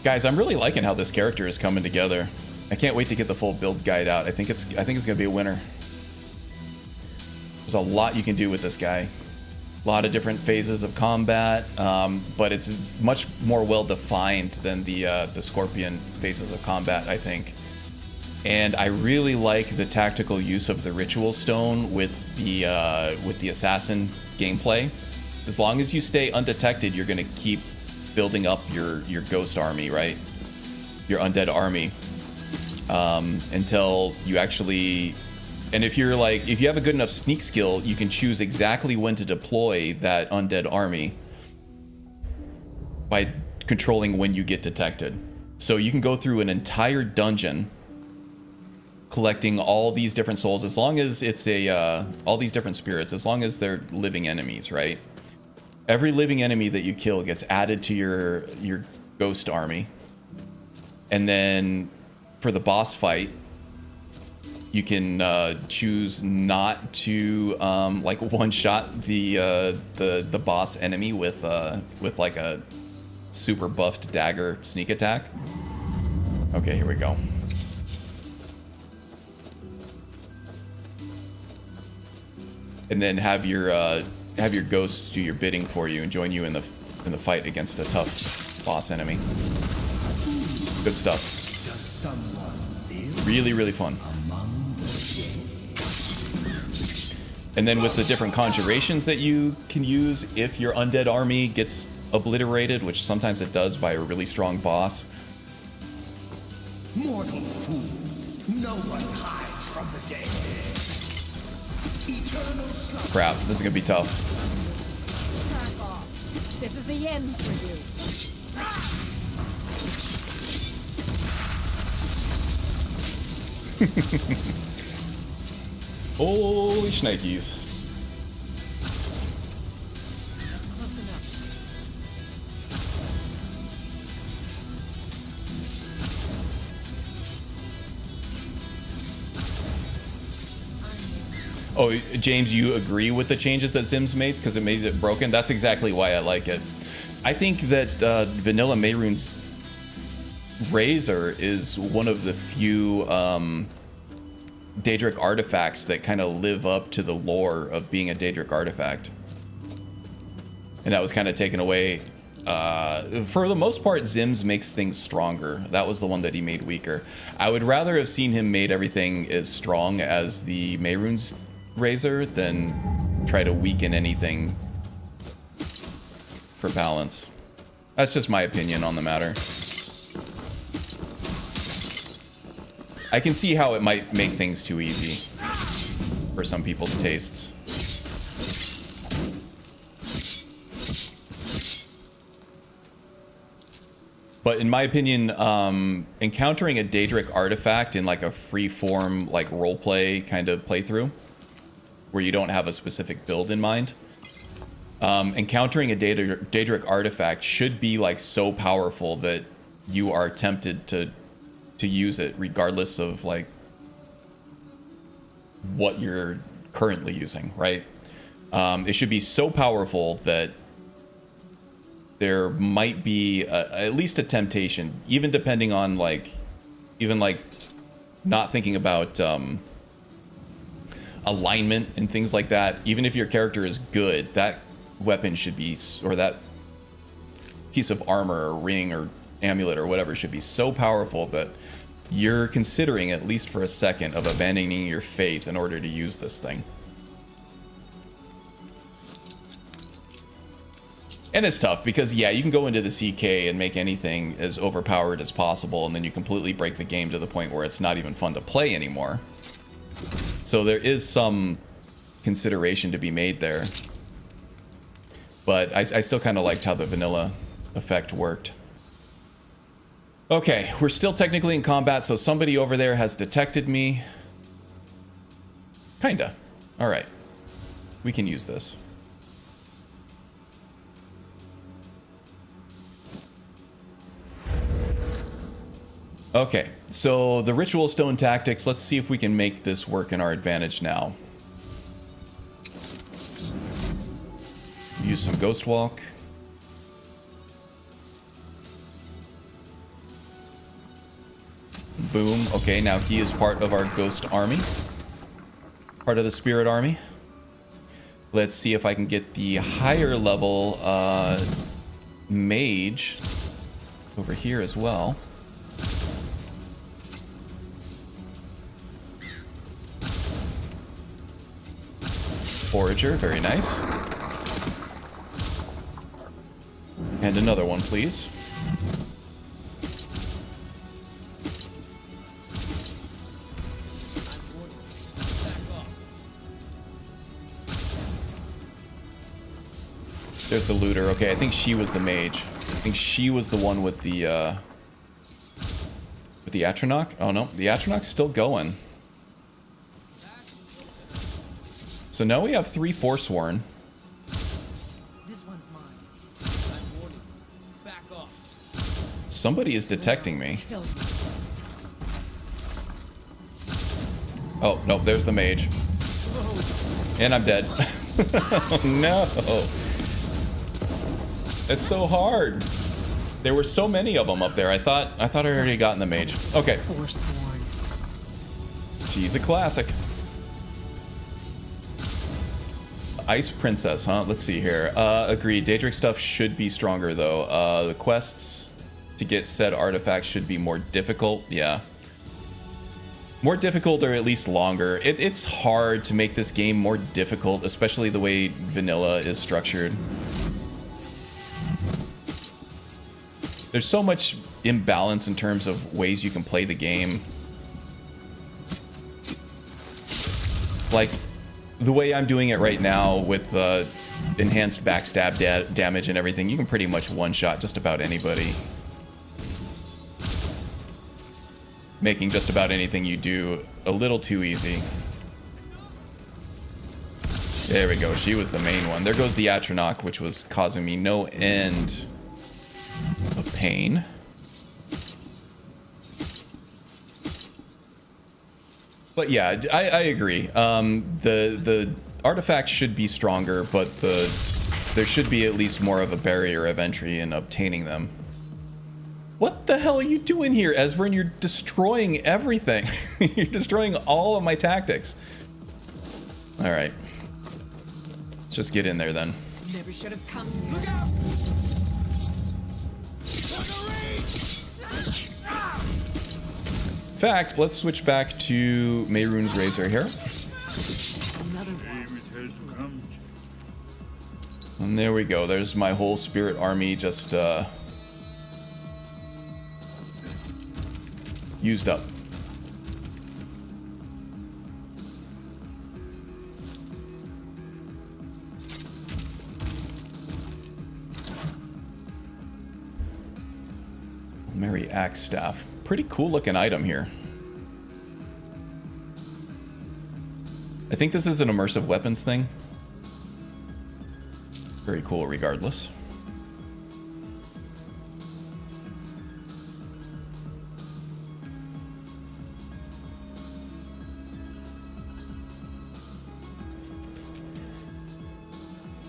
Guys, I'm really liking how this character is coming together. I can't wait to get the full build guide out. I think it's gonna be a winner. There's a lot you can do with this guy. A lot of different phases of combat, but it's much more well defined than the Scorpion phases of combat, I think. And I really like the tactical use of the Ritual Stone with the Assassin gameplay. As long as you stay undetected, you're gonna keep building up your ghost army, right? Your undead army, until you actually. And if you have a good enough sneak skill, you can choose exactly when to deploy that undead army by controlling when you get detected. So you can go through an entire dungeon collecting all these different souls, as long as it's all these different spirits, as long as they're living enemies, right? Every living enemy that you kill gets added to your ghost army. And then for the boss fight, you can choose not to like one-shot the boss enemy with like a super buffed dagger sneak attack. Okay, here we go. And then have your ghosts do your bidding for you and join you in the fight against a tough boss enemy. Good stuff. Does someone live really, really fun. among the dead? And then with the different conjurations that you can use if your undead army gets obliterated, which sometimes it does by a really strong boss. Mortal fool, no one hides from the dead. Eternal slumber. Crap, this is gonna be tough. Back off. This is the end for you. Holy shnikes. Oh, James, you agree with the changes that Sims makes because it made it broken? That's exactly why I like it. I think that Vanilla Mehrunes Razor is one of the few Daedric artifacts that kind of live up to the lore of being a Daedric artifact. And that was kind of taken away. For the most part, Zims makes things stronger. That was the one that he made weaker. I would rather have seen him made everything as strong as the Mehrunes Razor than try to weaken anything for balance. That's just my opinion on the matter. I can see how it might make things too easy for some people's tastes. But in my opinion, encountering a Daedric artifact in like a free-form, like roleplay kind of playthrough, where you don't have a specific build in mind, encountering a Daedric artifact should be like so powerful that you are tempted to to use it, regardless of like what you're currently using, right? It should be so powerful that there might be at least a temptation, even depending on like, even like not thinking about alignment and things like that. Even if your character is good, that weapon should be, or that piece of armor or ring or amulet or whatever should be so powerful that you're considering, at least for a second, of abandoning your faith in order to use this thing. And it's tough because, yeah, you can go into the CK and make anything as overpowered as possible, and then you completely break the game to the point where it's not even fun to play anymore. So there is some consideration to be made there. But I still kind of liked how the vanilla effect worked. Okay, we're still technically in combat, so somebody over there has detected me. Kinda. Alright. We can use this. Okay, so the ritual stone tactics, let's see if we can make this work in our advantage now. Use some ghost walk. Boom. Okay, now he is part of our ghost army. Part of the spirit army. Let's see if I can get the higher level mage over here as well. Forager, very nice. And another one, please. There's the looter. Okay, I think she was the mage. I think she was the one with the Atronach. Oh no, the Atronach's still going. So now we have 3 Forsworn. This one's mine. Back off. Somebody is detecting me. Oh, no, there's the mage. And I'm dead. Oh, no. It's so hard. There were so many of them up there. I thought I already gotten the mage. Okay. Forsworn. She's a classic. Ice Princess, huh? Let's see here. Agreed. Daedric stuff should be stronger, though. The quests to get said artifacts should be more difficult. Yeah. More difficult, or at least longer. It's hard to make this game more difficult, especially the way vanilla is structured. There's so much imbalance in terms of ways you can play the game. Like, the way I'm doing it right now with enhanced backstab damage and everything, you can pretty much one-shot just about anybody. Making just about anything you do a little too easy. There we go, she was the main one. There goes the Atronach, which was causing me no end of pain. But yeah, I agree. The artifacts should be stronger, but there should be at least more of a barrier of entry in obtaining them. What the hell are you doing here, Esbern? You're destroying everything. You're destroying all of my tactics. All right. Let's just get in there then. Never should have come here. Look out! In fact, let's switch back to Mehrunes Razor here. Another one. And there we go. There's my whole spirit army just used up. Merry Axe Staff. Pretty cool looking item here. I think this is an immersive weapons thing. Very cool regardless.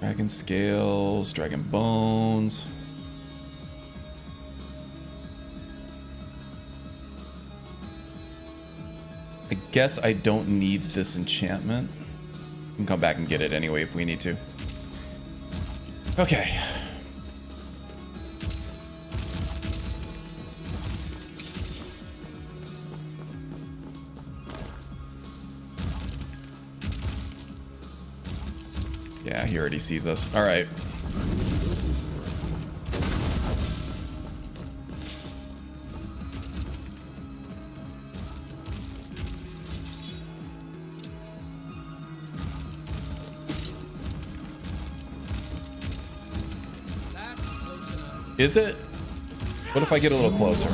Dragon scales, dragon bones. I guess I don't need this enchantment. We can come back and get it anyway if we need to. Okay. Yeah, he already sees us. All right. Is it? What if I get a little closer?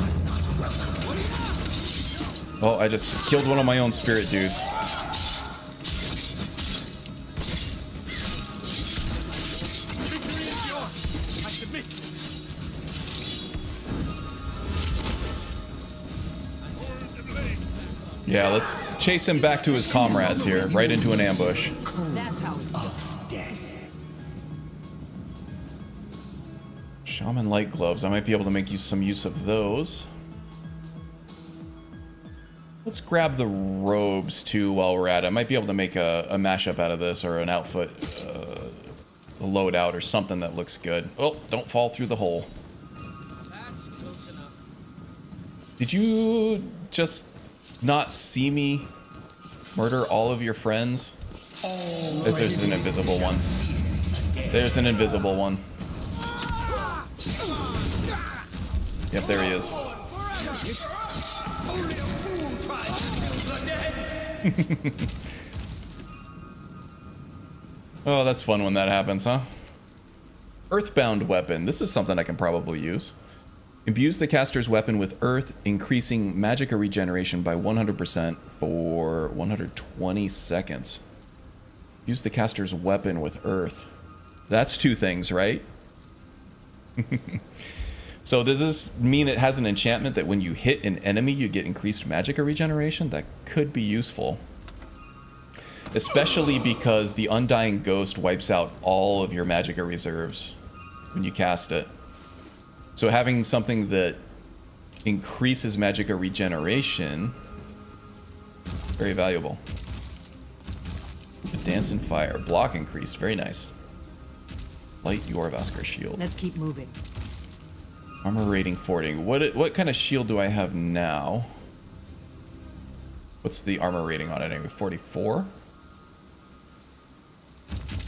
Oh, I just killed one of my own spirit dudes. Yeah, let's chase him back to his comrades here, right into an ambush. That's how it's done. Shaman light gloves. I might be able to make some use of those. Let's grab the robes too while we're at it. I might be able to make a mashup out of this, or an outfit, a loadout or something that looks good. Oh, don't fall through the hole. That's close enough. Did you just not see me murder all of your friends? There's an invisible one. There's an invisible one. Yep, there he is. Oh, that's fun when that happens, huh? Earthbound weapon. This is something I can probably use. Imbues the caster's weapon with earth, increasing magic regeneration by 100% for 120 seconds. Use the caster's weapon with earth. That's two things, right? So does this mean it has an enchantment that when you hit an enemy, you get increased magic regeneration? That could be useful. Especially because the Undying Ghost wipes out all of your magicka reserves when you cast it. So having something that increases magicka regeneration, very valuable. The Dance and Fire, block increased, very nice. Light Yorvaskar shield. Let's keep moving. Armor rating 40. What kind of shield do I have now? What's the armor rating on it anyway? 44?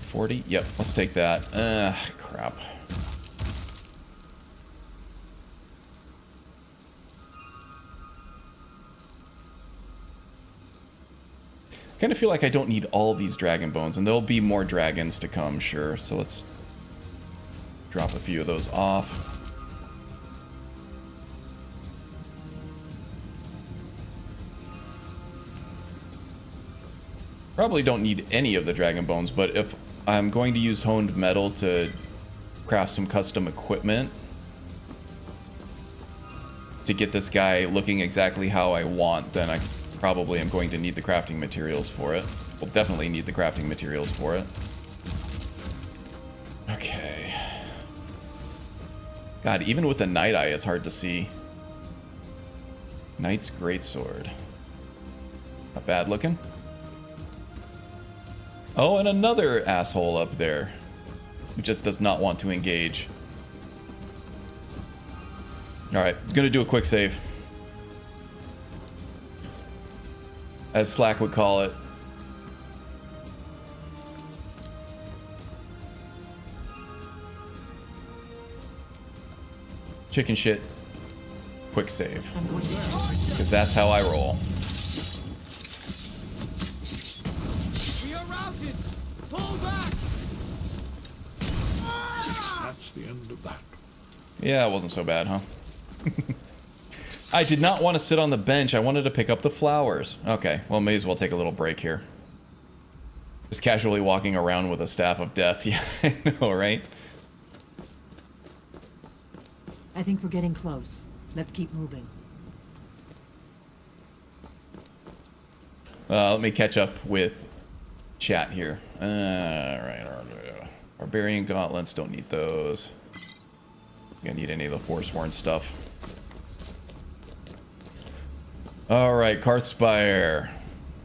40? Yep, let's take that. Crap. I kind of feel like I don't need all these dragon bones, and there'll be more dragons to come, sure. So let's drop a few of those off. Probably don't need any of the dragon bones, but if I'm going to use honed metal to craft some custom equipment to get this guy looking exactly how I want, then I probably am going to need the crafting materials for it. We'll definitely need the crafting materials for it. Okay. God, even with the Night Eye, it's hard to see. Knight's Greatsword. Not bad looking. Oh, and another asshole up there who just does not want to engage. Alright, gonna do a quick save. As Slack would call it. Chicken shit. Quick save. Because that's how I roll. We are routed. Fall back. That's the end of that. Yeah, it wasn't so bad, huh? I did not want to sit on the bench. I wanted to pick up the flowers. Okay, well, may as well take a little break here. Just casually walking around with a staff of death. Yeah, I know, right? I think we're getting close. Let's keep moving. Let me catch up with chat here. Alright, our Barbarian gauntlets, don't need those. Gonna need any of the Forsworn stuff. Alright, Karthspire.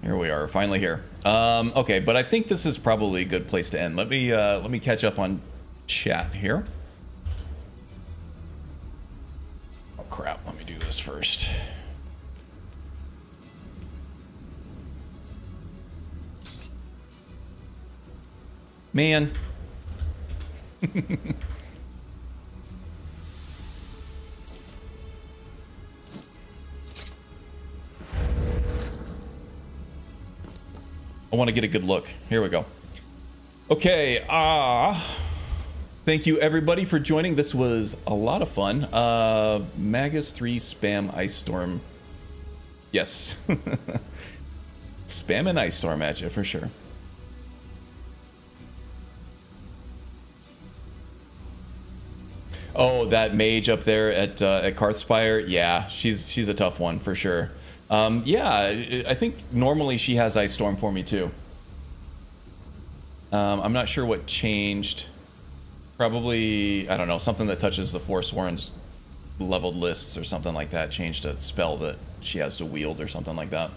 Here we are, finally here. Okay, but I think this is probably a good place to end. Let me catch up on chat here. Oh crap, let me do this first. Man. I want to get a good look. Here we go. Okay, thank you everybody for joining. This was a lot of fun. Magus 3 spam Ice Storm. Yes. Spam an Ice Storm at you for sure. Oh, that mage up there at Karthspire. Yeah, she's a tough one for sure. Yeah, I think normally she has Ice Storm for me too. I'm not sure what changed. Probably, I don't know, something that touches the Forsworn's leveled lists or something like that changed a spell that she has to wield or something like that.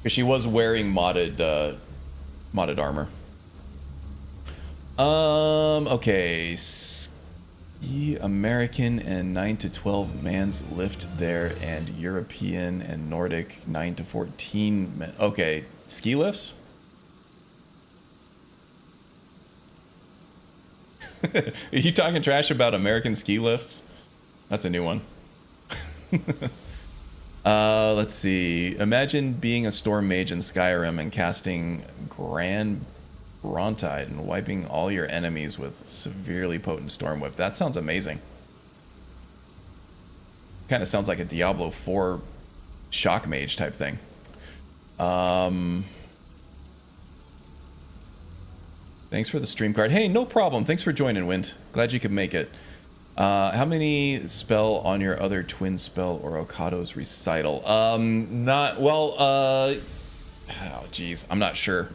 Because she was wearing modded armor. Okay. American and 9 to 12 man's lift there, and European and Nordic 9 to 14 men. Okay, ski lifts? Are you talking trash about American ski lifts? That's a new one. Let's see. Imagine being a storm mage in Skyrim and casting Grand Brontide and wiping all your enemies with severely potent Storm Whip. That sounds amazing. Kind of sounds like a Diablo 4 shock mage type thing. Thanks for the stream card. Hey, no problem. Thanks for joining, Wind. Glad you could make it. How many spell on your other twin spell or Okado's recital? Oh, geez, I'm not sure.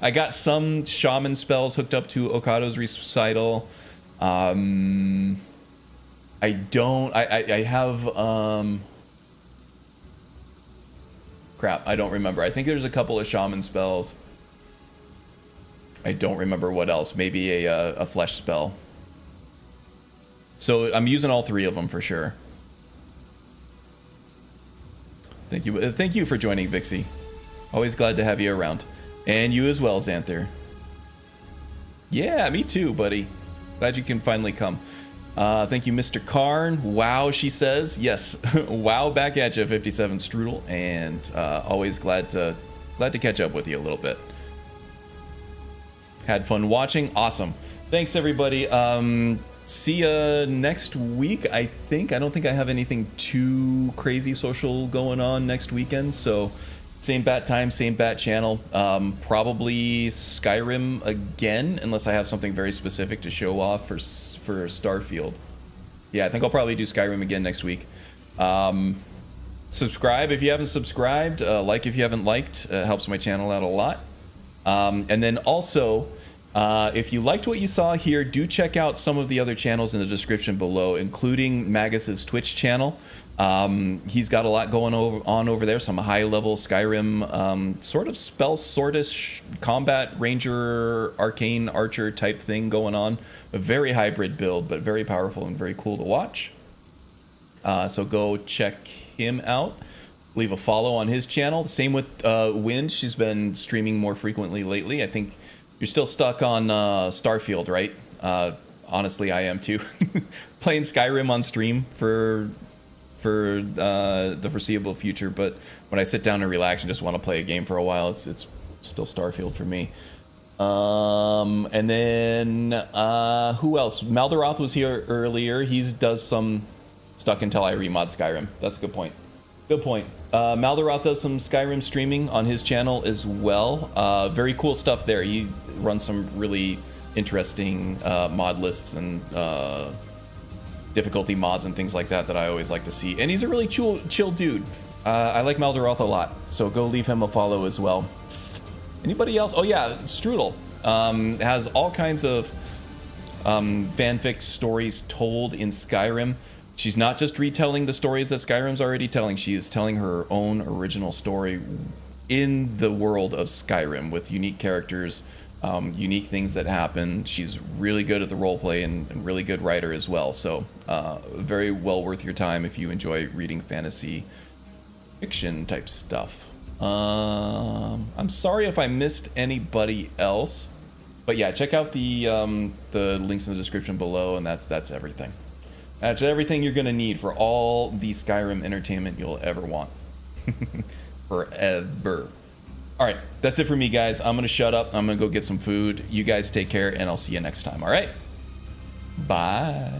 I got some shaman spells hooked up to Okado's recital. I have, crap, I don't remember. I think there's a couple of shaman spells. I don't remember what else. Maybe a flesh spell. So I'm using all three of them for sure. Thank you for joining, Vixie. Always glad to have you around. And you as well, Xanther. Yeah, me too, buddy. Glad you can finally come. Thank you, Mr. Karn. Wow, she says. Yes, wow, back at you, 57 Strudel. And always glad to catch up with you a little bit. Had fun watching. Awesome. Thanks, everybody. See ya next week, I think. I don't think I have anything too crazy social going on next weekend, so... Same bat time, same bat channel. Probably Skyrim again, unless I have something very specific to show off for Starfield. Yeah, I think I'll probably do Skyrim again next week. Subscribe if you haven't subscribed. Like if you haven't liked. Helps my channel out a lot. And then also, if you liked what you saw here, do check out some of the other channels in the description below, including Magus's Twitch channel. He's got a lot going on over there, some high-level Skyrim sort of spell sortish combat ranger arcane archer type thing going on. A very hybrid build, but very powerful and very cool to watch. So go check him out. Leave a follow on his channel. Same with Wind. She's been streaming more frequently lately. I think you're still stuck on Starfield, right? Honestly, I am too. Playing Skyrim on stream for the foreseeable future, but when I sit down and relax and just want to play a game for a while, it's still Starfield for me. And then who else? Maldaroth was here earlier. He does some stuck until I remod Skyrim. That's a good point. Good point. Maldaroth does some Skyrim streaming on his channel as well. Very cool stuff there. He runs some really interesting mod lists and difficulty mods and things like that I always like to see. And he's a really chill dude. I like Maldaroth a lot, so go leave him a follow as well. Anybody else? Oh yeah, Strudel. Has all kinds of fanfic stories told in Skyrim. She's not just retelling the stories that Skyrim's already telling. She is telling her own original story in the world of Skyrim with unique characters, unique things that happen. She's really good at the roleplay and really good writer as well. So very well worth your time if you enjoy reading fantasy fiction type stuff. I'm sorry if I missed anybody else, but yeah, check out the links in the description below, and that's everything. That's everything you're gonna need for all the Skyrim entertainment you'll ever want. Forever. All right, that's it for me, guys. I'm gonna shut up. I'm gonna go get some food. You guys take care, and I'll see you next time. All right, bye.